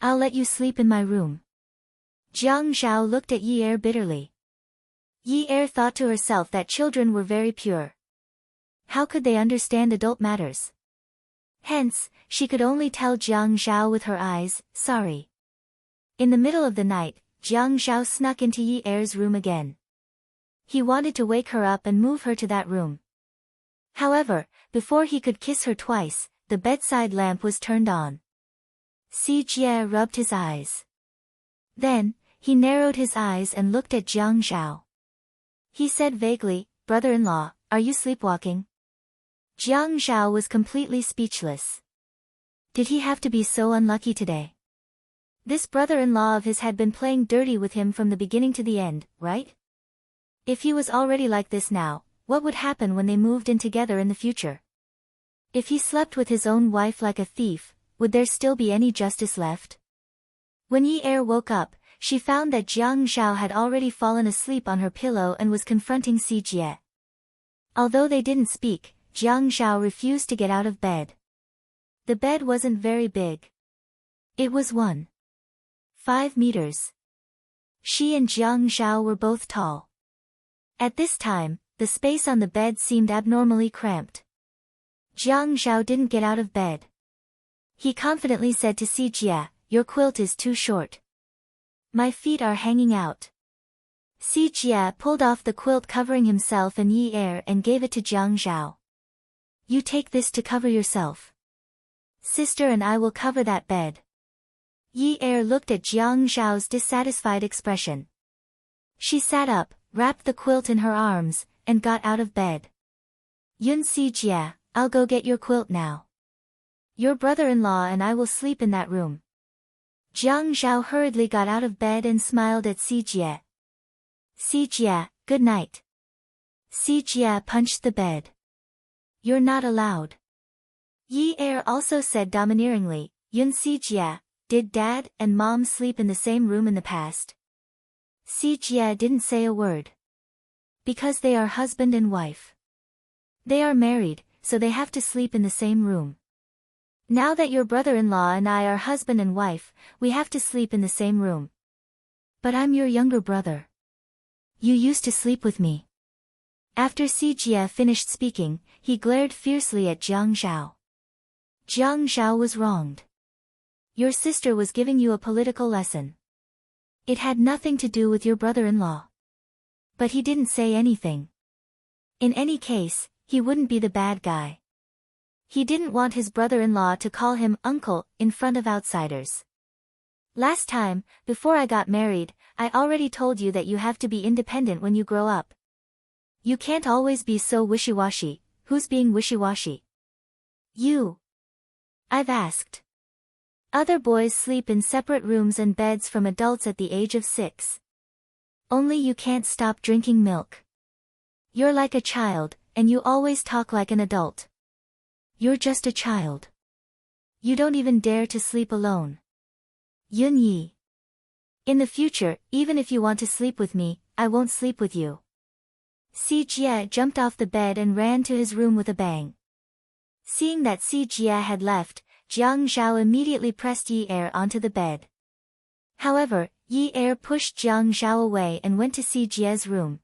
S1: I'll let you sleep in my room." Jiang Zhao looked at Yi Er bitterly. Yi Er thought to herself that children were very pure. How could they understand adult matters? Hence, she could only tell Jiang Zhao with her eyes, "Sorry." In the middle of the night, Jiang Zhao snuck into Yi Er's room again. He wanted to wake her up and move her to that room. However, before he could kiss her twice, the bedside lamp was turned on. Si Jia rubbed his eyes. Then, he narrowed his eyes and looked at Jiang Zhao. He said vaguely, "Brother-in-law, are you sleepwalking?" Jiang Zhao was completely speechless. Did he have to be so unlucky today? This brother-in-law of his had been playing dirty with him from the beginning to the end, right? If he was already like this now, what would happen when they moved in together in the future? If he slept with his own wife like a thief, would there still be any justice left? When Yi Er woke up, she found that Jiang Zhao had already fallen asleep on her pillow and was confronting Si Jia. Although they didn't speak, Jiang Zhao refused to get out of bed. The bed wasn't very big. It was 1.5 meters. She and Jiang Zhao were both tall. At this time, the space on the bed seemed abnormally cramped. Jiang Zhao didn't get out of bed. He confidently said to Si Jia, "Your quilt is too short. My feet are hanging out." Si Jia pulled off the quilt covering himself and Yi Er and gave it to Jiang Zhao. "You take this to cover yourself. Sister and I will cover that bed." Yi Er looked at Jiang Zhao's dissatisfied expression. She sat up, wrapped the quilt in her arms, and got out of bed. "Yun Si Jia, I'll go get your quilt now. Your brother-in-law and I will sleep in that room." Jiang Zhao hurriedly got out of bed and smiled at Si Jia. "Si Jia, good night." Si Jia punched the bed. You're not allowed. Yi Er also said domineeringly, Yun Si Jia, did dad and mom sleep in the same room in the past? Si Jia didn't say a word. Because they are husband and wife. They are married, so they have to sleep in the same room. Now that your brother-in-law and I are husband and wife, we have to sleep in the same room. But I'm your younger brother. You used to sleep with me. After Si Jia finished speaking, he glared fiercely at Jiang Zhao. Jiang Zhao was wronged. Your sister was giving you a political lesson. It had nothing to do with your brother-in-law. But he didn't say anything. In any case, he wouldn't be the bad guy. He didn't want his brother-in-law to call him uncle in front of outsiders. Last time, before I got married, I already told you that you have to be independent when you grow up. You can't always be so wishy-washy. Who's being wishy-washy? You. I've asked. Other boys sleep in separate rooms and beds from adults at the age of 6. Only you can't stop drinking milk. You're like a child, and you always talk like an adult. You're just a child. You don't even dare to sleep alone. Yun Yi. In the future, even if you want to sleep with me, I won't sleep with you. Si Jia jumped off the bed and ran to his room with a bang. Seeing that Si Jia had left, Jiang Zhao immediately pressed Yi Er onto the bed. However, Yi Er pushed Jiang Zhao away and went to Si Jia's room.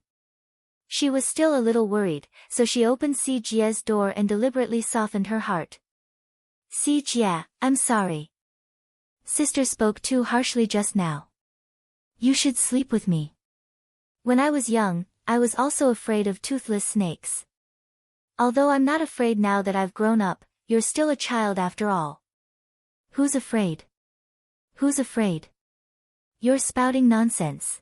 S1: She was still a little worried, so she opened Si Jia's door and deliberately softened her heart. Si Jia, I'm sorry. Sister spoke too harshly just now. You should sleep with me. When I was young, I was also afraid of toothless snakes. Although I'm not afraid now that I've grown up, you're still a child after all. Who's afraid? Who's afraid? You're spouting nonsense.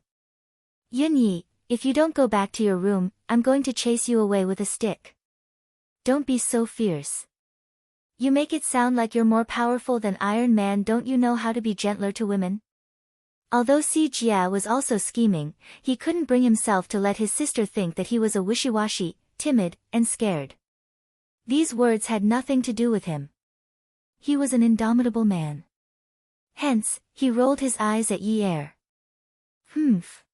S1: Yun Yi, if you don't go back to your room, I'm going to chase you away with a stick. Don't be so fierce. You make it sound like you're more powerful than Iron Man. Don't you know how to be gentler to women? Although Si Jia was also scheming, he couldn't bring himself to let his sister think that he was a wishy-washy, timid, and scared. These words had nothing to do with him. He was an indomitable man. Hence, he rolled his eyes at Yi Er. Humph.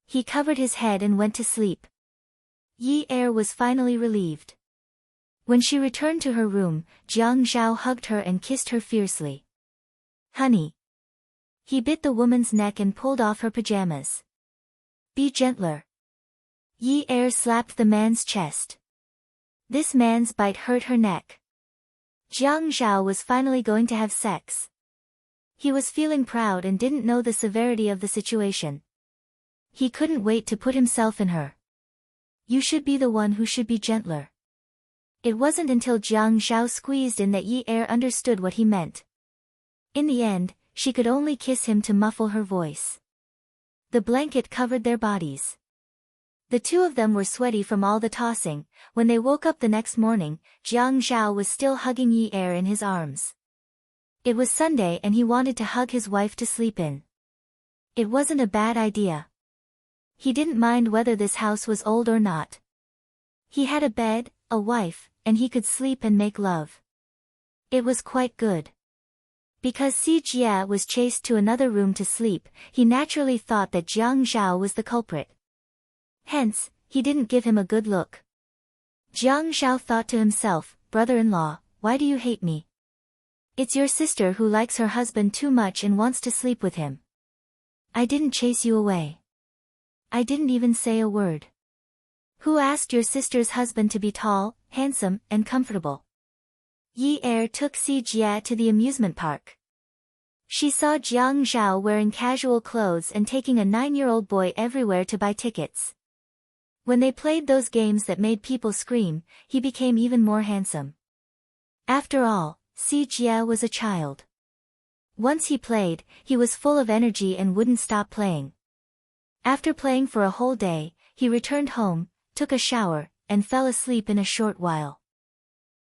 S1: He covered his head and went to sleep. Yi Er was finally relieved. When she returned to her room, Jiang Zhao hugged her and kissed her fiercely. Honey. He bit the woman's neck and pulled off her pajamas. Be gentler. Yi Er slapped the man's chest. This man's bite hurt her neck. Jiang Zhao was finally going to have sex. He was feeling proud and didn't know the severity of the situation. He couldn't wait to put himself in her. You should be the one who should be gentler. It wasn't until Jiang Zhao squeezed in that Yi Er understood what he meant. In the end, she could only kiss him to muffle her voice. The blanket covered their bodies. The two of them were sweaty from all the tossing. When they woke up the next morning, Jiang Zhao was still hugging Yi Er in his arms. It was Sunday and he wanted to hug his wife to sleep in. It wasn't a bad idea. He didn't mind whether this house was old or not. He had a bed, a wife, and he could sleep and make love. It was quite good. Because Si Jia was chased to another room to sleep, he naturally thought that Jiang Zhao was the culprit. Hence, he didn't give him a good look. Jiang Zhao thought to himself, brother-in-law, why do you hate me? It's your sister who likes her husband too much and wants to sleep with him. I didn't chase you away. I didn't even say a word. Who asked your sister's husband to be tall, handsome, and comfortable? Yi Er took Si Jia to the amusement park. She saw Jiang Zhao wearing casual clothes and taking a 9-year-old boy everywhere to buy tickets. When they played those games that made people scream, he became even more handsome. After all, Si Jia was a child. Once he played, he was full of energy and wouldn't stop playing. After playing for a whole day, he returned home, took a shower, and fell asleep in a short while.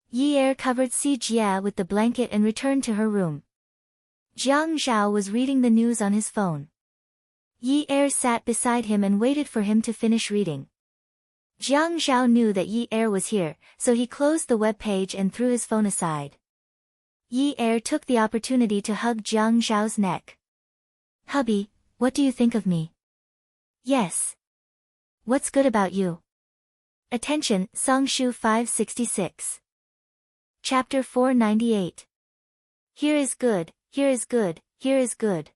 S1: Yi Er covered Si Jia with the blanket and returned to her room. Jiang Zhao was reading the news on his phone. Yi Er sat beside him and waited for him to finish reading. Jiang Zhao knew that Yi Er was here, so he closed the web page and threw his phone aside. Yi Er took the opportunity to hug Jiang Zhao's neck. "Hubby, what do you think of me?" "Yes. What's good about you?" Attention, Songshu 566. Chapter 498. Here is good, here is good, here is good.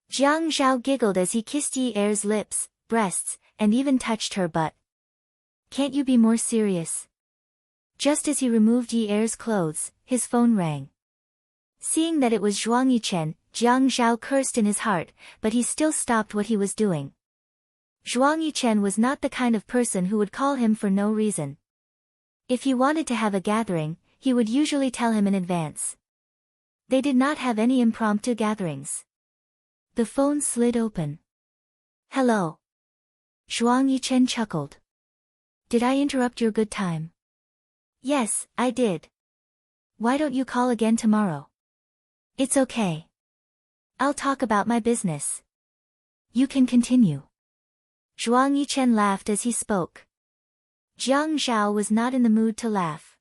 S1: Jiang Zhao giggled as he kissed Yi Er's lips, breasts, and even touched her butt. "Can't you be more serious?" Just as he removed Yi Er's clothes, his phone rang. Seeing that it was Zhuang Yichen, Jiang Zhao cursed in his heart, but he still stopped what he was doing. Zhuang Yichen was not the kind of person who would call him for no reason. If he wanted to have a gathering, he would usually tell him in advance. They did not have any impromptu gatherings. The phone slid open. "Hello." Zhuang Yichen chuckled. "Did I interrupt your good time?" "Yes, I did. Why don't you call again tomorrow?" "It's okay. I'll talk about my business. You can continue." Zhuang Yichen laughed as he spoke. Jiang Zhao was not in the mood to laugh.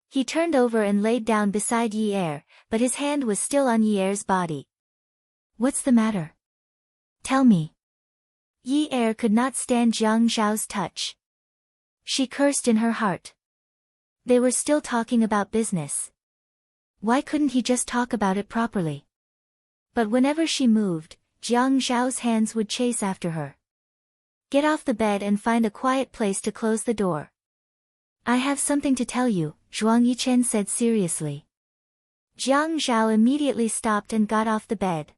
S1: He turned over and laid down beside Yi Er, but his hand was still on Yi Er's body. "What's the matter? Tell me." Yi Er could not stand Jiang Zhao's touch. She cursed in her heart. They were still talking about business. Why couldn't he just talk about it properly? But whenever she moved, Jiang Zhao's hands would chase after her. "Get off the bed and find a quiet place to close the door." "I have something to tell you," Zhuang Yichen said seriously. Jiang Zhao immediately stopped and got off the bed.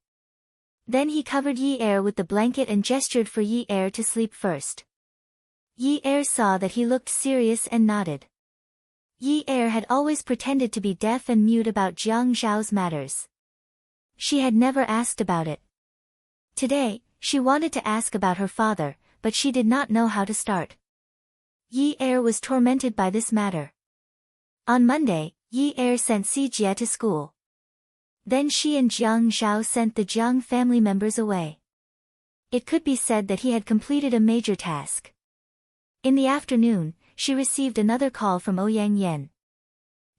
S1: Then he covered Yi Er with the blanket and gestured for Yi Er to sleep first. Yi Er saw that he looked serious and nodded. Yi Er had always pretended to be deaf and mute about Jiang Zhao's matters. She had never asked about it. Today, she wanted to ask about her father, but she did not know how to start. Yi Er was tormented by this matter. On Monday, Yi Er sent Si Jie to school. Then she and Jiang Zhao sent the Jiang family members away. It could be said that he had completed a major task. In the afternoon, she received another call from Ouyang Yan.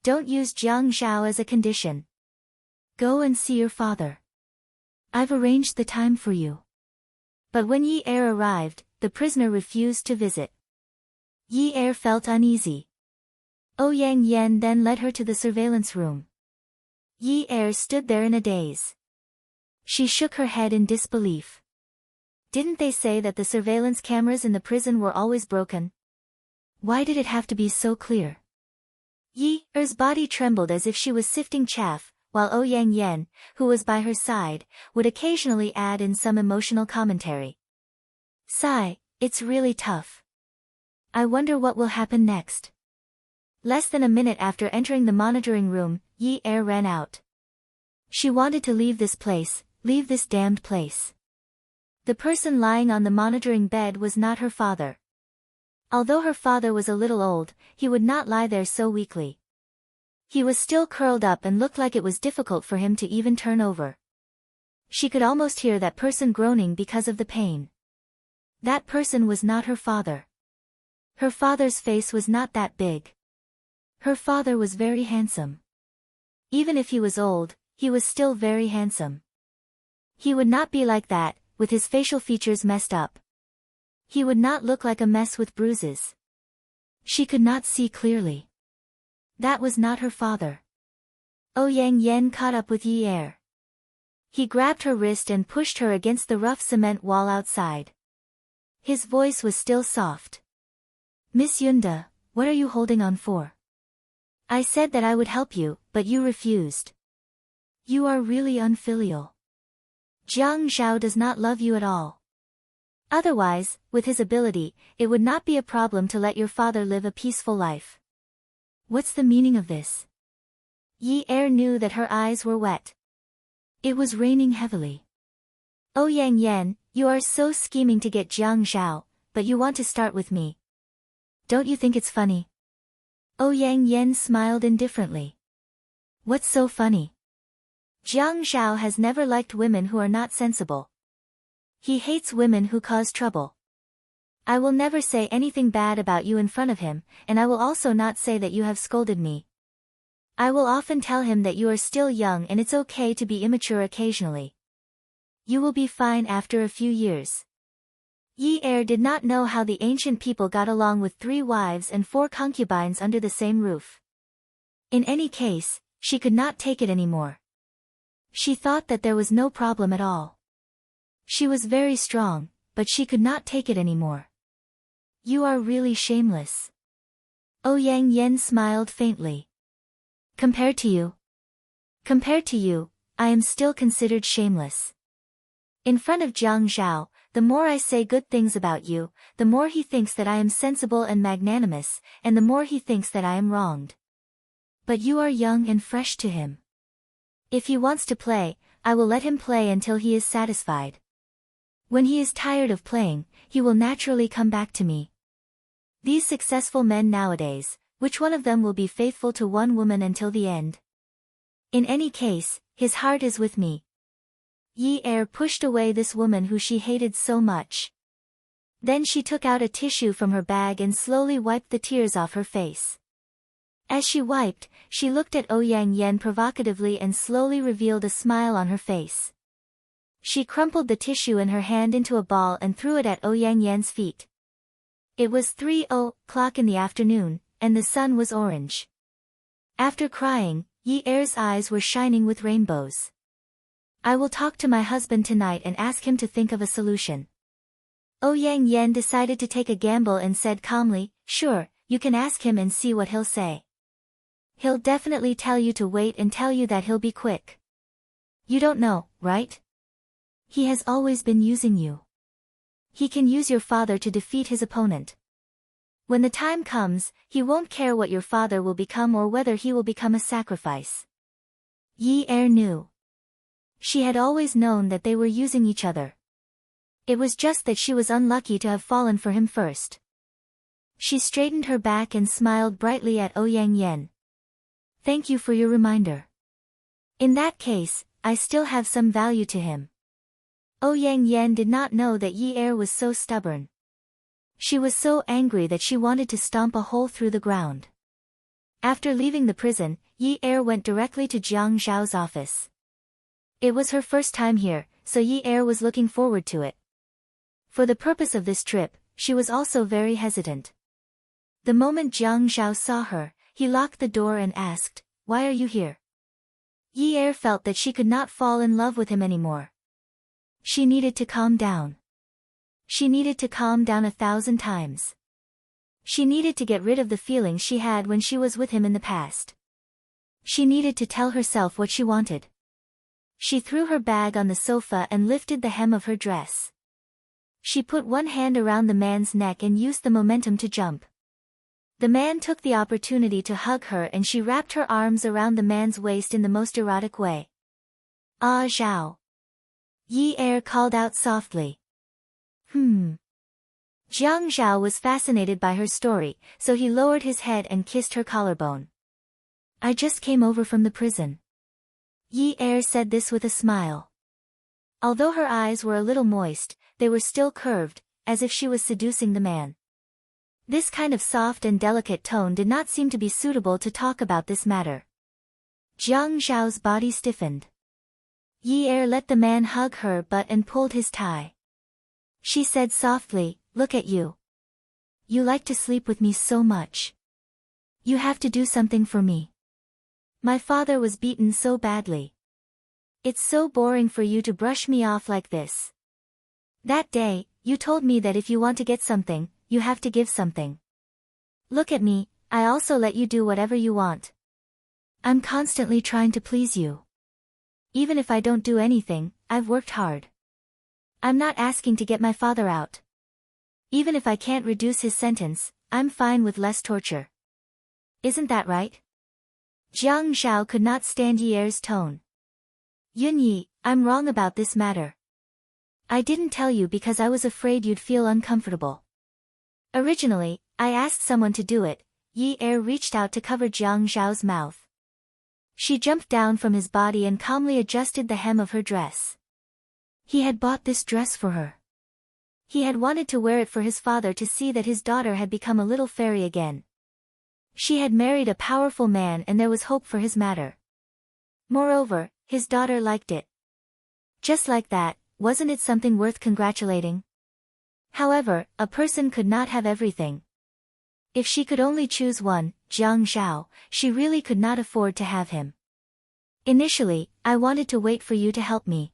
S1: "Don't use Jiang Zhao as a condition. Go and see your father. I've arranged the time for you." But when Yi Er arrived, the prisoner refused to visit. Yi Er felt uneasy. Ouyang Yan then led her to the surveillance room. Yi Er stood there in a daze. She shook her head in disbelief. Didn't they say that the surveillance cameras in the prison were always broken? Why did it have to be so clear? Yi Er's body trembled as if she was sifting chaff, while Ouyang Yan, who was by her side, would occasionally add in some emotional commentary. "Sigh, it's really tough. I wonder what will happen next." Less than a minute after entering the monitoring room, Yi Er ran out. She wanted to leave this place, leave this damned place. The person lying on the monitoring bed was not her father. Although her father was a little old, he would not lie there so weakly. He was still curled up and looked like it was difficult for him to even turn over. She could almost hear that person groaning because of the pain. That person was not her father. Her father's face was not that big. Her father was very handsome. Even if he was old, he was still very handsome. He would not be like that, with his facial features messed up. He would not look like a mess with bruises. She could not see clearly. That was not her father. Ouyang Yan caught up with Yi Er. He grabbed her wrist and pushed her against the rough cement wall outside. His voice was still soft. "Miss Yunda, what are you holding on for? I said that I would help you, but you refused. You are really unfilial. Jiang Zhao does not love you at all. Otherwise, with his ability, it would not be a problem to let your father live a peaceful life." What's the meaning of this? Yi Er knew that her eyes were wet. It was raining heavily. Ouyang Yan, you are so scheming to get Jiang Zhao, but you want to start with me. Don't you think it's funny? Ouyang Yan smiled indifferently. What's so funny? Jiang Zhao has never liked women who are not sensible. He hates women who cause trouble. I will never say anything bad about you in front of him, and I will also not say that you have scolded me. I will often tell him that you are still young and it's okay to be immature occasionally. You will be fine after a few years. Yi Er did not know how the ancient people got along with 3 wives and 4 concubines under the same roof. In any case, she could not take it anymore. She thought that there was no problem at all. She was very strong, but she could not take it anymore. You are really shameless. Ouyang Yen smiled faintly. Compared to you, I am still considered shameless. In front of Jiang Zhao, the more I say good things about you, the more he thinks that I am sensible and magnanimous, and the more he thinks that I am wronged. But you are young and fresh to him. If he wants to play, I will let him play until he is satisfied. When he is tired of playing, he will naturally come back to me. These successful men nowadays, which one of them will be faithful to one woman until the end? In any case, his heart is with me. Yi Er pushed away this woman who she hated so much. Then she took out a tissue from her bag and slowly wiped the tears off her face. As she wiped, she looked at Ouyang Yen provocatively and slowly revealed a smile on her face. She crumpled the tissue in her hand into a ball and threw it at Ouyang Yen's feet. It was 3:00 in the afternoon, and the sun was orange. After crying, Yi Er's eyes were shining with rainbows. I will talk to my husband tonight and ask him to think of a solution. Ouyang Yen decided to take a gamble and said calmly, sure, you can ask him and see what he'll say. He'll definitely tell you to wait and tell you that he'll be quick. You don't know, right? He has always been using you. He can use your father to defeat his opponent. When the time comes, he won't care what your father will become or whether he will become a sacrifice. Yi Er knew. She had always known that they were using each other. It was just that she was unlucky to have fallen for him first. She straightened her back and smiled brightly at Ouyang Yen. Thank you for your reminder. In that case, I still have some value to him. Ouyang Yen did not know that Yi Er was so stubborn. She was so angry that she wanted to stomp a hole through the ground. After leaving the prison, Yi Er went directly to Jiang Zhao's office. It was her first time here, so Yi Er was looking forward to it. For the purpose of this trip, she was also very hesitant. The moment Jiang Zhao saw her, he locked the door and asked, "Why are you here?" Yi Er felt that she could not fall in love with him anymore. She needed to calm down. She needed to calm down 1,000 times. She needed to get rid of the feelings she had when she was with him in the past. She needed to tell herself what she wanted. She threw her bag on the sofa and lifted the hem of her dress. She put one hand around the man's neck and used the momentum to jump. The man took the opportunity to hug her and she wrapped her arms around the man's waist in the most erotic way. Ah Zhao. Yi Er called out softly. Jiang Zhao was fascinated by her story, so he lowered his head and kissed her collarbone. I just came over from the prison. Yi Er said this with a smile. Although her eyes were a little moist, they were still curved, as if she was seducing the man. This kind of soft and delicate tone did not seem to be suitable to talk about this matter. Jiang Zhao's body stiffened. Yi Er let the man hug her butt and pulled his tie. She said softly, look at you. You like to sleep with me so much. You have to do something for me. My father was beaten so badly. It's so boring for you to brush me off like this. That day, you told me that if you want to get something, you have to give something. Look at me, I also let you do whatever you want. I'm constantly trying to please you. Even if I don't do anything, I've worked hard. I'm not asking to get my father out. Even if I can't reduce his sentence, I'm fine with less torture. Isn't that right? Jiang Zhao could not stand Yi Er's tone. Yunyi, I'm wrong about this matter. I didn't tell you because I was afraid you'd feel uncomfortable. Originally, I asked someone to do it. Yi Er reached out to cover Jiang Zhao's mouth. She jumped down from his body and calmly adjusted the hem of her dress. He had bought this dress for her. He had wanted to wear it for his father to see that his daughter had become a little fairy again. She had married a powerful man and there was hope for his matter. Moreover, his daughter liked it. Just like that, wasn't it something worth congratulating? However, a person could not have everything. If she could only choose one, Jiang Zhao, she really could not afford to have him. Initially, I wanted to wait for you to help me.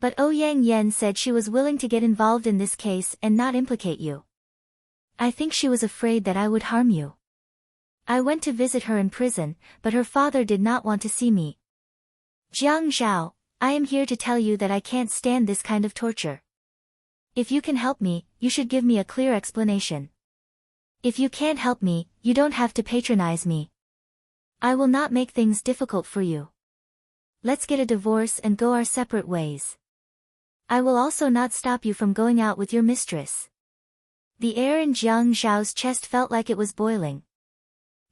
S1: But Ouyang Yan said she was willing to get involved in this case and not implicate you. I think she was afraid that I would harm you. I went to visit her in prison, but her father did not want to see me. Jiang Zhao, I am here to tell you that I can't stand this kind of torture. If you can help me, you should give me a clear explanation. If you can't help me, you don't have to patronize me. I will not make things difficult for you. Let's get a divorce and go our separate ways. I will also not stop you from going out with your mistress. The air in Jiang Zhao's chest felt like it was boiling.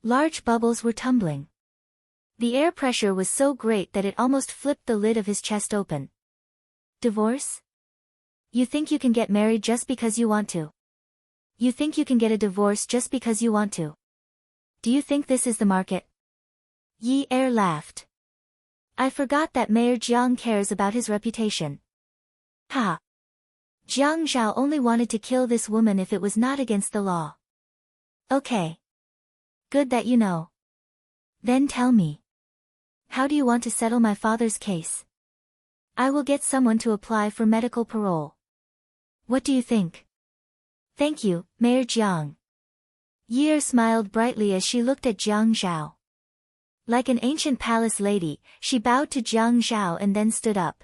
S1: Large bubbles were tumbling. The air pressure was so great that it almost flipped the lid of his chest open. Divorce? You think you can get married just because you want to? You think you can get a divorce just because you want to? Do you think this is the market? Yi Er laughed. I forgot that Mayor Jiang cares about his reputation. Ha! Jiang Zhao only wanted to kill this woman if it was not against the law. Okay. Good that you know. Then tell me. How do you want to settle my father's case? I will get someone to apply for medical parole. What do you think? Thank you, Mayor Jiang. Yi Er smiled brightly as she looked at Jiang Zhao. Like an ancient palace lady, she bowed to Jiang Zhao and then stood up.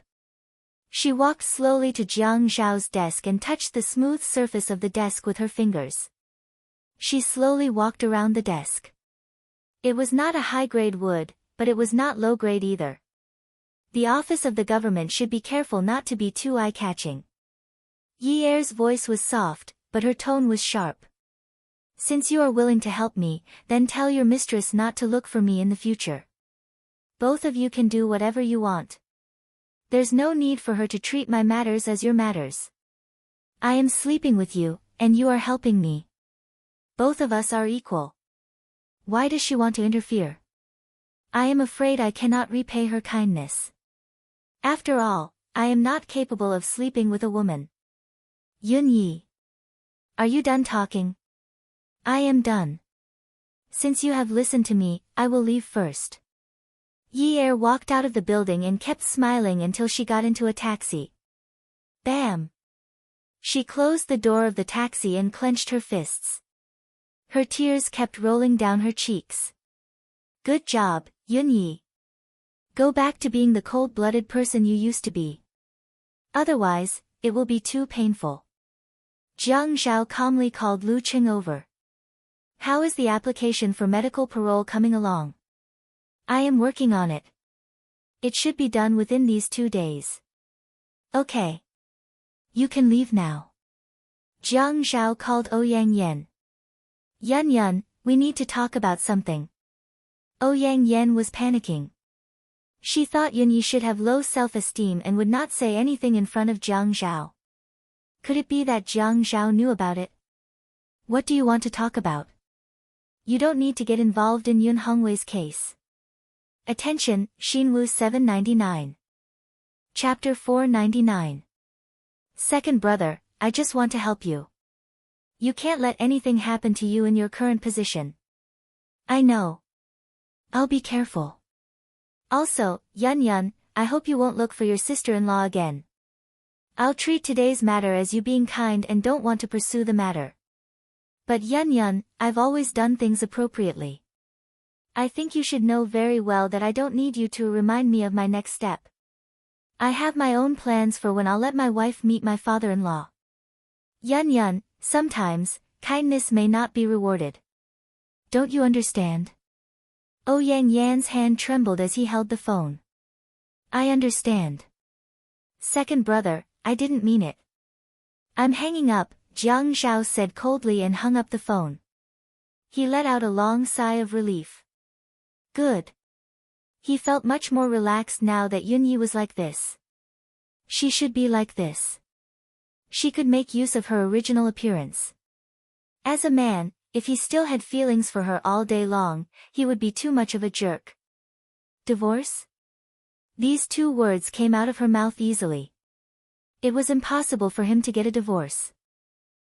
S1: She walked slowly to Jiang Zhao's desk and touched the smooth surface of the desk with her fingers. She slowly walked around the desk. It was not a high-grade wood, but it was not low-grade either. The office of the government should be careful not to be too eye-catching. Yi Er's voice was soft, but her tone was sharp. Since you are willing to help me, then tell your mistress not to look for me in the future. Both of you can do whatever you want. There's no need for her to treat my matters as your matters. I am sleeping with you, and you are helping me. Both of us are equal. Why does she want to interfere? I am afraid I cannot repay her kindness. After all, I am not capable of sleeping with a woman. Yun Yi. Are you done talking? I am done. Since you have listened to me, I will leave first. Yi Er walked out of the building and kept smiling until she got into a taxi. Bam! She closed the door of the taxi and clenched her fists. Her tears kept rolling down her cheeks. Good job, Yun Yi. Go back to being the cold-blooded person you used to be. Otherwise, it will be too painful. Jiang Zhao calmly called Lu Qing over. How is the application for medical parole coming along? I am working on it. It should be done within these 2 days. Okay. You can leave now. Jiang Zhao called Ouyang Yan. Yun Yun, we need to talk about something. Ouyang Yan was panicking. She thought Yun Yi should have low self-esteem and would not say anything in front of Jiang Zhao. Could it be that Jiang Zhao knew about it? What do you want to talk about? You don't need to get involved in Yun Hongwei's case. Attention, Xinwu 799. Chapter 499. Second brother, I just want to help you. You can't let anything happen to you in your current position. I know. I'll be careful. Also, Yun Yun, I hope you won't look for your sister-in-law again. I'll treat today's matter as you being kind and don't want to pursue the matter. But Yun Yun, I've always done things appropriately. I think you should know very well that I don't need you to remind me of my next step. I have my own plans for when I'll let my wife meet my father-in-law. Yun Yun, sometimes, kindness may not be rewarded. Don't you understand? Ouyang Yan's hand trembled as he held the phone. I understand. Second brother, I didn't mean it. I'm hanging up, Jiang Zhao said coldly and hung up the phone. He let out a long sigh of relief. Good. He felt much more relaxed now that Yun Yi was like this. She should be like this. She could make use of her original appearance. As a man, if he still had feelings for her all day long, he would be too much of a jerk. Divorce? These two words came out of her mouth easily. It was impossible for him to get a divorce.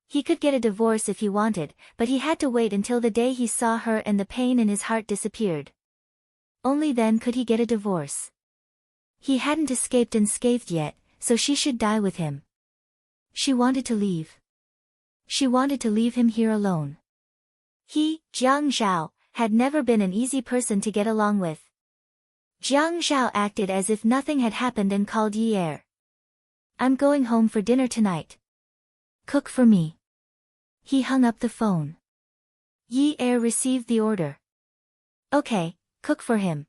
S1: He could get a divorce if he wanted, but he had to wait until the day he saw her and the pain in his heart disappeared. Only then could he get a divorce. He hadn't escaped unscathed yet, so she should die with him. She wanted to leave. She wanted to leave him here alone. He, Jiang Zhao, had never been an easy person to get along with. Jiang Zhao acted as if nothing had happened and called Yi Er. "I'm going home for dinner tonight. Cook for me." He hung up the phone. Yi Er received the order. "Okay, cook for him."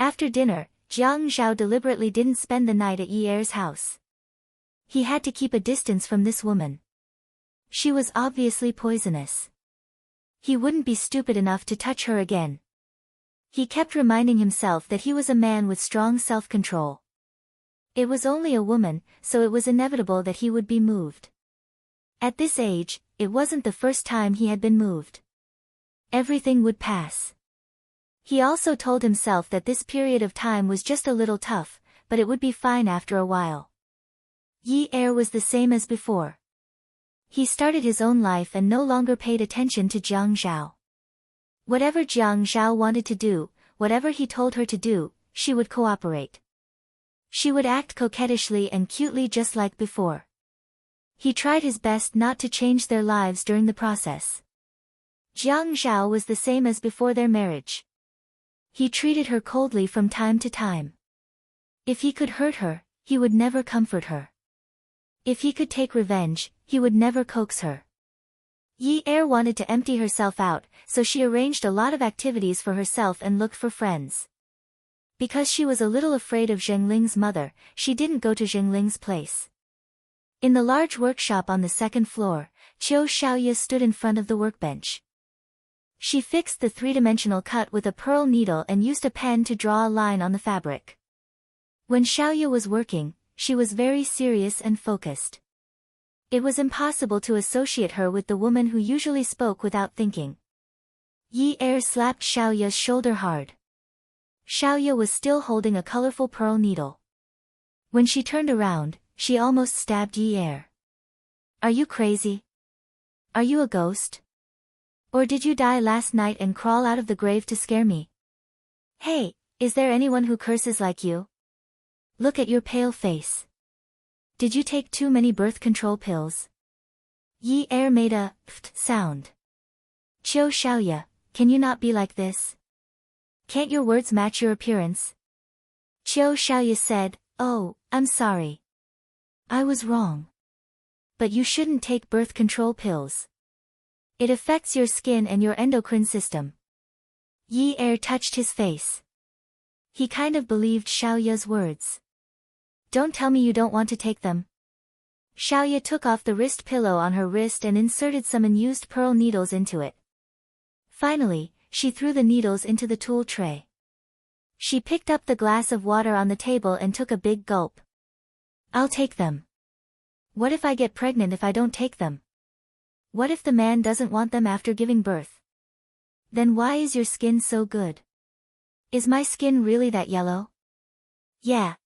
S1: After dinner, Jiang Zhao deliberately didn't spend the night at Yi Er's house. He had to keep a distance from this woman. She was obviously poisonous. He wouldn't be stupid enough to touch her again. He kept reminding himself that he was a man with strong self-control. It was only a woman, so it was inevitable that he would be moved. At this age, it wasn't the first time he had been moved. Everything would pass. He also told himself that this period of time was just a little tough, but it would be fine after a while. Yi Er was the same as before. He started his own life and no longer paid attention to Jiang Zhao. Whatever Jiang Zhao wanted to do, whatever he told her to do, she would cooperate. She would act coquettishly and cutely just like before. He tried his best not to change their lives during the process. Jiang Zhao was the same as before their marriage. He treated her coldly from time to time. If he could hurt her, he would never comfort her. If he could take revenge, he would never coax her. Yi Er wanted to empty herself out, so she arranged a lot of activities for herself and looked for friends. Because she was a little afraid of Zhengling's mother, she didn't go to Zhengling's place. In the large workshop on the second floor, Qiu Xiaoye stood in front of the workbench. She fixed the three-dimensional cut with a pearl needle and used a pen to draw a line on the fabric. When Xiaoye was working, she was very serious and focused. It was impossible to associate her with the woman who usually spoke without thinking. Yi Er slapped Xiaoye's shoulder hard. Xiaoye was still holding a colorful pearl needle. When she turned around, she almost stabbed Yi Er. "Are you crazy? Are you a ghost? Or did you die last night and crawl out of the grave to scare me? Hey, is there anyone who curses like you? Look at your pale face. Did you take too many birth control pills?" Yi Er made a pft sound. "Qiu Xiaoye, can you not be like this? Can't your words match your appearance?" Qiu Xiaoye said, "Oh, I'm sorry. I was wrong. But you shouldn't take birth control pills. It affects your skin and your endocrine system." Yi Er touched his face. He kind of believed Xiaoye's words. "Don't tell me you don't want to take them." Xiaoye took off the wrist pillow on her wrist and inserted some unused pearl needles into it. Finally, she threw the needles into the tool tray. She picked up the glass of water on the table and took a big gulp. "I'll take them. What if I get pregnant if I don't take them? What if the man doesn't want them after giving birth? Then why is your skin so good? Is my skin really that yellow? Yeah.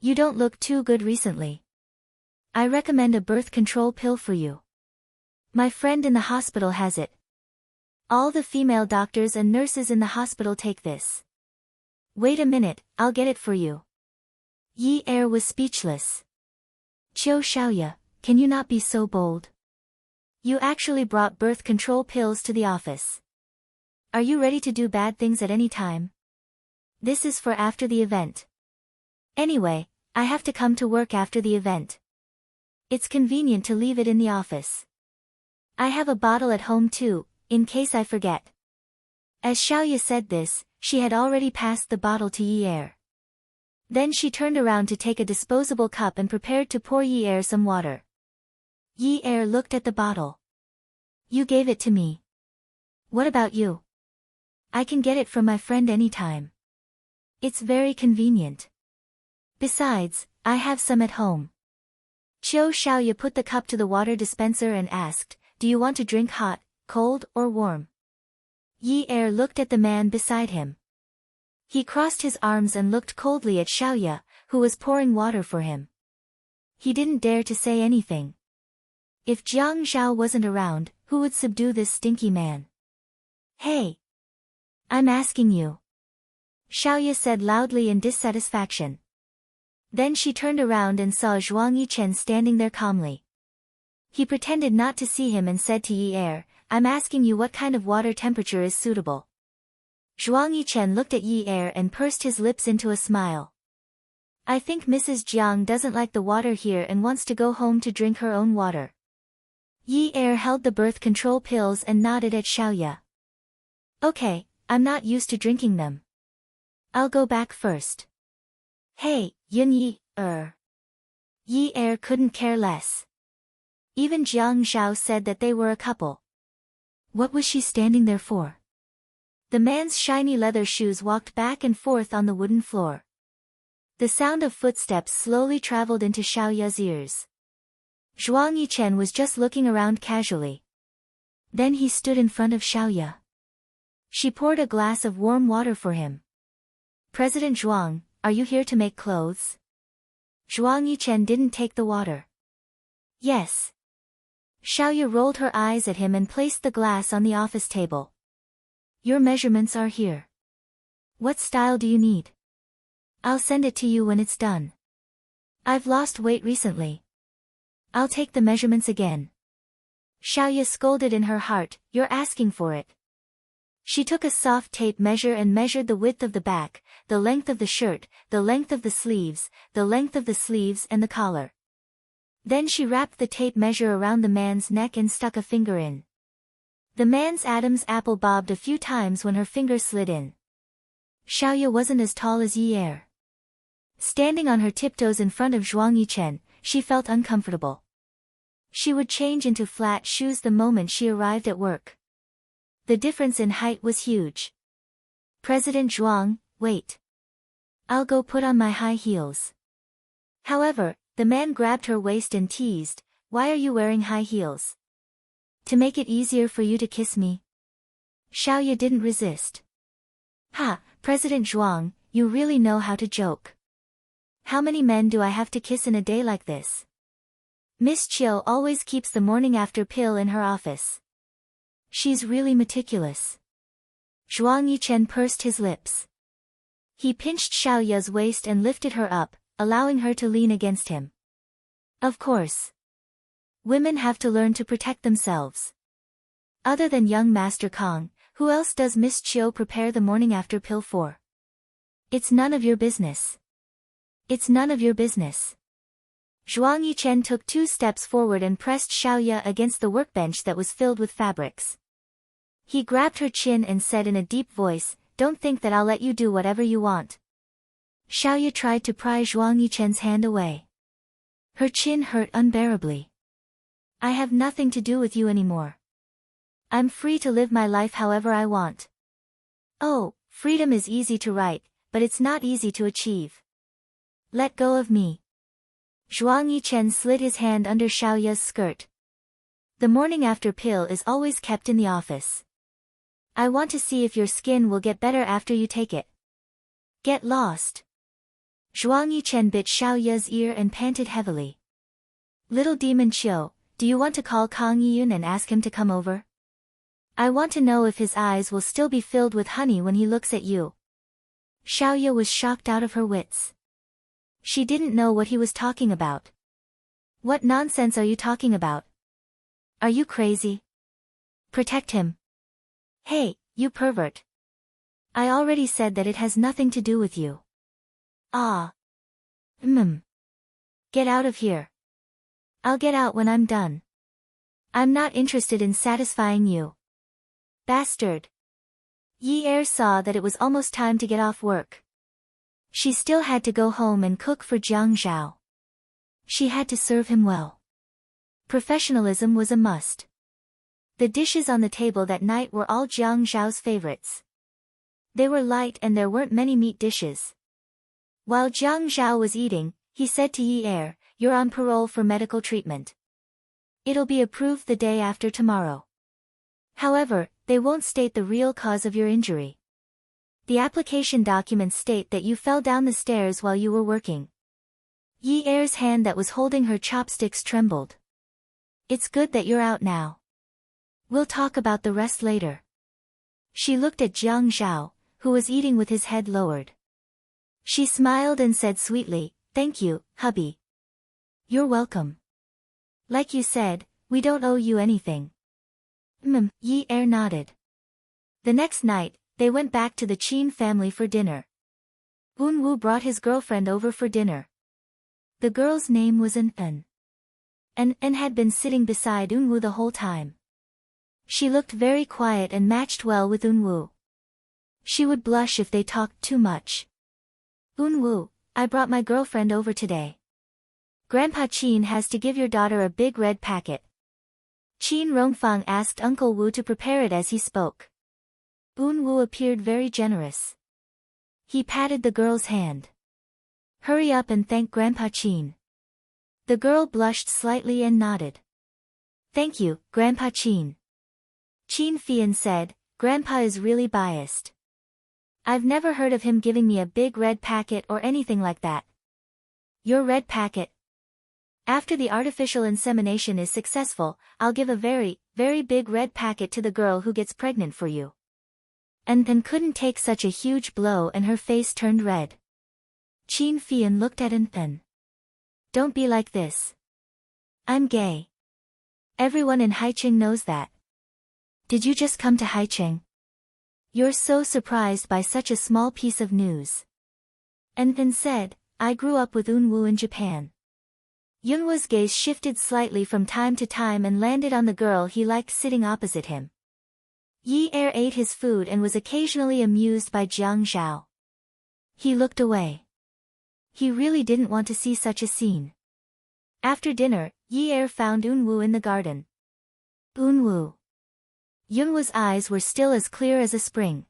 S1: You don't look too good recently. I recommend a birth control pill for you. My friend in the hospital has it. All the female doctors and nurses in the hospital take this. Wait a minute, I'll get it for you." Yi Er was speechless. "Qiu Xiaoye, can you not be so bold? You actually brought birth control pills to the office. Are you ready to do bad things at any time? This is for after the event. Anyway, I have to come to work after the event. It's convenient to leave it in the office. I have a bottle at home too, in case I forget." As Xiaoye said this, she had already passed the bottle to Yi Er. Then she turned around to take a disposable cup and prepared to pour Yi Er some water. Yi Er looked at the bottle. "You gave it to me. What about you? I can get it from my friend anytime. It's very convenient. Besides, I have some at home." Qiu Xiaoya put the cup to the water dispenser and asked, "Do you want to drink hot, cold, or warm?" Yi Er looked at the man beside him. He crossed his arms and looked coldly at Xiaoya, who was pouring water for him. He didn't dare to say anything. If Jiang Zhao wasn't around, who would subdue this stinky man? "Hey! I'm asking you," Xiaoya said loudly in dissatisfaction. Then she turned around and saw Zhuang Yichen standing there calmly. He pretended not to see him and said to Yi Er, "I'm asking you what kind of water temperature is suitable." Zhuang Yichen looked at Yi Er and pursed his lips into a smile. "I think Mrs. Jiang doesn't like the water here and wants to go home to drink her own water." Yi Er held the birth control pills and nodded at Xiaoya. "Okay, I'm not used to drinking them. I'll go back first." "Hey, Yun Yi Er." Yi Er couldn't care less. Even Jiang Zhao said that they were a couple. What was she standing there for? The man's shiny leather shoes walked back and forth on the wooden floor. The sound of footsteps slowly traveled into Xiaoya's ears. Zhuang Yichen was just looking around casually. Then he stood in front of Xiaoya. She poured a glass of warm water for him. "President Zhuang, are you here to make clothes?" Zhuang Yichen didn't take the water. "Yes." Xiaoya rolled her eyes at him and placed the glass on the office table. "Your measurements are here. What style do you need? I'll send it to you when it's done. I've lost weight recently. I'll take the measurements again." Xiaoya scolded in her heart, "You're asking for it." She took a soft tape measure and measured the width of the back, the length of the shirt, the length of the sleeves, the length of the sleeves and the collar. Then she wrapped the tape measure around the man's neck and stuck a finger in. The man's Adam's apple bobbed a few times when her finger slid in. Xiaoya wasn't as tall as Yi Er. Standing on her tiptoes in front of Zhuang Yichen, she felt uncomfortable. She would change into flat shoes the moment she arrived at work. The difference in height was huge. "President Zhuang, wait. I'll go put on my high heels." However, the man grabbed her waist and teased, "Why are you wearing high heels? To make it easier for you to kiss me?" Xiaoya didn't resist. "Ha, President Zhuang, you really know how to joke. How many men do I have to kiss in a day like this?" Miss Chiu always keeps the morning after pill in her office. She's really meticulous. Zhuang Yichen pursed his lips. He pinched Xiaoya's waist and lifted her up, allowing her to lean against him. Of course. Women have to learn to protect themselves. Other than young Master Kong, who else does Miss Chiu prepare the morning after pill for? It's none of your business. It's none of your business. Zhuang Yichen took 2 steps forward and pressed Xiaoya against the workbench that was filled with fabrics. He grabbed her chin and said in a deep voice, "Don't think that I'll let you do whatever you want." Xiaoya tried to pry Zhuang Yichen's hand away. Her chin hurt unbearably. "I have nothing to do with you anymore. I'm free to live my life however I want." "Oh, freedom is easy to write, but it's not easy to achieve. Let go of me." Zhuang Yichen slid his hand under Xiaoya's skirt. "The morning after pill is always kept in the office. I want to see if your skin will get better after you take it. Get lost." Zhuang Yichen bit Xiaoya's ear and panted heavily. "Little Demon Qiu, do you want to call Kang Yiyun and ask him to come over? I want to know if his eyes will still be filled with honey when he looks at you." Xiaoya was shocked out of her wits. She didn't know what he was talking about. "What nonsense are you talking about? Are you crazy? Protect him." "Hey, you pervert. I already said that it has nothing to do with you." "Ah. Get out of here." "I'll get out when I'm done. I'm not interested in satisfying you." "Bastard." Yi Er saw that it was almost time to get off work. She still had to go home and cook for Jiang Zhao. She had to serve him well. Professionalism was a must. The dishes on the table that night were all Jiang Zhao's favorites. They were light and there weren't many meat dishes. While Jiang Zhao was eating, he said to Yi Er, you're on parole for medical treatment. It'll be approved the day after tomorrow. However, they won't state the real cause of your injury. The application documents state that you fell down the stairs while you were working. Yi Er's hand that was holding her chopsticks trembled. It's good that you're out now. We'll talk about the rest later. She looked at Jiang Zhao, who was eating with his head lowered. She smiled and said sweetly, "Thank you, hubby." "You're welcome. Like you said, we don't owe you anything." Yi Er nodded. The next night, they went back to the Qin family for dinner. Wu brought his girlfriend over for dinner. The girl's name was An. An had been sitting beside Wu the whole time. She looked very quiet and matched well with Wu. She would blush if they talked too much. "Wu, I brought my girlfriend over today. Grandpa Qin has to give your daughter a big red packet." Qin Rongfang asked Uncle Wu to prepare it as he spoke. Wu appeared very generous. He patted the girl's hand. "Hurry up and thank Grandpa Qin." The girl blushed slightly and nodded. "Thank you, Grandpa Qin." Qin Fian said, "Grandpa is really biased. I've never heard of him giving me a big red packet or anything like that." "Your red packet? After the artificial insemination is successful, I'll give a very, very big red packet to the girl who gets pregnant for you." And then couldn't take such a huge blow and her face turned red. Qin Fian looked at An. "Don't be like this. I'm gay. Everyone in Haicheng knows that. Did you just come to Haicheng? You're so surprised by such a small piece of news." An said, "I grew up with Wu in Japan." Yunwa's gaze shifted slightly from time to time and landed on the girl he liked sitting opposite him. Yi Er ate his food and was occasionally amused by Jiang Zhao. He looked away. He really didn't want to see such a scene. After dinner, Yi Er found Wu in the garden. "Wu." Yunwa's eyes were still as clear as a spring.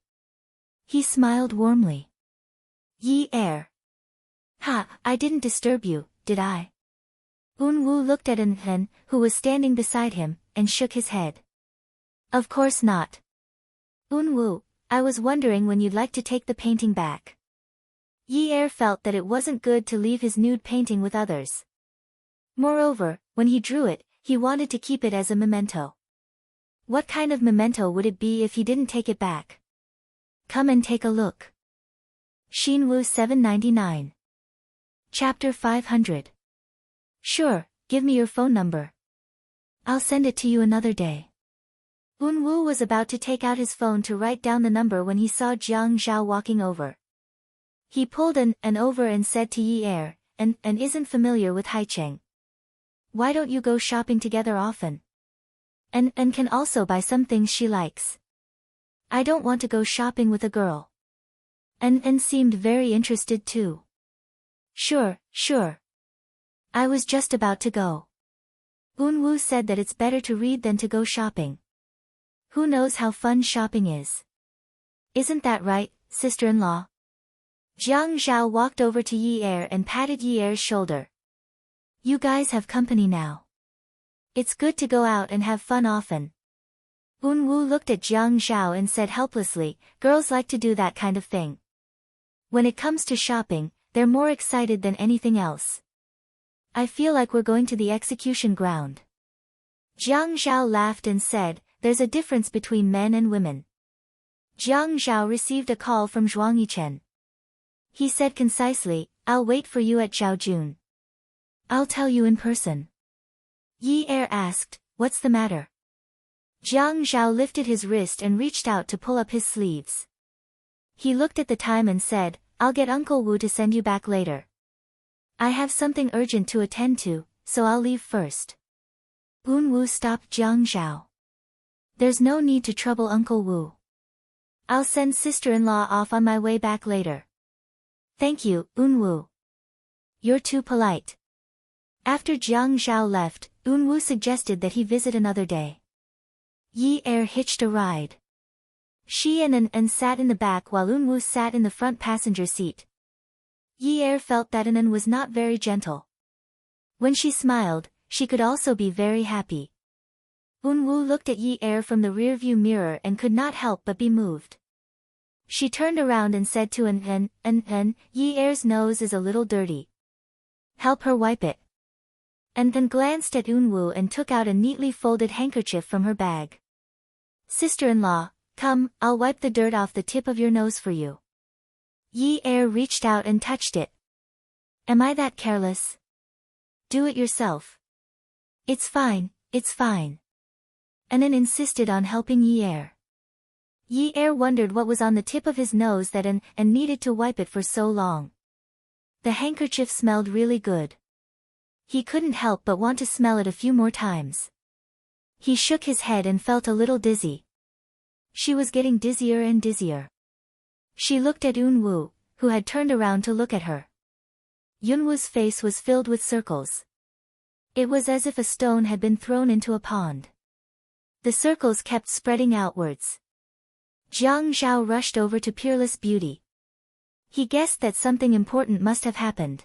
S1: He smiled warmly. "Yi Er. Ha, I didn't disturb you, did I?" Wu looked at An, who was standing beside him, and shook his head. "Of course not. Wu, I was wondering when you'd like to take the painting back." Yi Er felt that it wasn't good to leave his nude painting with others. Moreover, when he drew it, he wanted to keep it as a memento. What kind of memento would it be if he didn't take it back? Come and take a look. Xinwu 799. Chapter 500. Sure, give me your phone number. I'll send it to you another day. Wu was about to take out his phone to write down the number when he saw Jiang Zhao walking over. He pulled An over and said to Yi Er, An isn't familiar with Haicheng. Why don't you go shopping together often? And can also buy some things she likes. I don't want to go shopping with a girl. And seemed very interested too. Sure. I was just about to go. Wu said that it's better to read than to go shopping. Who knows how fun shopping is? Isn't that right, sister-in-law? Jiang Zhao walked over to Yi Er and patted Yi Er's shoulder. You guys have company now. It's good to go out and have fun often. Wu looked at Jiang Zhao and said helplessly, girls like to do that kind of thing. When it comes to shopping, they're more excited than anything else. I feel like we're going to the execution ground. Jiang Zhao laughed and said, there's a difference between men and women. Jiang Zhao received a call from Zhuang Yichen. He said concisely, I'll wait for you at Zhaojun. I'll tell you in person. Yi Er asked, what's the matter? Jiang Zhao lifted his wrist and reached out to pull up his sleeves. He looked at the time and said, I'll get Uncle Wu to send you back later. I have something urgent to attend to, so I'll leave first. Wu stopped Jiang Zhao. There's no need to trouble Uncle Wu. I'll send sister-in-law off on my way back later. Thank you, Wu. You're too polite. After Jiang Zhao left, Wu suggested that he visit another day. Yi Er hitched a ride. She and An sat in the back while Wu sat in the front passenger seat. Yi Er felt that An was not very gentle. When she smiled, she could also be very happy. Eunwoo looked at Yi Er from the rearview mirror and could not help but be moved. She turned around and said to Yi Er's nose is a little dirty. Help her wipe it. Then glanced at Eunwoo and took out a neatly folded handkerchief from her bag. Sister-in-law, come, I'll wipe the dirt off the tip of your nose for you. Yi Er reached out and touched it. Am I that careless? Do it yourself. It's fine, it's fine. Then insisted on helping Yi Er. Yi Er wondered what was on the tip of his nose that and needed to wipe it for so long. The handkerchief smelled really good. He couldn't help but want to smell it a few more times. He shook his head and felt a little dizzy. She was getting dizzier and dizzier. She looked at Eunwoo, who had turned around to look at her. Eunwoo's face was filled with circles. It was as if a stone had been thrown into a pond. The circles kept spreading outwards. Jiang Zhao rushed over to Peerless Beauty. He guessed that something important must have happened.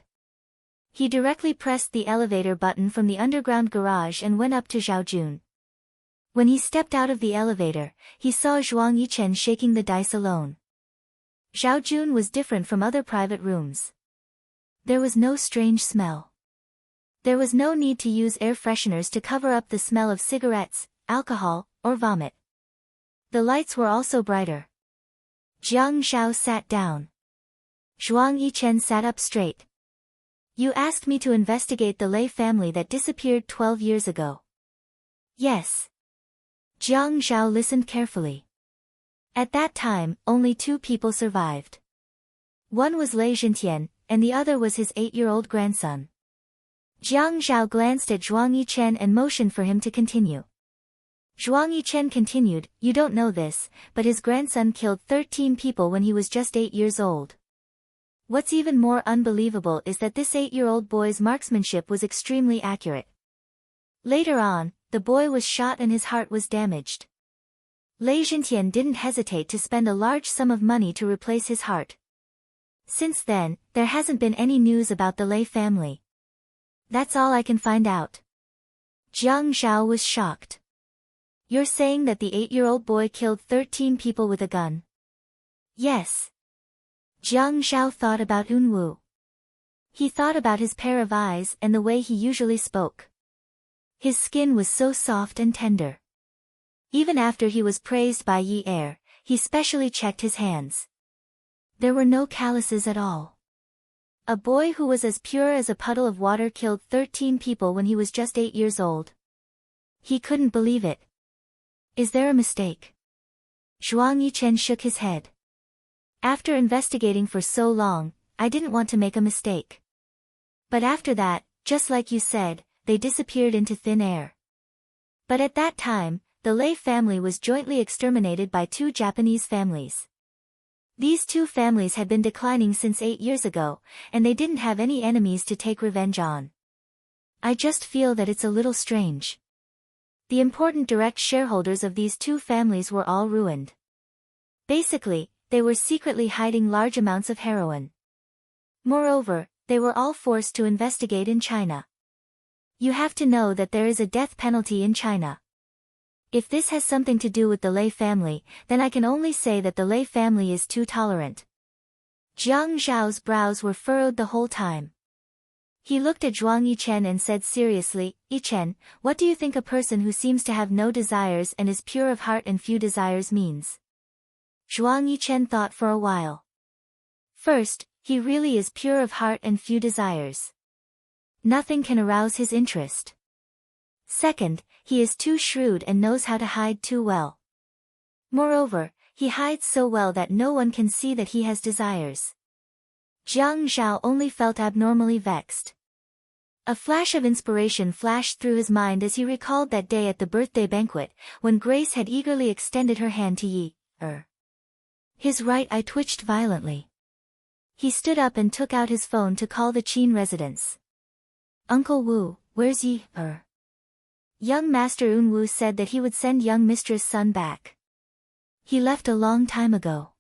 S1: He directly pressed the elevator button from the underground garage and went up to Zhao Jun. When he stepped out of the elevator, he saw Zhuang Yichen shaking the dice alone. Zhao Jun was different from other private rooms. There was no strange smell. There was no need to use air fresheners to cover up the smell of cigarettes, alcohol, or vomit. The lights were also brighter. Jiang Zhao sat down. Zhuang Yichen sat up straight. You asked me to investigate the Lei family that disappeared 12 years ago. Yes. Jiang Zhao listened carefully. At that time, only 2 people survived. One was Lei Zhentian, and the other was his 8-year-old grandson. Jiang Zhao glanced at Zhuang Yichen and motioned for him to continue. Zhuang Yichen continued, you don't know this, but his grandson killed 13 people when he was just 8 years old. What's even more unbelievable is that this 8-year-old boy's marksmanship was extremely accurate. Later on, the boy was shot and his heart was damaged. Lei Zhentian didn't hesitate to spend a large sum of money to replace his heart. Since then, there hasn't been any news about the Lei family. That's all I can find out. Jiang Zhao was shocked. You're saying that the 8-year-old boy killed 13 people with a gun? Yes. Jiang Zhao thought about Eunwoo. He thought about his pair of eyes and the way he usually spoke. His skin was so soft and tender. Even after he was praised by Yi Er, he specially checked his hands. There were no calluses at all. A boy who was as pure as a puddle of water killed 13 people when he was just 8 years old. He couldn't believe it. Is there a mistake? Zhuang Yichen shook his head. After investigating for so long, I didn't want to make a mistake. But after that, just like you said, they disappeared into thin air. But at that time, the Lei family was jointly exterminated by 2 Japanese families. These 2 families had been declining since 8 years ago, and they didn't have any enemies to take revenge on. I just feel that it's a little strange. The important direct shareholders of these 2 families were all ruined. Basically, they were secretly hiding large amounts of heroin. Moreover, they were all forced to investigate in China. You have to know that there is a death penalty in China. If this has something to do with the Lei family, then I can only say that the Lei family is too tolerant. Jiang Zhao's brows were furrowed the whole time. He looked at Zhuang Yichen and said seriously, Yichen, what do you think a person who seems to have no desires and is pure of heart and few desires means? Zhuang Yichen thought for a while. First, he really is pure of heart and few desires. Nothing can arouse his interest. Second, he is too shrewd and knows how to hide too well. Moreover, he hides so well that no one can see that he has desires. Jiang Zhao only felt abnormally vexed. A flash of inspiration flashed through his mind as he recalled that day at the birthday banquet, when Grace had eagerly extended her hand to Yi Er. His right eye twitched violently. He stood up and took out his phone to call the Qin residence. Uncle Wu, where's Yi Er? Young Master Eunwoo said that he would send young Mistress Sun back. He left a long time ago.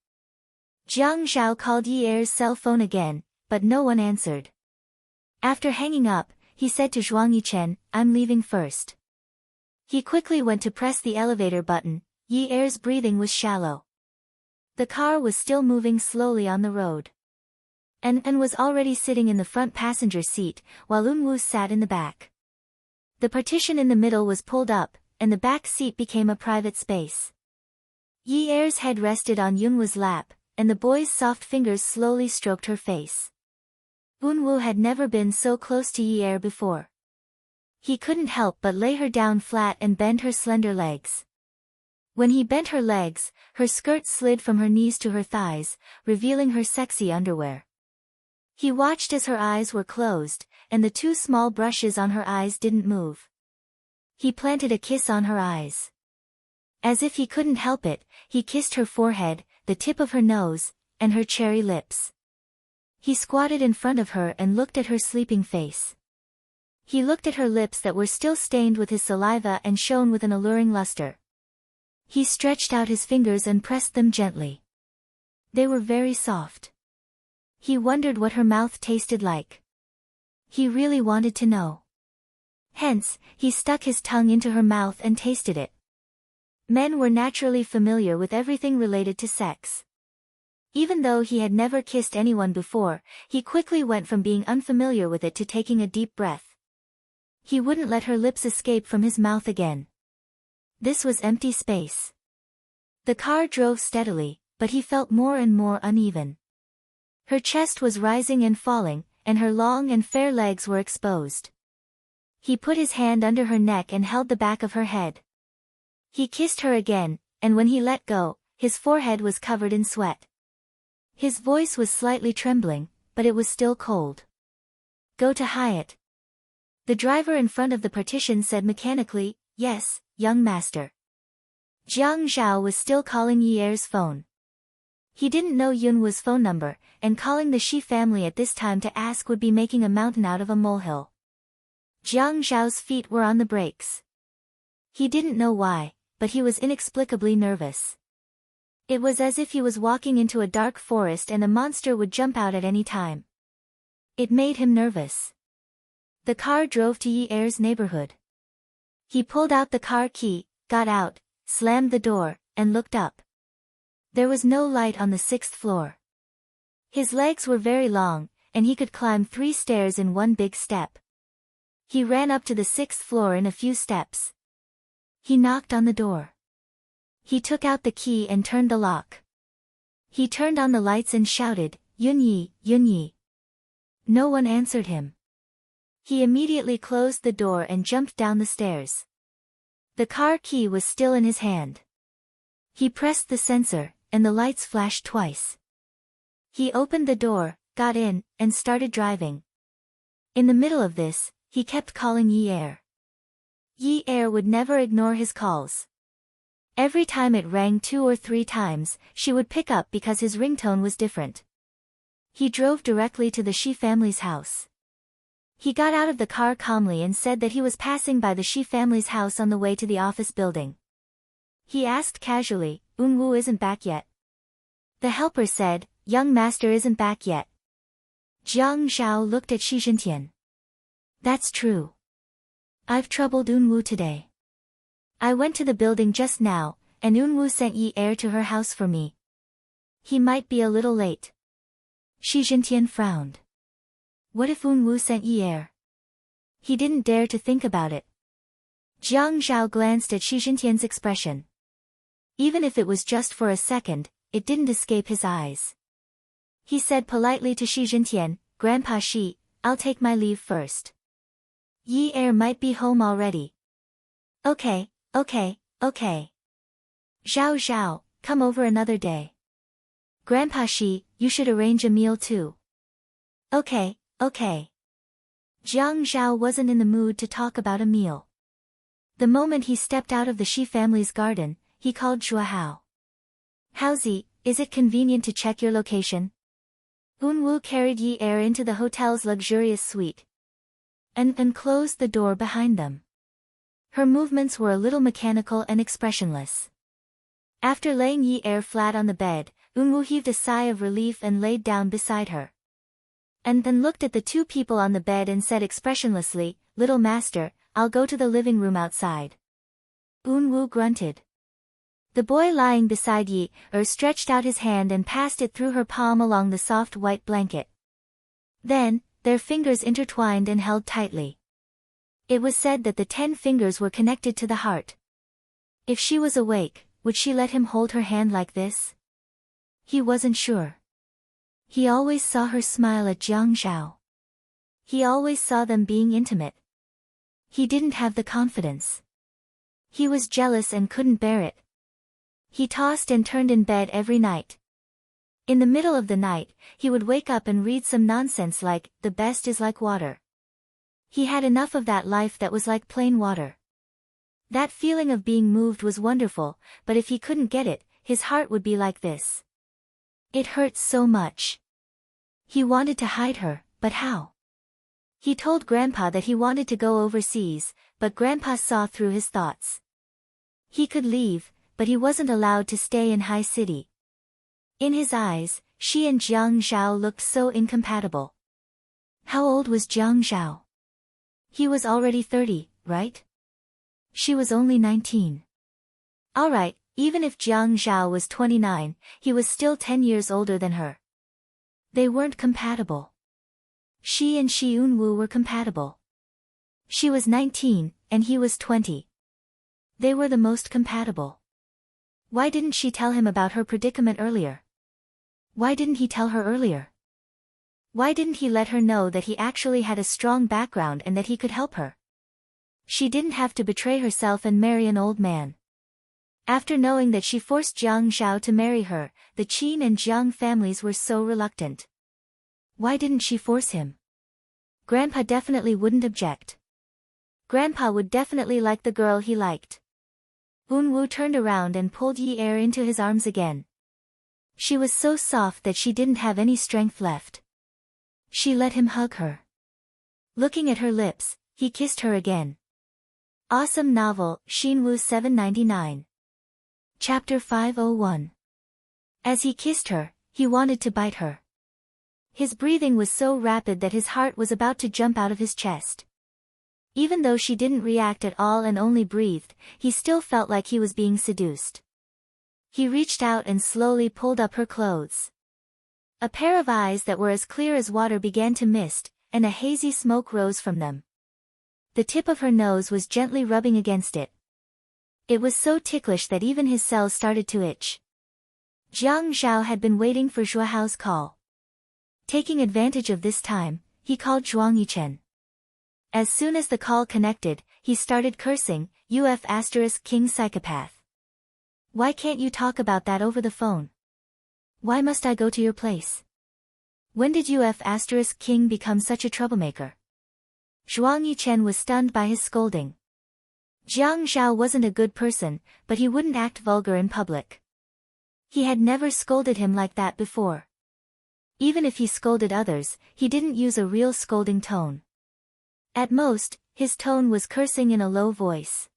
S1: Jiang Zhao called Yi Er's cell phone again, but no one answered. After hanging up, he said to Zhuang Yichen, I'm leaving first. He quickly went to press the elevator button. Yi Er's breathing was shallow. The car was still moving slowly on the road. And was already sitting in the front passenger seat, while Unwoo sat in the back. The partition in the middle was pulled up, and the back seat became a private space. Yi Er's head rested on Yunwoo's lap, and the boy's soft fingers slowly stroked her face. Unwoo had never been so close to Yi Er before. He couldn't help but lay her down flat and bend her slender legs. When he bent her legs, her skirt slid from her knees to her thighs, revealing her sexy underwear. He watched as her eyes were closed, and the two small brushes on her eyes didn't move. He planted a kiss on her eyes. As if he couldn't help it, he kissed her forehead, the tip of her nose, and her cherry lips. He squatted in front of her and looked at her sleeping face. He looked at her lips that were still stained with his saliva and shone with an alluring luster. He stretched out his fingers and pressed them gently. They were very soft. He wondered what her mouth tasted like. He really wanted to know. Hence, he stuck his tongue into her mouth and tasted it. Men were naturally familiar with everything related to sex. Even though he had never kissed anyone before, he quickly went from being unfamiliar with it to taking a deep breath. He wouldn't let her lips escape from his mouth again. This was empty space. The car drove steadily, but he felt more and more uneven. Her chest was rising and falling, and her long and fair legs were exposed. He put his hand under her neck and held the back of her head. He kissed her again, and when he let go, his forehead was covered in sweat. His voice was slightly trembling, but it was still cold. Go to Hyatt. The driver in front of the partition said mechanically, Yes, young master. Jiang Zhao was still calling Yi Er's phone. He didn't know Yunwoo's phone number, and calling the Shi family at this time to ask would be making a mountain out of a molehill. Jiang Zhao's feet were on the brakes. He didn't know why, but he was inexplicably nervous. It was as if he was walking into a dark forest and a monster would jump out at any time. It made him nervous. The car drove to Yi Er's neighborhood. He pulled out the car key, got out, slammed the door, and looked up. There was no light on the 6th floor. His legs were very long, and he could climb 3 stairs in one big step. He ran up to the 6th floor in a few steps. He knocked on the door. He took out the key and turned the lock. He turned on the lights and shouted, Yunyi, Yunyi. No one answered him. He immediately closed the door and jumped down the stairs. The car key was still in his hand. He pressed the sensor, and the lights flashed twice. He opened the door, got in, and started driving. In the middle of this, he kept calling Yi Er. Yi Er would never ignore his calls. Every time it rang 2 or 3 times, she would pick up because his ringtone was different. He drove directly to the Shi family's house. He got out of the car calmly and said that he was passing by the Shi family's house on the way to the office building. He asked casually, Unwoo isn't back yet? The helper said, Young master isn't back yet. Jiang Zhao looked at Shi Jintian. That's true. I've troubled Unwoo today. I went to the building just now, and Unwoo sent Yi Er to her house for me. He might be a little late. Shi Jintian frowned. What if Unwoo sent Yi Er? He didn't dare to think about it. Jiang Zhao glanced at Shi Jintian's expression. Even if it was just for a second, it didn't escape his eyes. He said politely to Shi Jintian, Grandpa Shi, I'll take my leave first. Yi Er might be home already. Okay. Zhao Zhao, come over another day. Grandpa Shi, you should arrange a meal too. Okay. Jiang Zhao wasn't in the mood to talk about a meal. The moment he stepped out of the Shi family's garden, he called Zhua Hao. Haozi, is it convenient to check your location? Unwoo carried Yi Er into the hotel's luxurious suite. And closed the door behind them. Her movements were a little mechanical and expressionless. After laying Yi Er flat on the bed, Unwoo heaved a sigh of relief and laid down beside her. and then looked at the two people on the bed and said expressionlessly, "Little master, I'll go to the living room outside." Unwoo grunted. The boy lying beside Yi-er stretched out his hand and passed it through her palm along the soft white blanket. Then, their fingers intertwined and held tightly. It was said that the 10 fingers were connected to the heart. If she was awake, would she let him hold her hand like this? He wasn't sure. He always saw her smile at Jiang Zhao. He always saw them being intimate. He didn't have the confidence. He was jealous and couldn't bear it. He tossed and turned in bed every night. In the middle of the night, he would wake up and read some nonsense like, "The best is like water." He had enough of that life that was like plain water. That feeling of being moved was wonderful, but if he couldn't get it, his heart would be like this. It hurt so much. He wanted to hide her, but how? He told Grandpa that he wanted to go overseas, but Grandpa saw through his thoughts. He could leave, but he wasn't allowed to stay in High City. In his eyes, she and Jiang Zhao looked so incompatible. How old was Jiang Zhao? He was already 30, right? She was only 19. Alright, even if Jiang Zhao was 29, he was still 10 years older than her. They weren't compatible. She and Shi Unwoo were compatible. She was 19, and he was 20. They were the most compatible. Why didn't she tell him about her predicament earlier? Why didn't he tell her earlier? Why didn't he let her know that he actually had a strong background and that he could help her? She didn't have to betray herself and marry an old man. After knowing that she forced Jiang Zhao to marry her, the Qin and Jiang families were so reluctant. Why didn't she force him? Grandpa definitely wouldn't object. Grandpa would definitely like the girl he liked. Unwoo turned around and pulled Yi-er into his arms again. She was so soft that she didn't have any strength left. She let him hug her. Looking at her lips, he kissed her again. Awesome novel, Shinwoo 799. Chapter 501. As he kissed her, he wanted to bite her. His breathing was so rapid that his heart was about to jump out of his chest. Even though she didn't react at all and only breathed, he still felt like he was being seduced. He reached out and slowly pulled up her clothes. A pair of eyes that were as clear as water began to mist, and a hazy smoke rose from them. The tip of her nose was gently rubbing against it. It was so ticklish that even his cells started to itch. Jiang Zhao had been waiting for Zhuao's call. Taking advantage of this time, he called Zhuang Yichen. As soon as the call connected, he started cursing, King psychopath. Why can't you talk about that over the phone? Why must I go to your place? When did King become such a troublemaker? Zhuang Yichen was stunned by his scolding. Jiang Zhao wasn't a good person, but he wouldn't act vulgar in public. He had never scolded him like that before. Even if he scolded others, he didn't use a real scolding tone. At most, his tone was cursing in a low voice.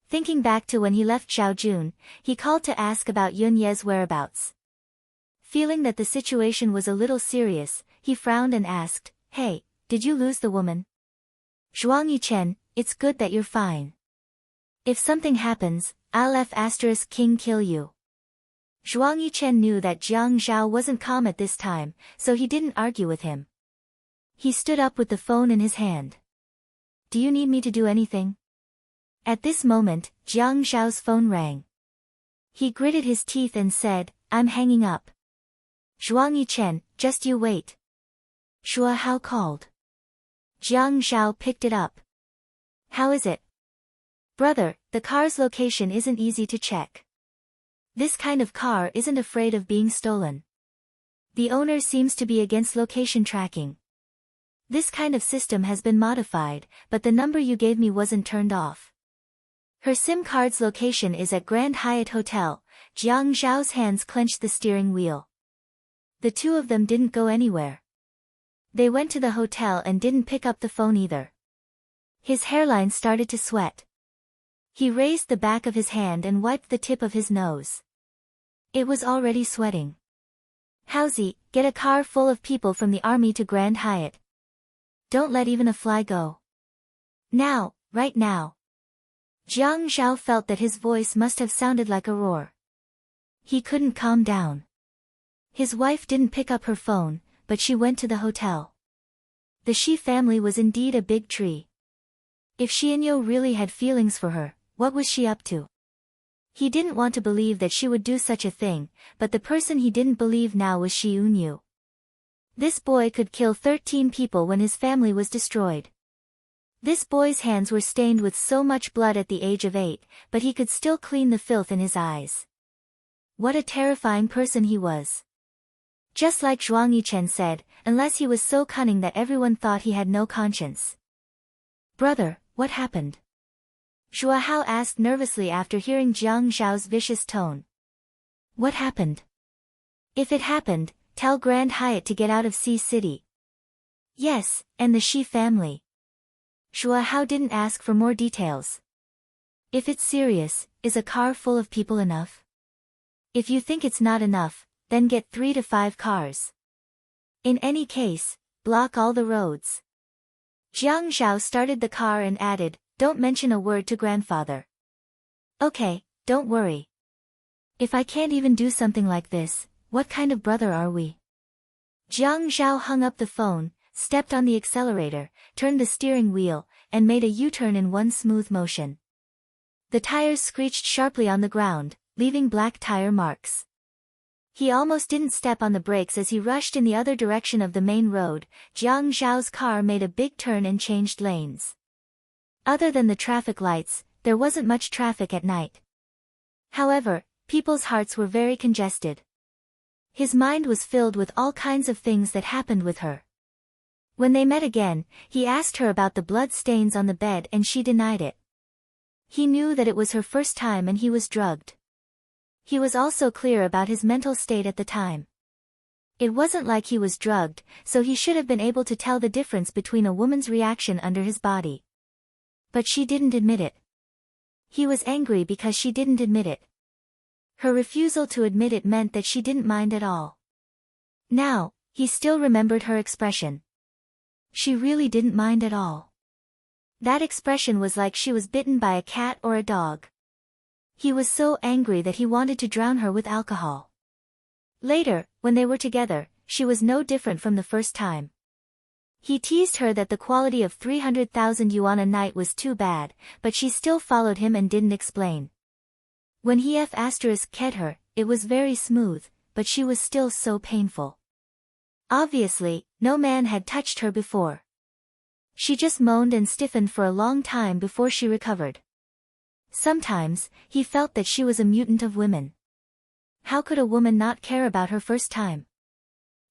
S1: Thinking back to when he left Zhaojun, he called to ask about Yun Ye's whereabouts. Feeling that the situation was a little serious, he frowned and asked, "Hey, did you lose the woman?" Zhuang Yichen, it's good that you're fine. If something happens, I'll King kill you. Zhuang Yichen knew that Jiang Zhao wasn't calm at this time, so he didn't argue with him. He stood up with the phone in his hand. Do you need me to do anything? At this moment, Jiang Zhao's phone rang. He gritted his teeth and said, I'm hanging up. Zhuang Yichen, just you wait. Zhuao called. Jiang Zhao picked it up. How is it? Brother, the car's location isn't easy to check. This kind of car isn't afraid of being stolen. The owner seems to be against location tracking. This kind of system has been modified, but the number you gave me wasn't turned off. Her SIM card's location is at Grand Hyatt Hotel. Jiang Zhao's hands clenched the steering wheel. The two of them didn't go anywhere. They went to the hotel and didn't pick up the phone either. His hairline started to sweat. He raised the back of his hand and wiped the tip of his nose. It was already sweating. Howsy, get a car full of people from the army to Grand Hyatt. Don't let even a fly go. Now, right now. Jiang Zhao felt that his voice must have sounded like a roar. He couldn't calm down. His wife didn't pick up her phone, but she went to the hotel. The Shi family was indeed a big tree. If Xianyo really had feelings for her, what was she up to? He didn't want to believe that she would do such a thing, but the person he didn't believe now was Shi Yunyu. This boy could kill 13 people when his family was destroyed. This boy's hands were stained with so much blood at the age of 8, but he could still clean the filth in his eyes. What a terrifying person he was. Just like Zhuang Yichen said, unless he was so cunning that everyone thought he had no conscience. Brother, what happened? Zhua Hao asked nervously after hearing Jiang Zhao's vicious tone. What happened? If it happened, tell Grand Hyatt to get out of Sea City. Yes, and the Shi family. Zhua Hao didn't ask for more details. If it's serious, is a car full of people enough? If you think it's not enough, then get 3 to 5 cars. In any case, block all the roads. Jiang Zhao started the car and added, don't mention a word to grandfather. Okay, don't worry. If I can't even do something like this, what kind of brother are we? Jiang Zhao hung up the phone, stepped on the accelerator, turned the steering wheel, and made a U-turn in one smooth motion. The tires screeched sharply on the ground, leaving black tire marks. He almost didn't step on the brakes as he rushed in the other direction of the main road. Jiang Zhao's car made a big turn and changed lanes. Other than the traffic lights, there wasn't much traffic at night. However, people's hearts were very congested. His mind was filled with all kinds of things that happened with her. When they met again, he asked her about the blood stains on the bed and she denied it. He knew that it was her first time and he was drugged. He was also clear about his mental state at the time. It wasn't like he was drugged, so he should have been able to tell the difference between a woman's reaction under his body. But she didn't admit it. He was angry because she didn't admit it. Her refusal to admit it meant that she didn't mind at all. Now, he still remembered her expression. She really didn't mind at all. That expression was like she was bitten by a cat or a dog. He was so angry that he wanted to drown her with alcohol. Later, when they were together, she was no different from the first time. He teased her that the quality of 300,000 yuan a night was too bad, but she still followed him and didn't explain. When he ked her, it was very smooth, but she was still so painful. Obviously, no man had touched her before. She just moaned and stiffened for a long time before she recovered. Sometimes, he felt that she was a mutant of women. How could a woman not care about her first time?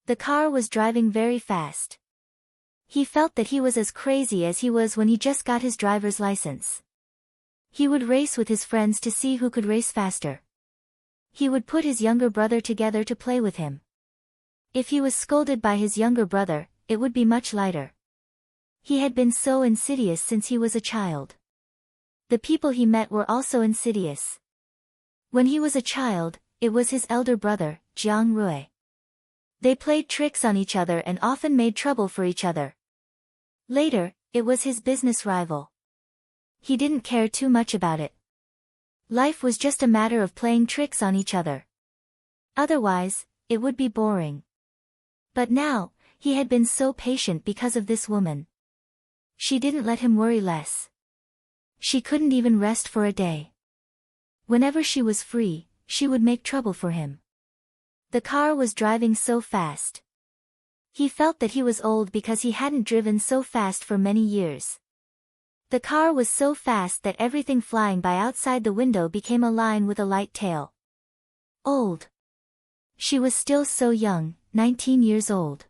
S1: The car was driving very fast. He felt that he was as crazy as he was when he just got his driver's license. He would race with his friends to see who could race faster. He would put his younger brother together to play with him. If he was scolded by his younger brother, it would be much lighter. He had been so insidious since he was a child. The people he met were also insidious. When he was a child, it was his elder brother, Jiang Rui. They played tricks on each other and often made trouble for each other. Later, it was his business rival. He didn't care too much about it. Life was just a matter of playing tricks on each other. Otherwise, it would be boring. But now, he had been so patient because of this woman. She didn't let him worry less. She couldn't even rest for a day. Whenever she was free, she would make trouble for him. The car was driving so fast. He felt that he was old because he hadn't driven so fast for many years. The car was so fast that everything flying by outside the window became a line with a light tail. Old. She was still so young, 19 years old.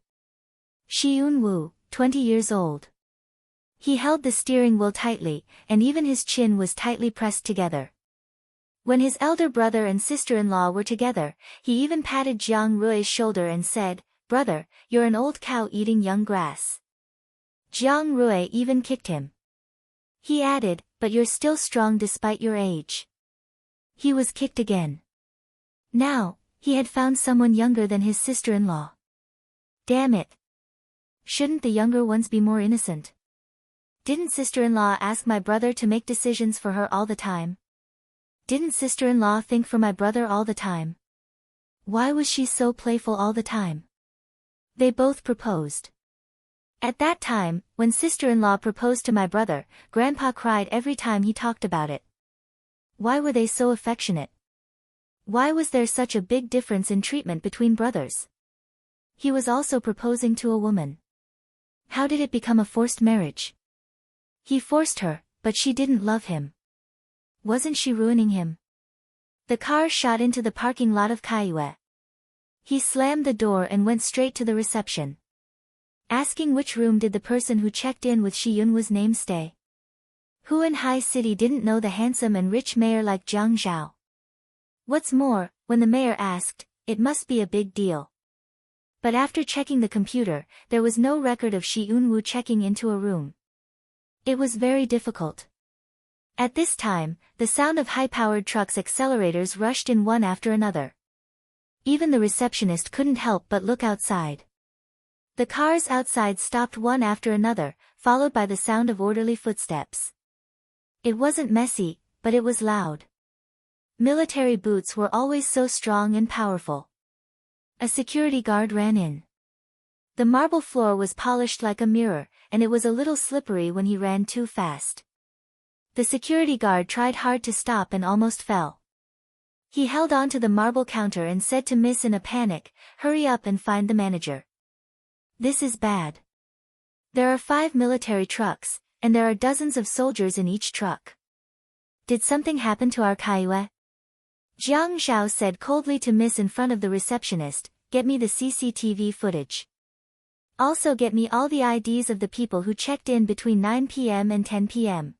S1: Shi Yunwu, 20 years old. He held the steering wheel tightly, and even his chin was tightly pressed together. When his elder brother and sister-in-law were together, he even patted Jiang Rui's shoulder and said, "Brother, you're an old cow eating young grass." Jiang Rui even kicked him. He added, "But you're still strong despite your age." He was kicked again. Now, He had found someone younger than his sister-in-law. Damn it. Shouldn't the younger ones be more innocent? Didn't sister-in-law ask my brother to make decisions for her all the time? Didn't sister-in-law think for my brother all the time? Why was she so playful all the time? They both proposed. At that time, when sister-in-law proposed to my brother, Grandpa cried every time he talked about it. Why were they so affectionate? Why was there such a big difference in treatment between brothers? He was also proposing to a woman. How did it become a forced marriage? He forced her, but she didn't love him. Wasn't she ruining him? The car shot into the parking lot of Kaiue. He slammed the door and went straight to the reception. Asking which room did the person who checked in with Shiyun name stay. Who in High City didn't know the handsome and rich mayor like Jiang Zhao? What's more, when the mayor asked, it must be a big deal. But after checking the computer, there was no record of Shiyun checking into a room. It was very difficult. At this time, the sound of high-powered trucks' accelerators rushed in one after another. Even the receptionist couldn't help but look outside. The cars outside stopped one after another, followed by the sound of orderly footsteps. It wasn't messy, but it was loud. Military boots were always so strong and powerful. A security guard ran in. The marble floor was polished like a mirror, and it was a little slippery when he ran too fast. The security guard tried hard to stop and almost fell. He held on to the marble counter and said to Miss in a panic, "Hurry up and find the manager. This is bad. There are 5 military trucks, and there are dozens of soldiers in each truck. Did something happen to our Kaiue?" Jiang Zhao said coldly to Miss in front of the receptionist, "Get me the CCTV footage. Also get me all the IDs of the people who checked in between 9 p.m. and 10 p.m.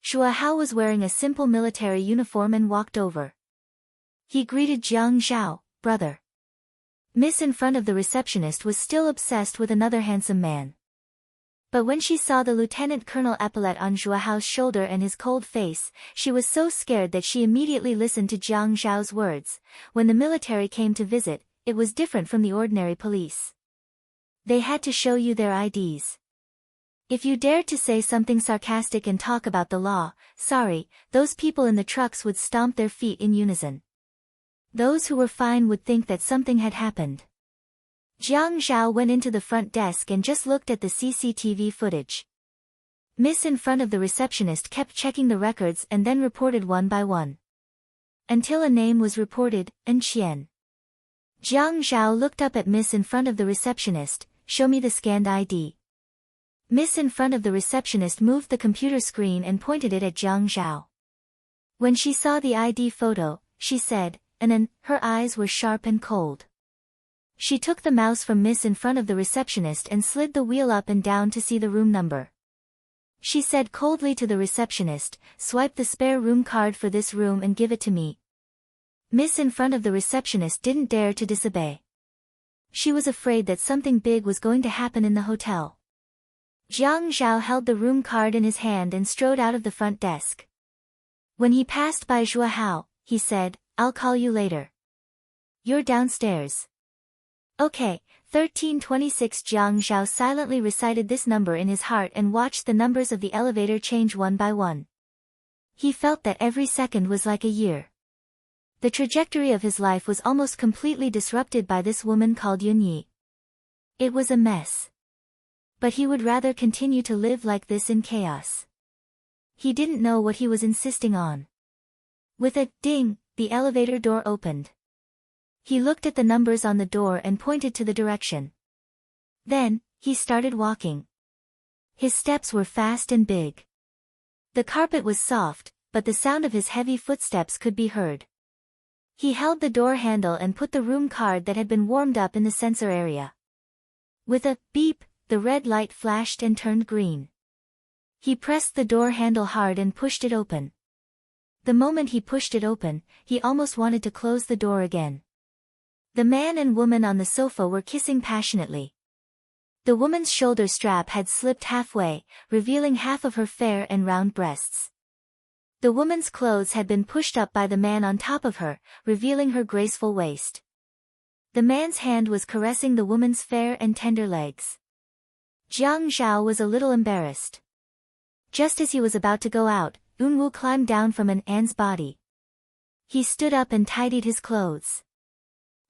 S1: Zhua Hao was wearing a simple military uniform and walked over. He greeted Jiang Zhao, "Brother." Miss in front of the receptionist was still obsessed with another handsome man. But when she saw the lieutenant colonel epaulette on Zhua Hao's shoulder and his cold face, she was so scared that she immediately listened to Jiang Zhao's words. When the military came to visit, it was different from the ordinary police. They had to show you their IDs. If you dared to say something sarcastic and talk about the law, sorry, those people in the trucks would stomp their feet in unison. Those who were fine would think that something had happened. Jiang Zhao went into the front desk and just looked at the CCTV footage. Miss in front of the receptionist kept checking the records and then reported one by one. Until a name was reported, An Qian. Jiang Zhao looked up at Miss in front of the receptionist, "Show me the scanned ID." Miss in front of the receptionist moved the computer screen and pointed it at Jiang Zhao. When she saw the ID photo, she said, "Anan," her eyes were sharp and cold. She took the mouse from Miss in front of the receptionist and slid the wheel up and down to see the room number. She said coldly to the receptionist, "Swipe the spare room card for this room and give it to me." Miss in front of the receptionist didn't dare to disobey. She was afraid that something big was going to happen in the hotel. Jiang Zhao held the room card in his hand and strode out of the front desk. When he passed by Zhua Hao, he said, "I'll call you later. You're downstairs." "Okay, 1326." Jiang Zhao silently recited this number in his heart and watched the numbers of the elevator change one by one. He felt that every second was like a year. The trajectory of his life was almost completely disrupted by this woman called Yunyi. It was a mess. But he would rather continue to live like this in chaos. He didn't know what he was insisting on. With a ding, the elevator door opened. He looked at the numbers on the door and pointed to the direction. Then, he started walking. His steps were fast and big. The carpet was soft, but the sound of his heavy footsteps could be heard. He held the door handle and put the room card that had been warmed up in the sensor area. With a beep, the red light flashed and turned green. He pressed the door handle hard and pushed it open. The moment he pushed it open, he almost wanted to close the door again. The man and woman on the sofa were kissing passionately. The woman's shoulder strap had slipped halfway, revealing half of her fair and round breasts. The woman's clothes had been pushed up by the man on top of her, revealing her graceful waist. The man's hand was caressing the woman's fair and tender legs. Jiang Zhao was a little embarrassed. Just as he was about to go out, Unwu climbed down from An's body. He stood up and tidied his clothes.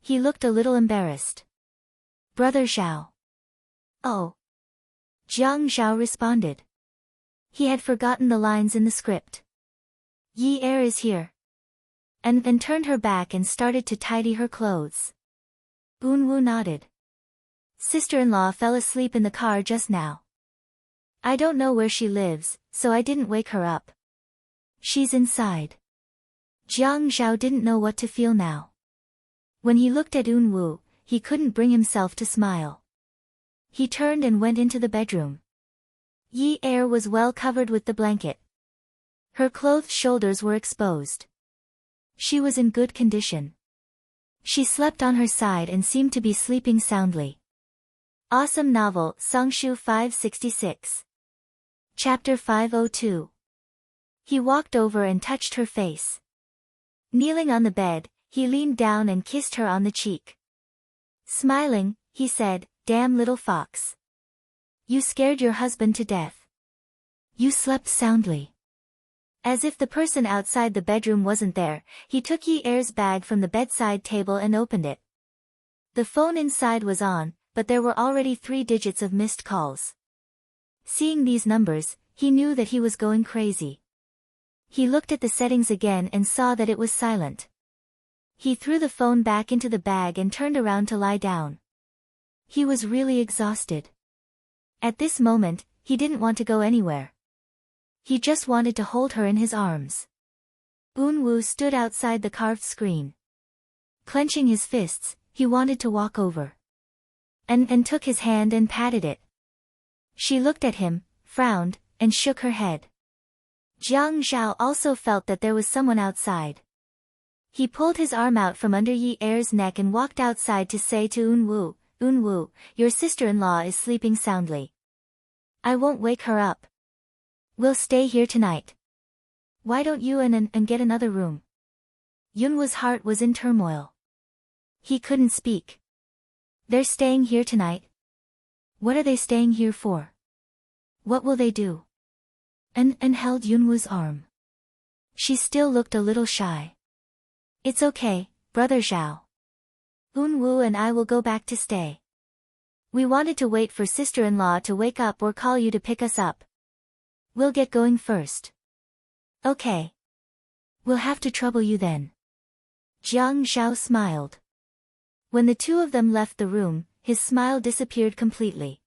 S1: He looked a little embarrassed. "Brother Zhao." "Oh." Jiang Zhao responded. He had forgotten the lines in the script. "Yi Er is here." And then turned her back and started to tidy her clothes. Unwu nodded. "Sister-in-law fell asleep in the car just now. I don't know where she lives, so I didn't wake her up. She's inside." Jiang Zhao didn't know what to feel now. When he looked at Unwu, he couldn't bring himself to smile. He turned and went into the bedroom. Yi Er was well covered with the blanket. Her clothed shoulders were exposed. She was in good condition. She slept on her side and seemed to be sleeping soundly. Awesome novel, Songshu 566. Chapter 502. He walked over and touched her face. Kneeling on the bed, he leaned down and kissed her on the cheek. Smiling, he said, "Damn little fox. You scared your husband to death. You slept soundly." As if the person outside the bedroom wasn't there, he took Yi Er's bag from the bedside table and opened it. The phone inside was on, but there were already 3 digits of missed calls. Seeing these numbers, he knew that he was going crazy. He looked at the settings again and saw that it was silent. He threw the phone back into the bag and turned around to lie down. He was really exhausted. At this moment, he didn't want to go anywhere. He just wanted to hold her in his arms. Unwu stood outside the carved screen. Clenching his fists, he wanted to walk over. And took his hand and patted it. She looked at him, frowned, and shook her head. Jiang Zhao also felt that there was someone outside. He pulled his arm out from under Yi Er's neck and walked outside to say to Unwu, "Unwu, your sister-in-law is sleeping soundly. I won't wake her up. We'll stay here tonight. Why don't you and get another room?" Yunwu's heart was in turmoil. He couldn't speak. "They're staying here tonight? What are they staying here for? What will they do?" And held Yunwu's arm. She still looked a little shy. "It's okay, Brother Zhao. Unwu and I will go back to stay. We wanted to wait for sister-in-law to wake up or call you to pick us up. We'll get going first." "Okay. We'll have to trouble you then." Jiang Zhao smiled. When the two of them left the room, his smile disappeared completely.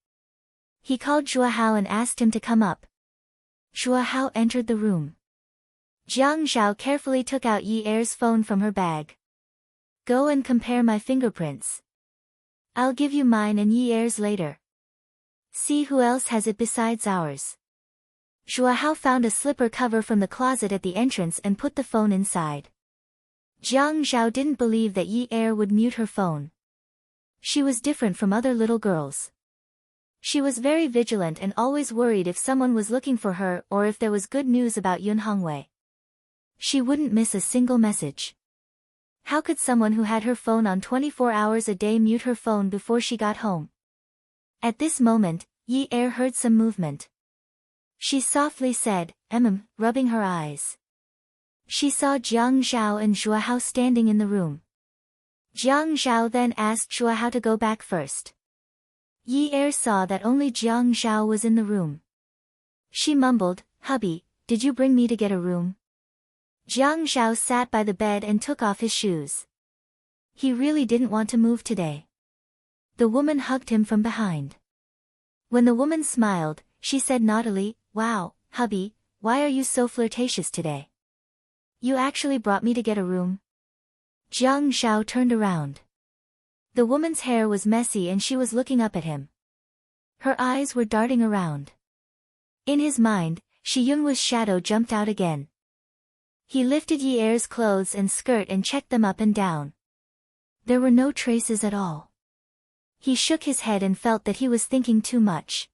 S1: He called Zhuahao and asked him to come up. Zhuahao entered the room. Jiang Zhao carefully took out Yi Er's phone from her bag. "Go and compare my fingerprints. I'll give you mine and Yi Er's later. See who else has it besides ours." Zhuahao found a slipper cover from the closet at the entrance and put the phone inside. Jiang Zhao didn't believe that Yi Er would mute her phone. She was different from other little girls. She was very vigilant and always worried if someone was looking for her or if there was good news about Yun Hongwei. She wouldn't miss a single message. How could someone who had her phone on 24 hours a day mute her phone before she got home? At this moment, Yi Er heard some movement. She softly said, rubbing her eyes. She saw Jiang Zhao and Zhuahao standing in the room. Jiang Zhao then asked Zhuahao to go back first. Yi Er saw that only Jiang Zhao was in the room. She mumbled, "Hubby, did you bring me to get a room?" Jiang Zhao sat by the bed and took off his shoes. He really didn't want to move today. The woman hugged him from behind. When the woman smiled, she said naughtily, "Wow, hubby, why are you so flirtatious today? You actually brought me to get a room?" Jiang Zhao turned around. The woman's hair was messy and she was looking up at him. Her eyes were darting around. In his mind, Shi Yunwu's shadow jumped out again. He lifted Yi Er's clothes and skirt and checked them up and down. There were no traces at all. He shook his head and felt that he was thinking too much.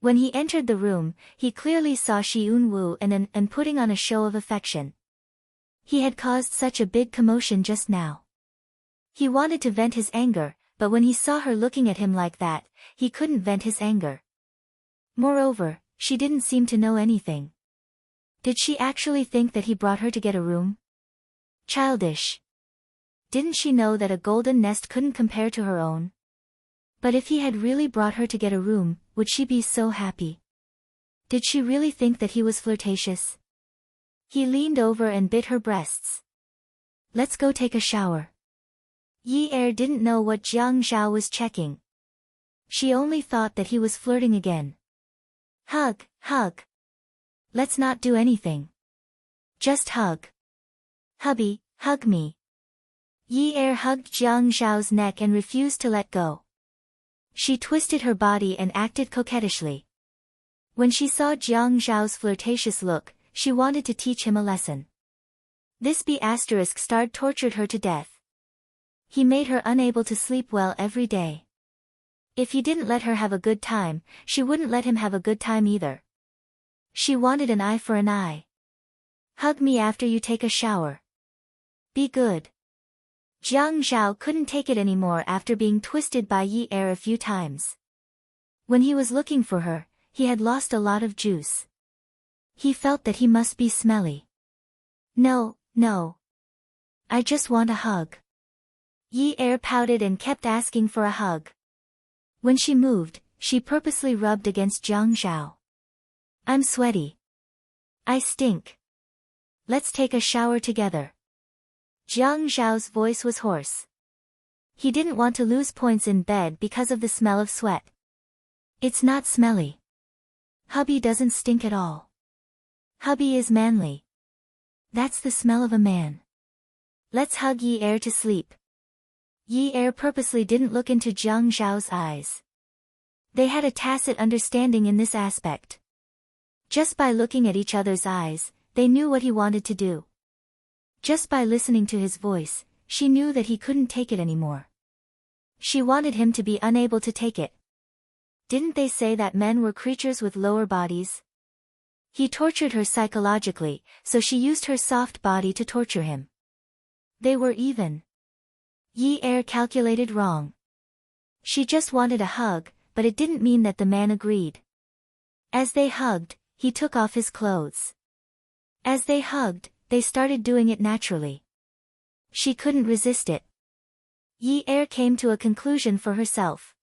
S1: When he entered the room, he clearly saw Shi Eun-woo and putting on a show of affection. He had caused such a big commotion just now. He wanted to vent his anger, but when he saw her looking at him like that, he couldn't vent his anger. Moreover, she didn't seem to know anything. Did she actually think that he brought her to get a room? Childish. Didn't she know that a golden nest couldn't compare to her own? But if he had really brought her to get a room, would she be so happy? Did she really think that he was flirtatious? He leaned over and bit her breasts. Let's go take a shower. Yi-er didn't know what Jiang Zhao was checking. She only thought that he was flirting again. Hug, hug. Let's not do anything. Just hug. Hubby, hug me. Yi-er hugged Jiang Zhao's neck and refused to let go. She twisted her body and acted coquettishly. When she saw Jiang Zhao's flirtatious look, she wanted to teach him a lesson. This B** tortured her to death. He made her unable to sleep well every day. If he didn't let her have a good time, she wouldn't let him have a good time either. She wanted an eye for an eye. Hug me after you take a shower. Be good. Jiang Zhao couldn't take it anymore after being twisted by Yi-er a few times. When he was looking for her, he had lost a lot of juice. He felt that he must be smelly. No, no. I just want a hug. Yi-er pouted and kept asking for a hug. When she moved, she purposely rubbed against Jiang Zhao. I'm sweaty. I stink. Let's take a shower together. Jiang Zhao's voice was hoarse. He didn't want to lose points in bed because of the smell of sweat. It's not smelly. Hubby doesn't stink at all. Hubby is manly. That's the smell of a man. Let's hug Yi-er to sleep. Yi-er purposely didn't look into Jiang Zhao's eyes. They had a tacit understanding in this aspect. Just by looking at each other's eyes, they knew what he wanted to do. Just by listening to his voice, she knew that he couldn't take it anymore. She wanted him to be unable to take it. Didn't they say that men were creatures with lower bodies? He tortured her psychologically, so she used her soft body to torture him. They were even. Yi-er calculated wrong. She just wanted a hug, but it didn't mean that the man agreed. As they hugged, he took off his clothes. As they hugged, they started doing it naturally. She couldn't resist it. Yi-er came to a conclusion for herself.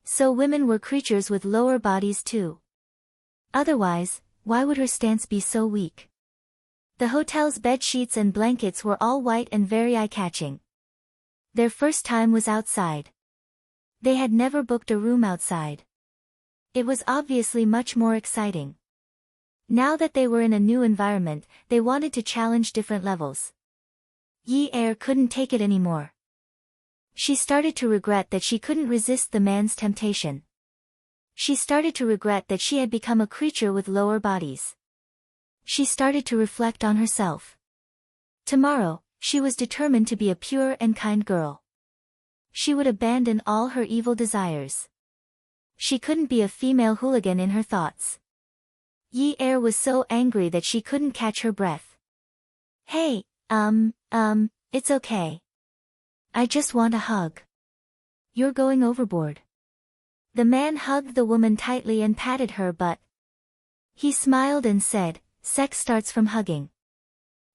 S1: So women were creatures with lower bodies too. Otherwise, why would her stance be so weak? The hotel's bed sheets and blankets were all white and very eye-catching. Their first time was outside. They had never booked a room outside. It was obviously much more exciting. Now that they were in a new environment, they wanted to challenge different levels. Yi-er couldn't take it anymore. She started to regret that she couldn't resist the man's temptation. She started to regret that she had become a creature with lower bodies. She started to reflect on herself. Tomorrow, she was determined to be a pure and kind girl. She would abandon all her evil desires. She couldn't be a female hooligan in her thoughts. Yi-er was so angry that she couldn't catch her breath. Hey, it's okay. I just want a hug. You're going overboard. The man hugged the woman tightly and patted her butt. He smiled and said, sex starts from hugging.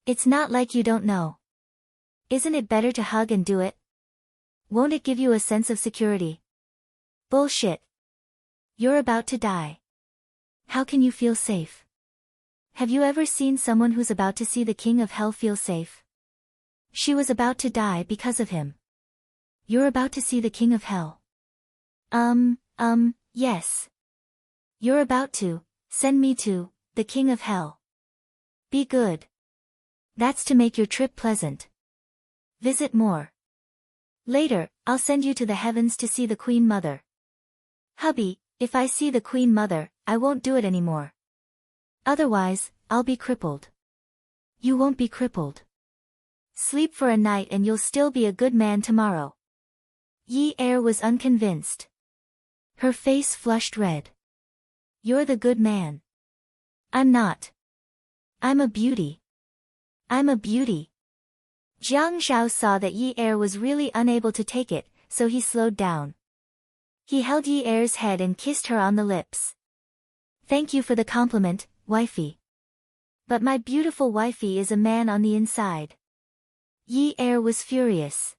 S1: It's not like you don't know. Isn't it better to hug and do it? Won't it give you a sense of security? Bullshit. You're about to die. How can you feel safe? Have you ever seen someone who's about to see the king of hell feel safe? She was about to die because of him. You're about to see the king of hell. Yes. You're about to send me to the king of hell. Be good. That's to make your trip pleasant. Visit more. Later, I'll send you to the heavens to see the Queen Mother. Hubby, if I see the Queen Mother, I won't do it anymore. Otherwise, I'll be crippled. You won't be crippled. Sleep for a night and you'll still be a good man tomorrow. Yi-er was unconvinced. Her face flushed red. You're the good man. I'm not. I'm a beauty. I'm a beauty. Jiang Zhao saw that Yi Er was really unable to take it, so he slowed down. He held Yi Er's head and kissed her on the lips. Thank you for the compliment, wifey. But my beautiful wifey is a man on the inside. Yi Er was furious.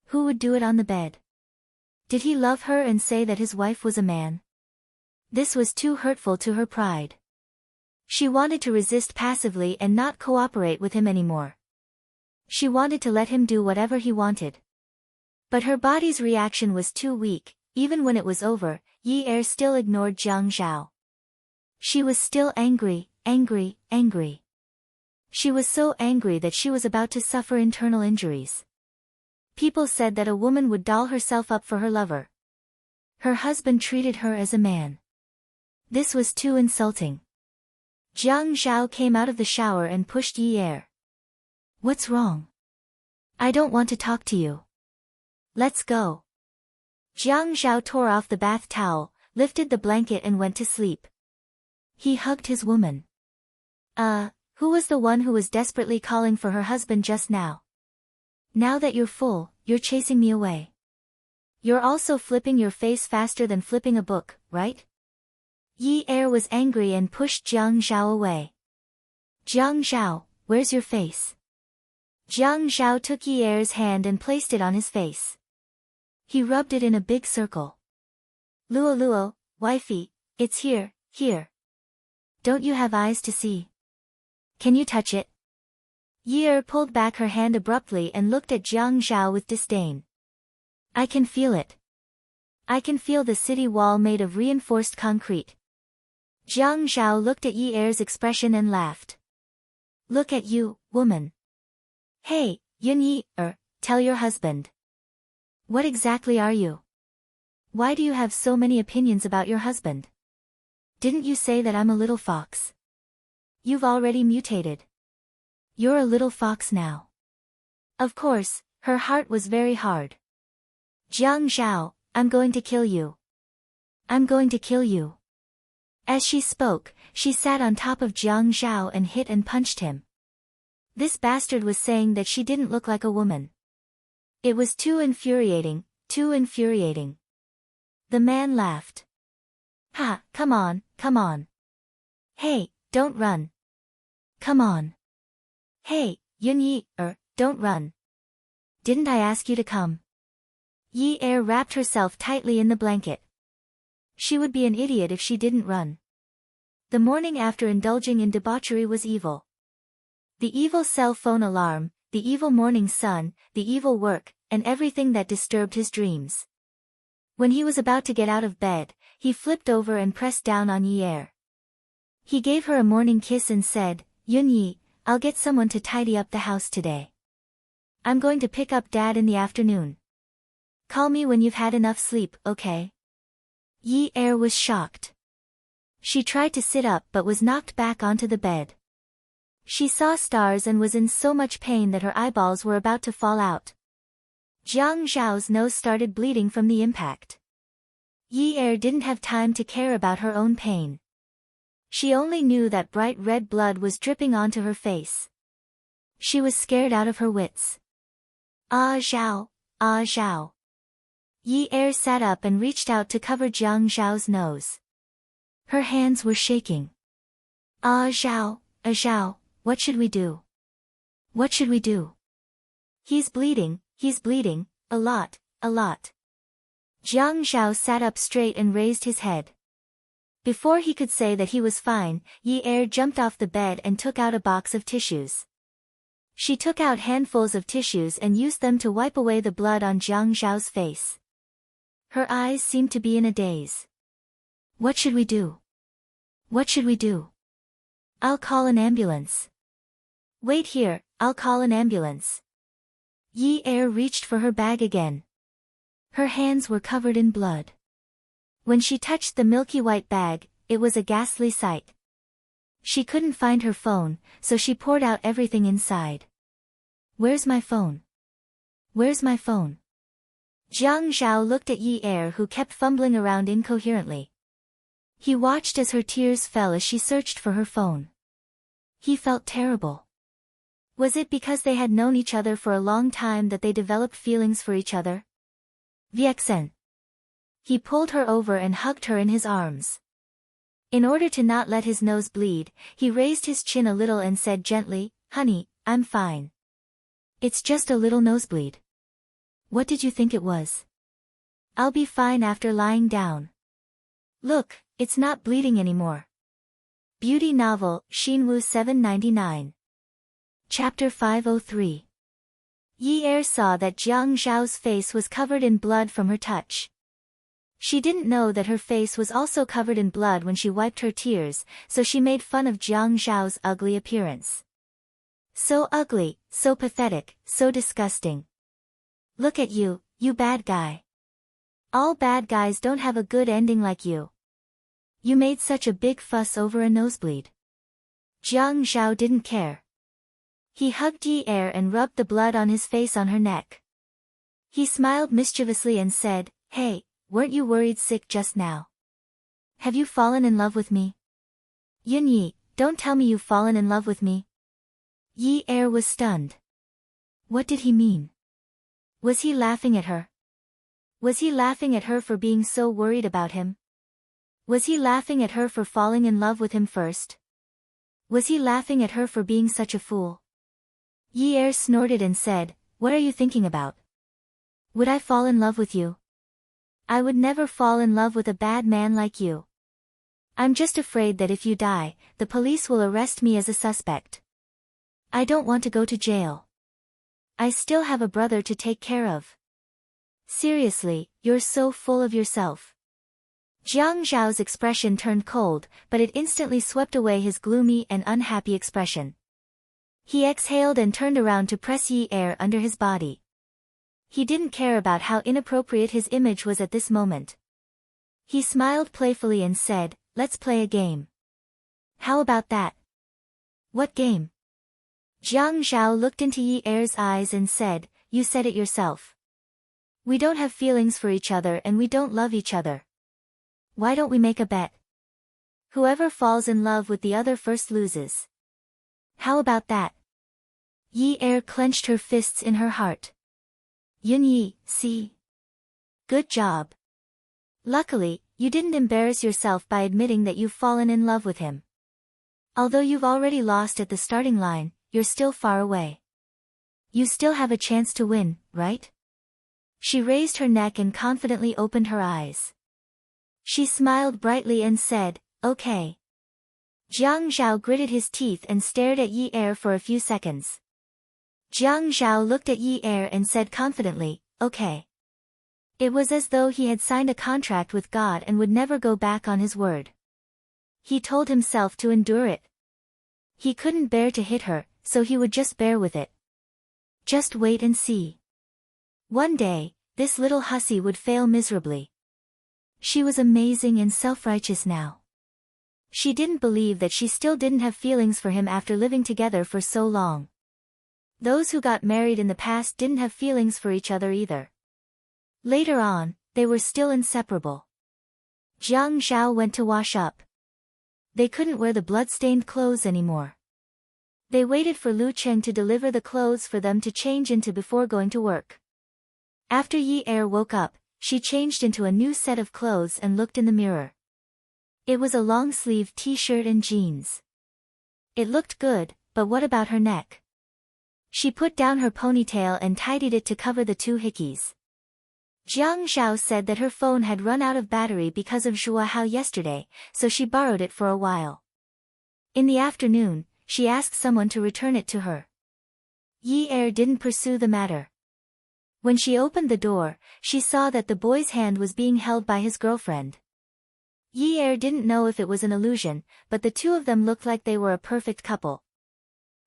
S1: Who would do it on the bed? Did he love her and say that his wife was a man? This was too hurtful to her pride. She wanted to resist passively and not cooperate with him anymore. She wanted to let him do whatever he wanted. But her body's reaction was too weak. Even when it was over, Yi Er still ignored Jiang Zhao. She was still angry, angry, angry. She was so angry that she was about to suffer internal injuries. People said that a woman would doll herself up for her lover. Her husband treated her as a man. This was too insulting. Jiang Zhao came out of the shower and pushed Yi Er. What's wrong? I don't want to talk to you. Let's go. Jiang Zhao tore off the bath towel, lifted the blanket and went to sleep. He hugged his woman. Who was the one who was desperately calling for her husband just now? Now that you're full, you're chasing me away. You're also flipping your face faster than flipping a book, right? Yi Er was angry and pushed Jiang Zhao away. Jiang Zhao, where's your face? Jiang Zhao took Yi Er's hand and placed it on his face. He rubbed it in a big circle. Luo Luo, wifey, it's here, here. Don't you have eyes to see? Can you touch it? Yi Er pulled back her hand abruptly and looked at Jiang Zhao with disdain. I can feel it. I can feel the city wall made of reinforced concrete. Jiang Zhao looked at Yi Er's expression and laughed. Look at you, woman. Hey, Yun Yi Er, tell your husband. What exactly are you? Why do you have so many opinions about your husband? Didn't you say that I'm a little fox? You've already mutated. You're a little fox now. Of course, her heart was very hard. Jiang Zhao, I'm going to kill you. I'm going to kill you. As she spoke, she sat on top of Jiang Zhao and hit and punched him. This bastard was saying that she didn't look like a woman. It was too infuriating, too infuriating. The man laughed. Ha, come on, come on. Hey, don't run. Come on. Hey, Yun Yi Er, don't run. Didn't I ask you to come? Yi Er wrapped herself tightly in the blanket. She would be an idiot if she didn't run. The morning after indulging in debauchery was evil. The evil cell phone alarm, the evil morning sun, the evil work, and everything that disturbed his dreams. When he was about to get out of bed, he flipped over and pressed down on Yi Er. He gave her a morning kiss and said, Yun Yi, I'll get someone to tidy up the house today. I'm going to pick up Dad in the afternoon. Call me when you've had enough sleep, okay? Yi Er was shocked. She tried to sit up but was knocked back onto the bed. She saw stars and was in so much pain that her eyeballs were about to fall out. Jiang Zhao's nose started bleeding from the impact. Yi Er didn't have time to care about her own pain. She only knew that bright red blood was dripping onto her face. She was scared out of her wits. Ah Zhao, ah Zhao. Yi Er sat up and reached out to cover Jiang Zhao's nose. Her hands were shaking. Ah Zhao, what should we do? What should we do? He's bleeding, a lot, a lot. Jiang Zhao sat up straight and raised his head. Before he could say that he was fine, Yi Er jumped off the bed and took out a box of tissues. She took out handfuls of tissues and used them to wipe away the blood on Jiang Zhao's face. Her eyes seemed to be in a daze. What should we do? What should we do? I'll call an ambulance. Wait here, I'll call an ambulance. Yi Er reached for her bag again. Her hands were covered in blood. When she touched the milky white bag, it was a ghastly sight. She couldn't find her phone, so she poured out everything inside. Where's my phone? Where's my phone? Jiang Zhao looked at Yi Er, who kept fumbling around incoherently. He watched as her tears fell as she searched for her phone. He felt terrible. Was it because they had known each other for a long time that they developed feelings for each other? Viexen. He pulled her over and hugged her in his arms. In order to not let his nose bleed, he raised his chin a little and said gently, "Honey, I'm fine. It's just a little nosebleed. What did you think it was? I'll be fine after lying down. Look, it's not bleeding anymore." Beauty novel, Shinwoo 799. Chapter 503. Yi-er saw that Jiang Zhao's face was covered in blood from her touch. She didn't know that her face was also covered in blood when she wiped her tears, so she made fun of Jiang Zhao's ugly appearance. So ugly, so pathetic, so disgusting. Look at you, you bad guy. All bad guys don't have a good ending like you. You made such a big fuss over a nosebleed. Jiang Zhao didn't care. He hugged Yi-er and rubbed the blood on his face on her neck. He smiled mischievously and said, "Hey, weren't you worried sick just now? Have you fallen in love with me? Yunyi, don't tell me you've fallen in love with me." Yi-er was stunned. What did he mean? Was he laughing at her? Was he laughing at her for being so worried about him? Was he laughing at her for falling in love with him first? Was he laughing at her for being such a fool? Yi-er snorted and said, "What are you thinking about? Would I fall in love with you? I would never fall in love with a bad man like you. I'm just afraid that if you die, the police will arrest me as a suspect. I don't want to go to jail. I still have a brother to take care of." Seriously, you're so full of yourself. Jiang Zhao's expression turned cold, but it instantly swept away his gloomy and unhappy expression. He exhaled and turned around to press Yi-er under his body. He didn't care about how inappropriate his image was at this moment. He smiled playfully and said, "Let's play a game. How about that?" "What game?" Jiang Zhao looked into Yi-er's eyes and said, "You said it yourself. We don't have feelings for each other and we don't love each other. Why don't we make a bet? Whoever falls in love with the other first loses. How about that?" Yi-er clenched her fists in her heart. "Yunyi, see? Good job. Luckily, you didn't embarrass yourself by admitting that you've fallen in love with him. Although you've already lost at the starting line, you're still far away. You still have a chance to win, right?" She raised her neck and confidently opened her eyes. She smiled brightly and said, "Okay." Jiang Zhao gritted his teeth and stared at Yi-er for a few seconds. Jiang Zhao looked at Yi-er and said confidently, "Okay." It was as though he had signed a contract with God and would never go back on his word. He told himself to endure it. He couldn't bear to hit her, so he would just bear with it. Just wait and see. One day, this little hussy would fail miserably. She was amazing and self-righteous now. She didn't believe that she still didn't have feelings for him after living together for so long. Those who got married in the past didn't have feelings for each other either. Later on, they were still inseparable. Jiang Zhao went to wash up. They couldn't wear the blood-stained clothes anymore. They waited for Lu Cheng to deliver the clothes for them to change into before going to work. After Yi-er woke up, she changed into a new set of clothes and looked in the mirror. It was a long-sleeved t-shirt and jeans. It looked good, but what about her neck? She put down her ponytail and tidied it to cover the two hickeys. Jiang Zhao said that her phone had run out of battery because of Zhua Hao yesterday, so she borrowed it for a while. In the afternoon, she asked someone to return it to her. Yi-er didn't pursue the matter. When she opened the door, she saw that the boy's hand was being held by his girlfriend. Yi-er didn't know if it was an illusion, but the two of them looked like they were a perfect couple.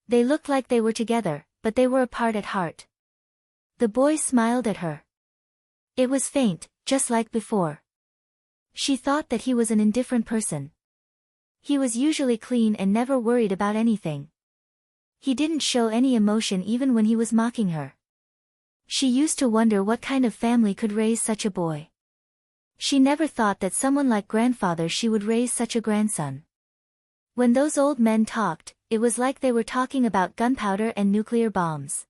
S1: They looked like they were together, but they were apart at heart. The boy smiled at her. It was faint, just like before. She thought that he was an indifferent person. He was usually clean and never worried about anything. He didn't show any emotion even when he was mocking her. She used to wonder what kind of family could raise such a boy. She never thought that someone like grandfather she would raise such a grandson. When those old men talked, it was like they were talking about gunpowder and nuclear bombs.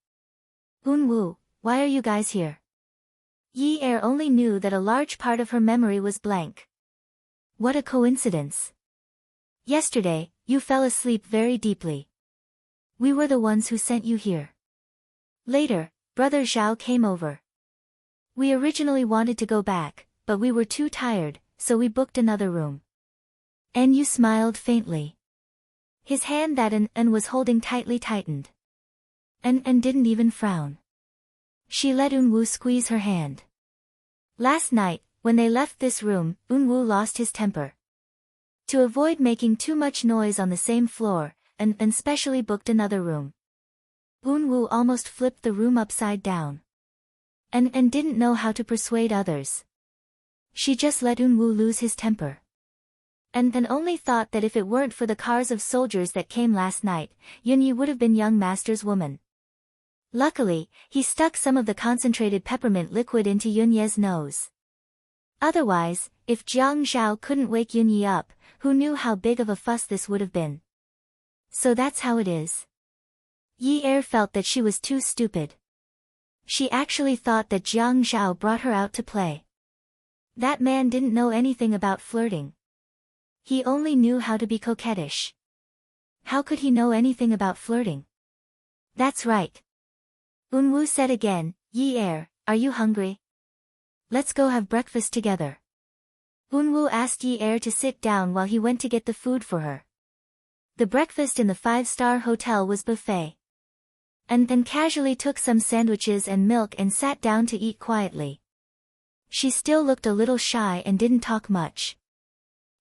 S1: Unwoo, why are you guys here? Yi-er only knew that a large part of her memory was blank. What a coincidence. Yesterday, you fell asleep very deeply. We were the ones who sent you here. Later, Brother Zhao came over. We originally wanted to go back, but we were too tired, so we booked another room. And you smiled faintly. His hand that An was holding tightly tightened. An didn't even frown. She let Unwoo squeeze her hand. Last night, when they left this room, Unwoo lost his temper. To avoid making too much noise on the same floor, An specially booked another room. Unwoo almost flipped the room upside down. An didn't know how to persuade others. She just let Unwoo lose his temper. An only thought that if it weren't for the cars of soldiers that came last night, Yunyi would have been young master's woman. Luckily, he stuck some of the concentrated peppermint liquid into Yunye's nose. Otherwise, if Jiang Zhao couldn't wake Yunyi up, who knew how big of a fuss this would have been. So that's how it is. Yi-er felt that she was too stupid. She actually thought that Jiang Zhao brought her out to play. That man didn't know anything about flirting. He only knew how to be coquettish. How could he know anything about flirting? That's right. Unwoo said again, Yi-er, are you hungry? Let's go have breakfast together. Unwoo asked Yi-er to sit down while he went to get the food for her. The breakfast in the 5-star hotel was buffet. And then casually took some sandwiches and milk and sat down to eat quietly. She still looked a little shy and didn't talk much.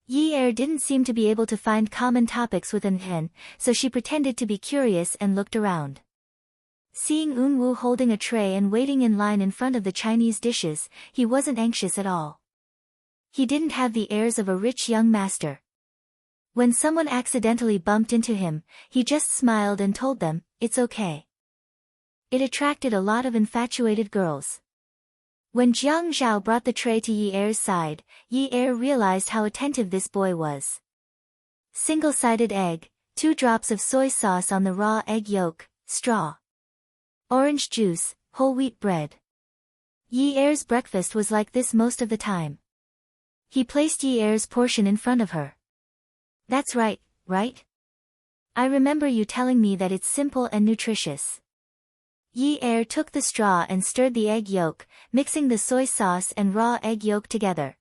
S1: Yi-er didn't seem to be able to find common topics with An, so she pretended to be curious and looked around. Seeing Unwoo holding a tray and waiting in line in front of the Chinese dishes, he wasn't anxious at all. He didn't have the airs of a rich young master. When someone accidentally bumped into him, he just smiled and told them, it's okay. It attracted a lot of infatuated girls. When Jiang Zhao brought the tray to Yi-er's side, Yi-er realized how attentive this boy was. Single-sided egg, 2 drops of soy sauce on the raw egg yolk, straw. Orange juice, whole wheat bread. Yi-er's breakfast was like this most of the time. He placed Yi-er's portion in front of her. That's right, right? I remember you telling me that it's simple and nutritious. Yi-er took the straw and stirred the egg yolk, mixing the soy sauce and raw egg yolk together.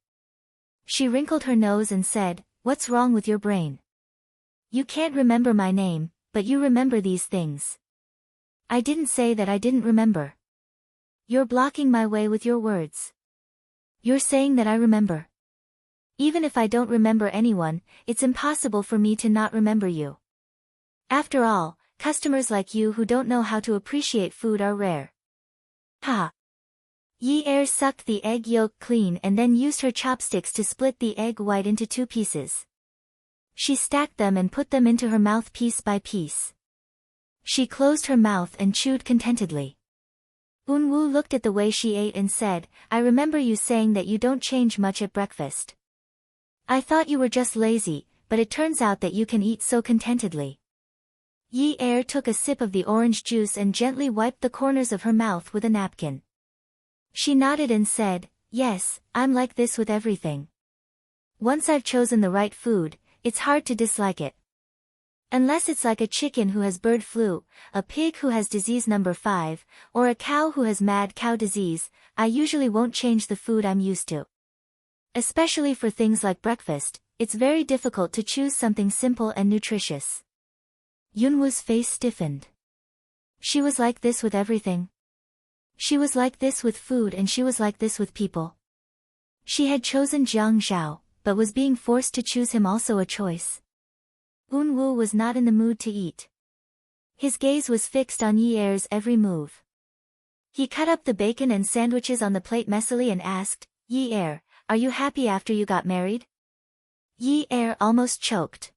S1: She wrinkled her nose and said, what's wrong with your brain? You can't remember my name, but you remember these things. I didn't say that I didn't remember. You're blocking my way with your words. You're saying that I remember. Even if I don't remember anyone, it's impossible for me to not remember you. After all, customers like you who don't know how to appreciate food are rare. Ha! Yi-er sucked the egg yolk clean and then used her chopsticks to split the egg white into 2 pieces. She stacked them and put them into her mouth piece by piece. She closed her mouth and chewed contentedly. Unwoo looked at the way she ate and said, I remember you saying that you don't change much at breakfast. I thought you were just lazy, but it turns out that you can eat so contentedly. Yi-er took a sip of the orange juice and gently wiped the corners of her mouth with a napkin. She nodded and said, yes, I'm like this with everything. Once I've chosen the right food, it's hard to dislike it. Unless it's like a chicken who has bird flu, a pig who has disease number 5, or a cow who has mad cow disease, I usually won't change the food I'm used to. Especially for things like breakfast, it's very difficult to choose something simple and nutritious. Yunwoo's face stiffened. She was like this with everything. She was like this with food and she was like this with people. She had chosen Jiang Zhao, but was being forced to choose him also a choice. Unwoo was not in the mood to eat. His gaze was fixed on Yi-er's every move. He cut up the bacon and sandwiches on the plate messily and asked, Yi-er, are you happy after you got married? Yi-er almost choked.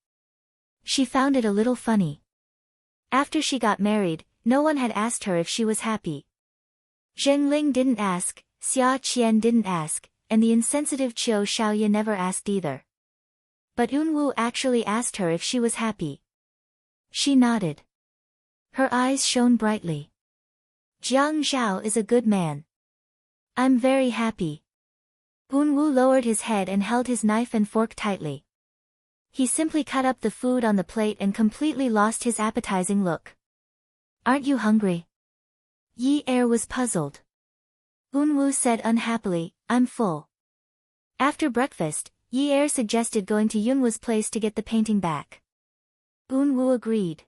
S1: She found it a little funny. After she got married, no one had asked her if she was happy. Zheng Ling didn't ask, Xia Qian didn't ask, and the insensitive Qiu Xiaoye never asked either. But Unwu actually asked her if she was happy. She nodded. Her eyes shone brightly. Jiang Zhao is a good man. I'm very happy. Unwu lowered his head and held his knife and fork tightly. He simply cut up the food on the plate and completely lost his appetizing look. Aren't you hungry? Yi Er was puzzled. Unwu said unhappily, I'm full. After breakfast, Yi Er suggested going to Yunwu's place to get the painting back. Unwu agreed.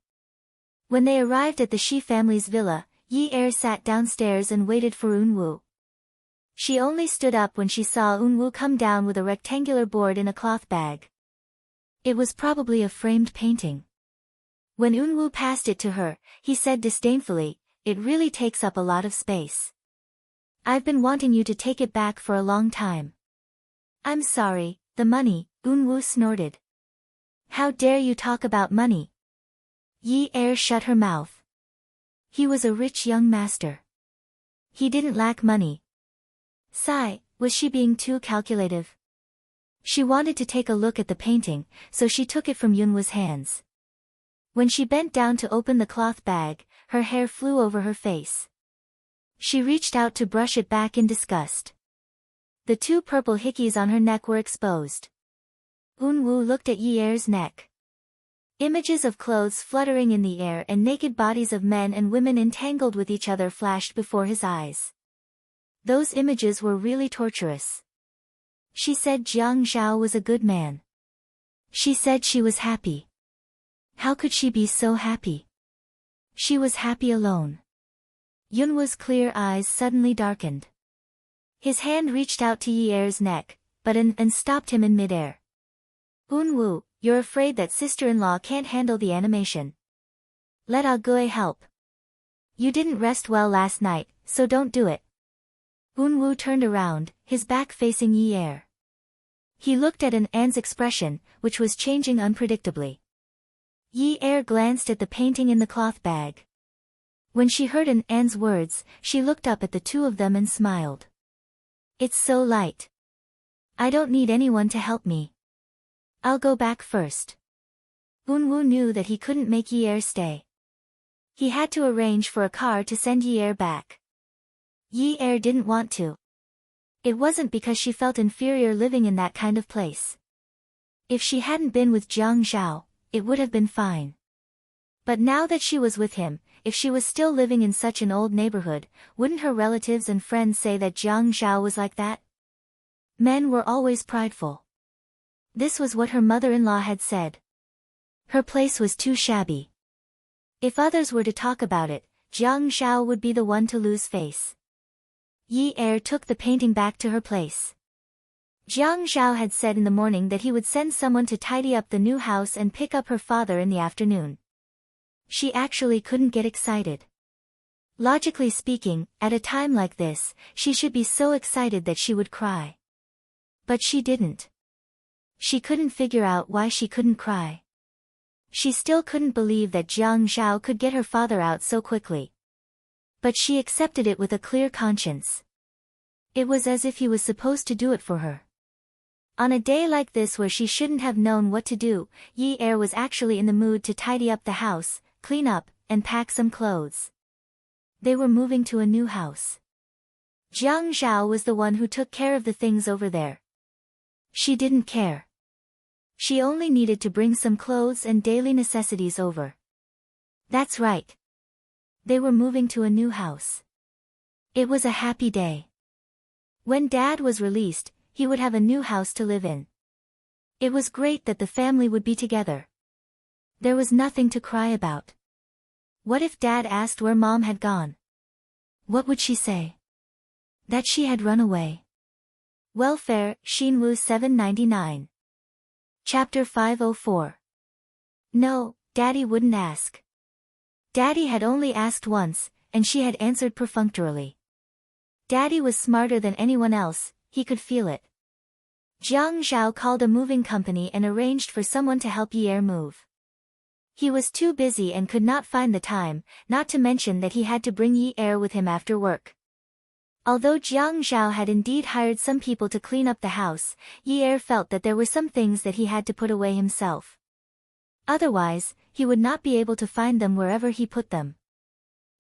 S1: When they arrived at the Shi family's villa, Yi Er sat downstairs and waited for Unwu. She only stood up when she saw Unwu come down with a rectangular board in a cloth bag. It was probably a framed painting. When Unwu passed it to her, he said disdainfully, it really takes up a lot of space. I've been wanting you to take it back for a long time. I'm sorry, the money, Unwu snorted. How dare you talk about money? Yi Er shut her mouth. He was a rich young master. He didn't lack money. Sigh, was she being too calculative? She wanted to take a look at the painting, so she took it from Yunwu's hands. When she bent down to open the cloth bag, her hair flew over her face. She reached out to brush it back in disgust. The two purple hickeys on her neck were exposed. Unwu looked at Yi Er's neck. Images of clothes fluttering in the air and naked bodies of men and women entangled with each other flashed before his eyes. Those images were really torturous. She said Jiang Zhao was a good man. She said she was happy. How could she be so happy? She was happy alone. Yunwu's clear eyes suddenly darkened. His hand reached out to Yi Er's neck, but and stopped him in midair. Unwu, you're afraid that sister-in-law can't handle the animation. Let Agui help. You didn't rest well last night, so don't do it. Unwu turned around, his back facing Yi Er. He looked at An's expression, which was changing unpredictably. Yi Er glanced at the painting in the cloth bag. When she heard An's words, she looked up at the two of them and smiled. It's so light. I don't need anyone to help me. I'll go back first. Unwu knew that he couldn't make Yi Er stay. He had to arrange for a car to send Yi Er back. Yi Er didn't want to. It wasn't because she felt inferior living in that kind of place. If she hadn't been with Jiang Zhao, it would have been fine. But now that she was with him, if she was still living in such an old neighborhood, wouldn't her relatives and friends say that Jiang Zhao was like that? Men were always prideful. This was what her mother-in-law had said. Her place was too shabby. If others were to talk about it, Jiang Zhao would be the one to lose face. Yi Er took the painting back to her place. Jiang Zhao had said in the morning that he would send someone to tidy up the new house and pick up her father in the afternoon. She actually couldn't get excited. Logically speaking, at a time like this, she should be so excited that she would cry. But she didn't. She couldn't figure out why she couldn't cry. She still couldn't believe that Jiang Zhao could get her father out so quickly. But she accepted it with a clear conscience. It was as if he was supposed to do it for her. On a day like this where she shouldn't have known what to do, Yi Er was actually in the mood to tidy up the house, clean up, and pack some clothes. They were moving to a new house. Jiang Zhao was the one who took care of the things over there. She didn't care. She only needed to bring some clothes and daily necessities over. That's right. They were moving to a new house. It was a happy day. When Dad was released, he would have a new house to live in. It was great that the family would be together. There was nothing to cry about. What if Dad asked where Mom had gone? What would she say? That she had run away. Welfare, Xinwu 799. Chapter 504. No, Daddy wouldn't ask. Daddy had only asked once, and she had answered perfunctorily. Daddy was smarter than anyone else, he could feel it. Jiang Zhao called a moving company and arranged for someone to help Yi Er move. He was too busy and could not find the time, not to mention that he had to bring Yi Er with him after work. Although Jiang Zhao had indeed hired some people to clean up the house, Yi Er felt that there were some things that he had to put away himself. Otherwise, he would not be able to find them wherever he put them.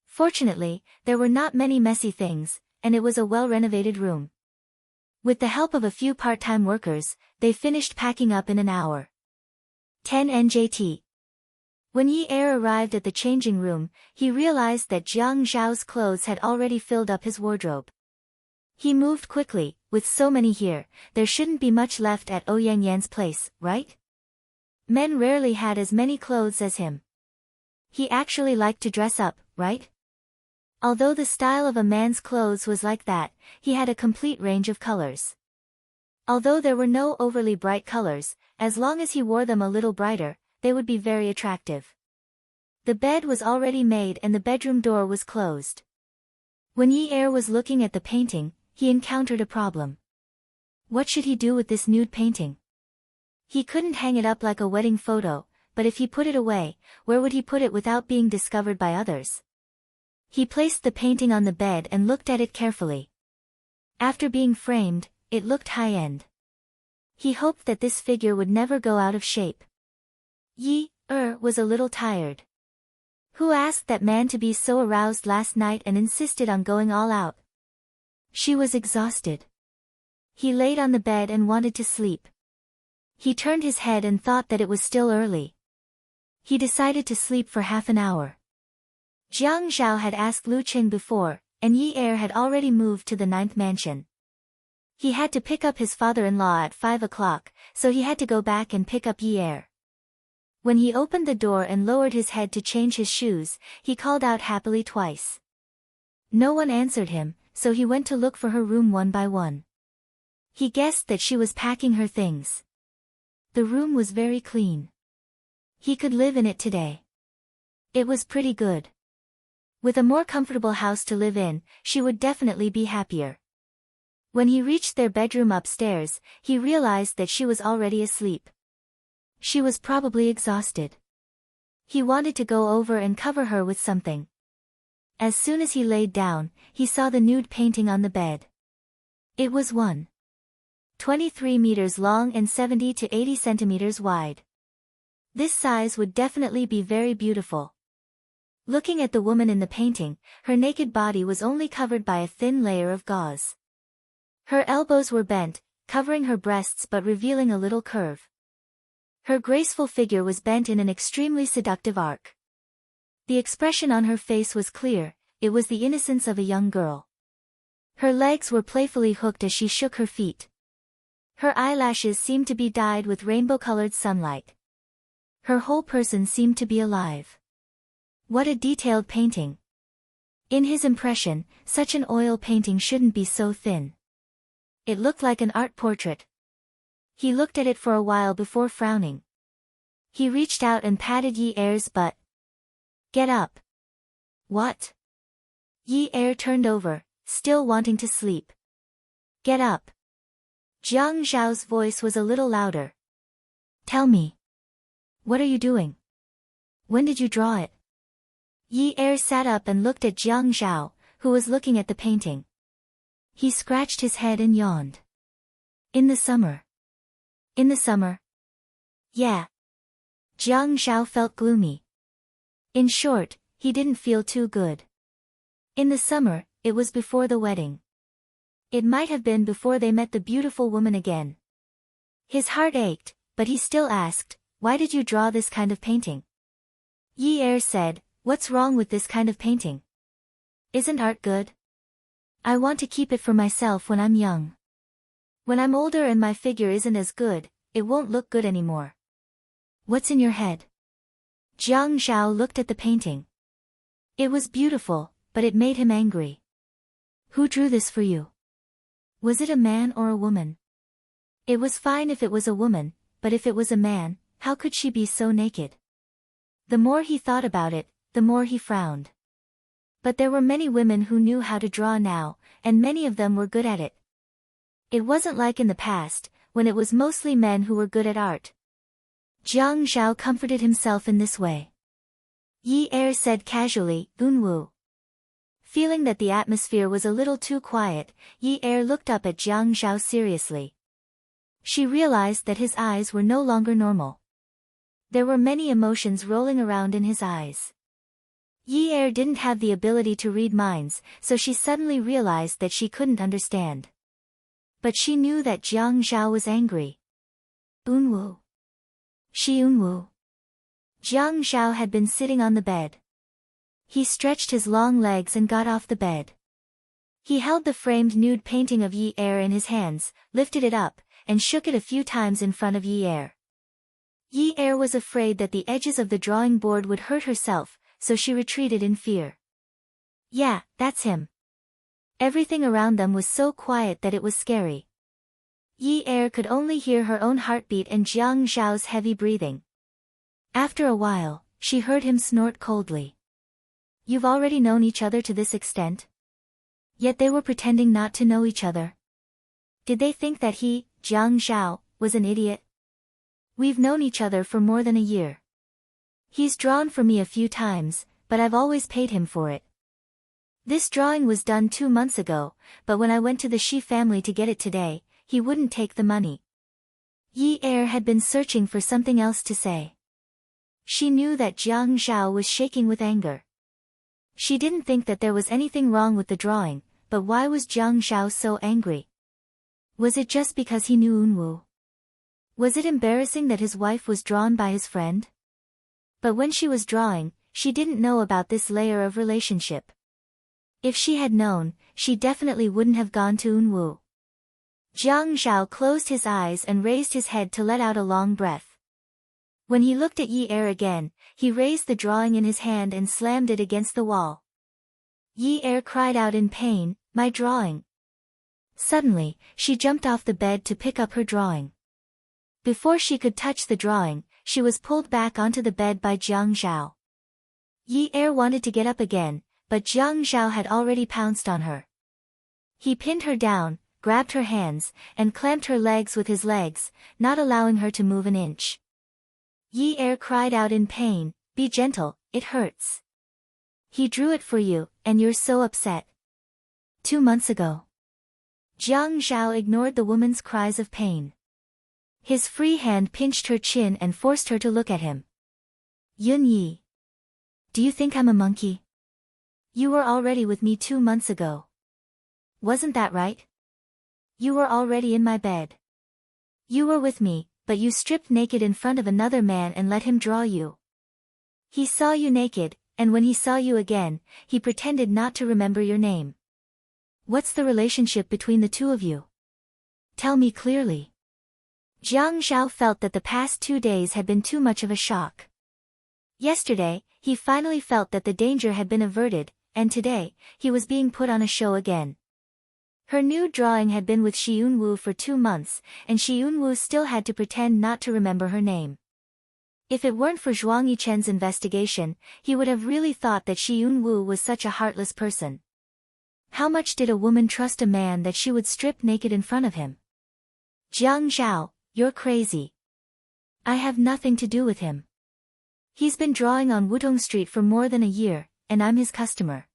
S1: Fortunately, there were not many messy things, and it was a well-renovated room. With the help of a few part-time workers, they finished packing up in an hour. 10 NJT. When Yi Er arrived at the changing room, he realized that Jiang Zhao's clothes had already filled up his wardrobe. He moved quickly. With so many here, there shouldn't be much left at Ouyang Yan's place, right? Men rarely had as many clothes as him. He actually liked to dress up, right? Although the style of a man's clothes was like that, he had a complete range of colors. Although there were no overly bright colors, as long as he wore them a little brighter, they would be very attractive. The bed was already made and the bedroom door was closed. When Yi Er was looking at the painting, he encountered a problem. What should he do with this nude painting? He couldn't hang it up like a wedding photo, but if he put it away, where would he put it without being discovered by others? He placed the painting on the bed and looked at it carefully. After being framed, it looked high-end. He hoped that this figure would never go out of shape. Yi Er was a little tired. Who asked that man to be so aroused last night and insisted on going all out? She was exhausted. He laid on the bed and wanted to sleep. He turned his head and thought that it was still early. He decided to sleep for half an hour. Jiang Zhao had asked Lu Qing before, and Yi Er had already moved to the 9th mansion. He had to pick up his father-in-law at 5 o'clock, so he had to go back and pick up Yi Er. When he opened the door and lowered his head to change his shoes, he called out happily twice. No one answered him, so he went to look for her room one by one. He guessed that she was packing her things. The room was very clean. He could live in it today. It was pretty good. With a more comfortable house to live in, she would definitely be happier. When he reached their bedroom upstairs, he realized that she was already asleep. She was probably exhausted. He wanted to go over and cover her with something. As soon as he laid down, he saw the nude painting on the bed. It was 1.23 meters long and 70 to 80 centimeters wide. This size would definitely be very beautiful. Looking at the woman in the painting, her naked body was only covered by a thin layer of gauze. Her elbows were bent, covering her breasts but revealing a little curve. Her graceful figure was bent in an extremely seductive arc. The expression on her face was clear, it was the innocence of a young girl. Her legs were playfully hooked as she shook her feet. Her eyelashes seemed to be dyed with rainbow-colored sunlight. Her whole person seemed to be alive. What a detailed painting! In his impression, such an oil painting shouldn't be so thin. It looked like an art portrait. He looked at it for a while before frowning. He reached out and patted Yi Er's butt. Get up. What? Yi Er turned over, still wanting to sleep. Get up. Jiang Zhao's voice was a little louder. Tell me. What are you doing? When did you draw it? Yi Er sat up and looked at Jiang Zhao, who was looking at the painting. He scratched his head and yawned. In the summer. In the summer? Yeah. Jiang Zhao felt gloomy. In short, he didn't feel too good. In the summer, it was before the wedding. It might have been before they met the beautiful woman again. His heart ached, but he still asked, why did you draw this kind of painting? Yi Er said, what's wrong with this kind of painting? Isn't art good? I want to keep it for myself when I'm young. When I'm older and my figure isn't as good, it won't look good anymore. What's in your head? Jiang Zhao looked at the painting. It was beautiful, but it made him angry. Who drew this for you? Was it a man or a woman? It was fine if it was a woman, but if it was a man, how could she be so naked? The more he thought about it, the more he frowned. But there were many women who knew how to draw now, and many of them were good at it. It wasn't like in the past, when it was mostly men who were good at art. Jiang Zhao comforted himself in this way. Yi Er said casually, Unwu. Feeling that the atmosphere was a little too quiet, Yi Er looked up at Jiang Zhao seriously. She realized that his eyes were no longer normal. There were many emotions rolling around in his eyes. Yi Er didn't have the ability to read minds, so she suddenly realized that she couldn't understand. But she knew that Jiang Zhao was angry. Unwu. Shi Unwu. Jiang Zhao had been sitting on the bed. He stretched his long legs and got off the bed. He held the framed nude painting of Yi Er in his hands, lifted it up, and shook it a few times in front of Yi Er. Yi Er was afraid that the edges of the drawing board would hurt herself, so she retreated in fear. Yeah, that's him. Everything around them was so quiet that it was scary. Yi Er could only hear her own heartbeat and Jiang Zhao's heavy breathing. After a while, she heard him snort coldly. You've already known each other to this extent? Yet they were pretending not to know each other. Did they think that he, Jiang Zhao, was an idiot? We've known each other for more than a year. He's drawn for me a few times, but I've always paid him for it. This drawing was done 2 months ago, but when I went to the Shi family to get it today, he wouldn't take the money. Yi Er had been searching for something else to say. She knew that Jiang Zhao was shaking with anger. She didn't think that there was anything wrong with the drawing, but why was Jiang Zhao so angry? Was it just because he knew Unwu? Was it embarrassing that his wife was drawn by his friend? But when she was drawing, she didn't know about this layer of relationship. If she had known, she definitely wouldn't have gone to Unwu. Jiang Zhao closed his eyes and raised his head to let out a long breath. When he looked at Yi Er again, he raised the drawing in his hand and slammed it against the wall. Yi Er cried out in pain, "My drawing!" Suddenly, she jumped off the bed to pick up her drawing. Before she could touch the drawing, she was pulled back onto the bed by Jiang Zhao. Yi Er wanted to get up again, but Jiang Zhao had already pounced on her. He pinned her down, grabbed her hands, and clamped her legs with his legs, not allowing her to move an inch. Yi Er cried out in pain, "Be gentle, it hurts. He drew it for you, and you're so upset." 2 months ago. Jiang Zhao ignored the woman's cries of pain. His free hand pinched her chin and forced her to look at him. "Yun Yi. Do you think I'm a monkey? You were already with me 2 months ago. Wasn't that right? You were already in my bed. You were with me, but you stripped naked in front of another man and let him draw you. He saw you naked, and when he saw you again, he pretended not to remember your name. What's the relationship between the two of you? Tell me clearly." Jiang Zhao felt that the past 2 days had been too much of a shock. Yesterday, he finally felt that the danger had been averted, and today, he was being put on a show again. Her new drawing had been with Shi Yunwu for 2 months, and Shi Yunwu still had to pretend not to remember her name. If it weren't for Zhuang Yichen's investigation, he would have really thought that Shi Yunwu was such a heartless person. How much did a woman trust a man that she would strip naked in front of him? "Jiang Zhao, you're crazy. I have nothing to do with him. He's been drawing on Wutong Street for more than a year, and I'm his customer.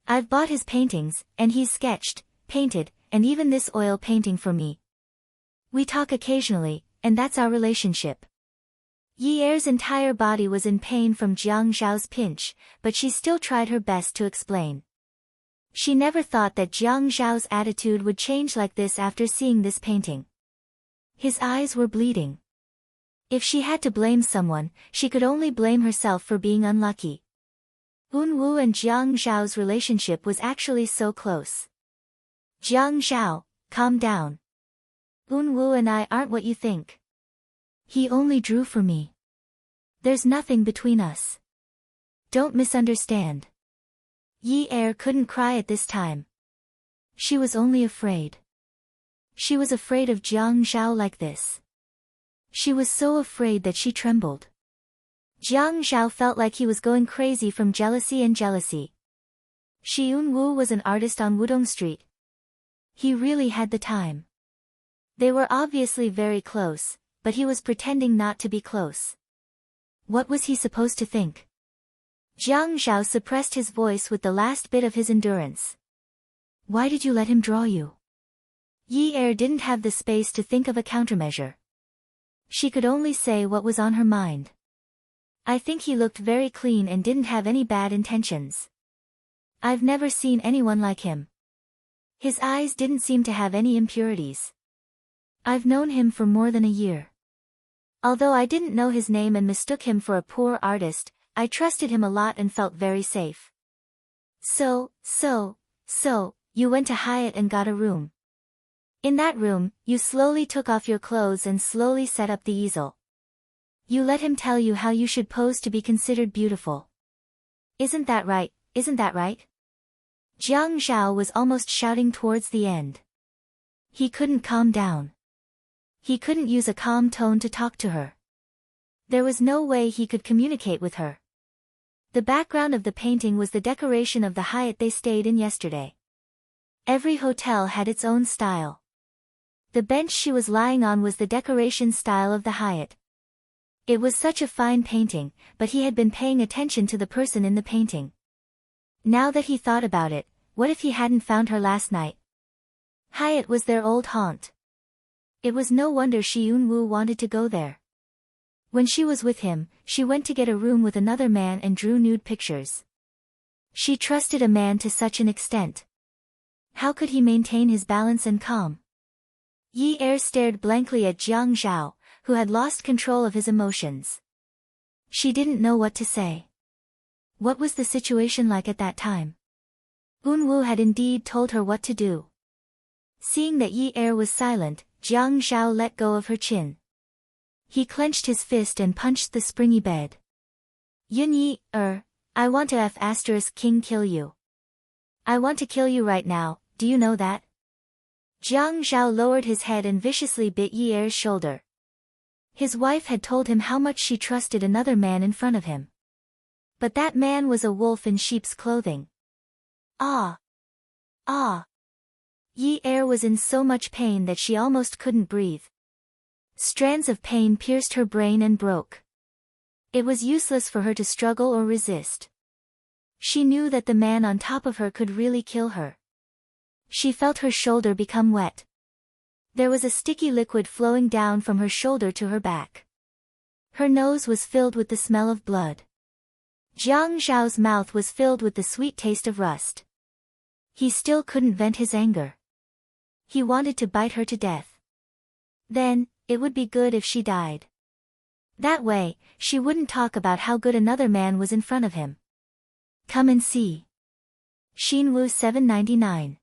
S1: I've bought his paintings, and he's sketched, painted, and even this oil painting for me. We talk occasionally, and that's our relationship." Yi Er's entire body was in pain from Jiang Zhao's pinch, but she still tried her best to explain. She never thought that Jiang Zhao's attitude would change like this after seeing this painting. His eyes were bleeding. If she had to blame someone, she could only blame herself for being unlucky. Unwu and Jiang Zhao's relationship was actually so close. "Jiang Zhao, calm down. Unwu and I aren't what you think. He only drew for me. There's nothing between us. Don't misunderstand." Yi Er couldn't cry at this time. She was only afraid. She was afraid of Jiang Zhao like this. She was so afraid that she trembled. Jiang Zhao felt like he was going crazy from jealousy and jealousy. Shi Yunwu was an artist on Wudong Street. He really had the time. They were obviously very close, but he was pretending not to be close. What was he supposed to think? Jiang Zhao suppressed his voice with the last bit of his endurance. Why did you let him draw you? Yi Er didn't have the space to think of a countermeasure. She could only say what was on her mind. I think he looked very clean and didn't have any bad intentions. I've never seen anyone like him. His eyes didn't seem to have any impurities. I've known him for more than a year. Although I didn't know his name and mistook him for a poor artist, I trusted him a lot and felt very safe. So, you went to Hyatt and got a room. In that room, you slowly took off your clothes and slowly set up the easel. You let him tell you how you should pose to be considered beautiful. Isn't that right, isn't that right? Jiang Zhao was almost shouting towards the end. He couldn't calm down. He couldn't use a calm tone to talk to her. There was no way he could communicate with her. The background of the painting was the decoration of the Hyatt they stayed in yesterday. Every hotel had its own style. The bench she was lying on was the decoration style of the Hyatt. It was such a fine painting, but he had been paying attention to the person in the painting. Now that he thought about it, what if he hadn't found her last night? Hyatt was their old haunt. It was no wonder Xi Yunwu wanted to go there. When she was with him, she went to get a room with another man and drew nude pictures. She trusted a man to such an extent. How could he maintain his balance and calm? Yi Er stared blankly at Jiang Zhao, who had lost control of his emotions. She didn't know what to say. What was the situation like at that time? Unwu had indeed told her what to do. Seeing that Yi Er was silent, Jiang Zhao let go of her chin. He clenched his fist and punched the springy bed. Yun Yi Er, I want to King kill you. I want to kill you right now, do you know that? Jiang Zhao lowered his head and viciously bit Yi Er's shoulder. His wife had told him how much she trusted another man in front of him. But that man was a wolf in sheep's clothing. Ah! Yi Er was in so much pain that she almost couldn't breathe. Strands of pain pierced her brain and broke. It was useless for her to struggle or resist. She knew that the man on top of her could really kill her. She felt her shoulder become wet. There was a sticky liquid flowing down from her shoulder to her back. Her nose was filled with the smell of blood. Jiang Zhao's mouth was filled with the sweet taste of rust. He still couldn't vent his anger. He wanted to bite her to death. Then, it would be good if she died. That way, she wouldn't talk about how good another man was in front of him. Come and see. Xinwu 799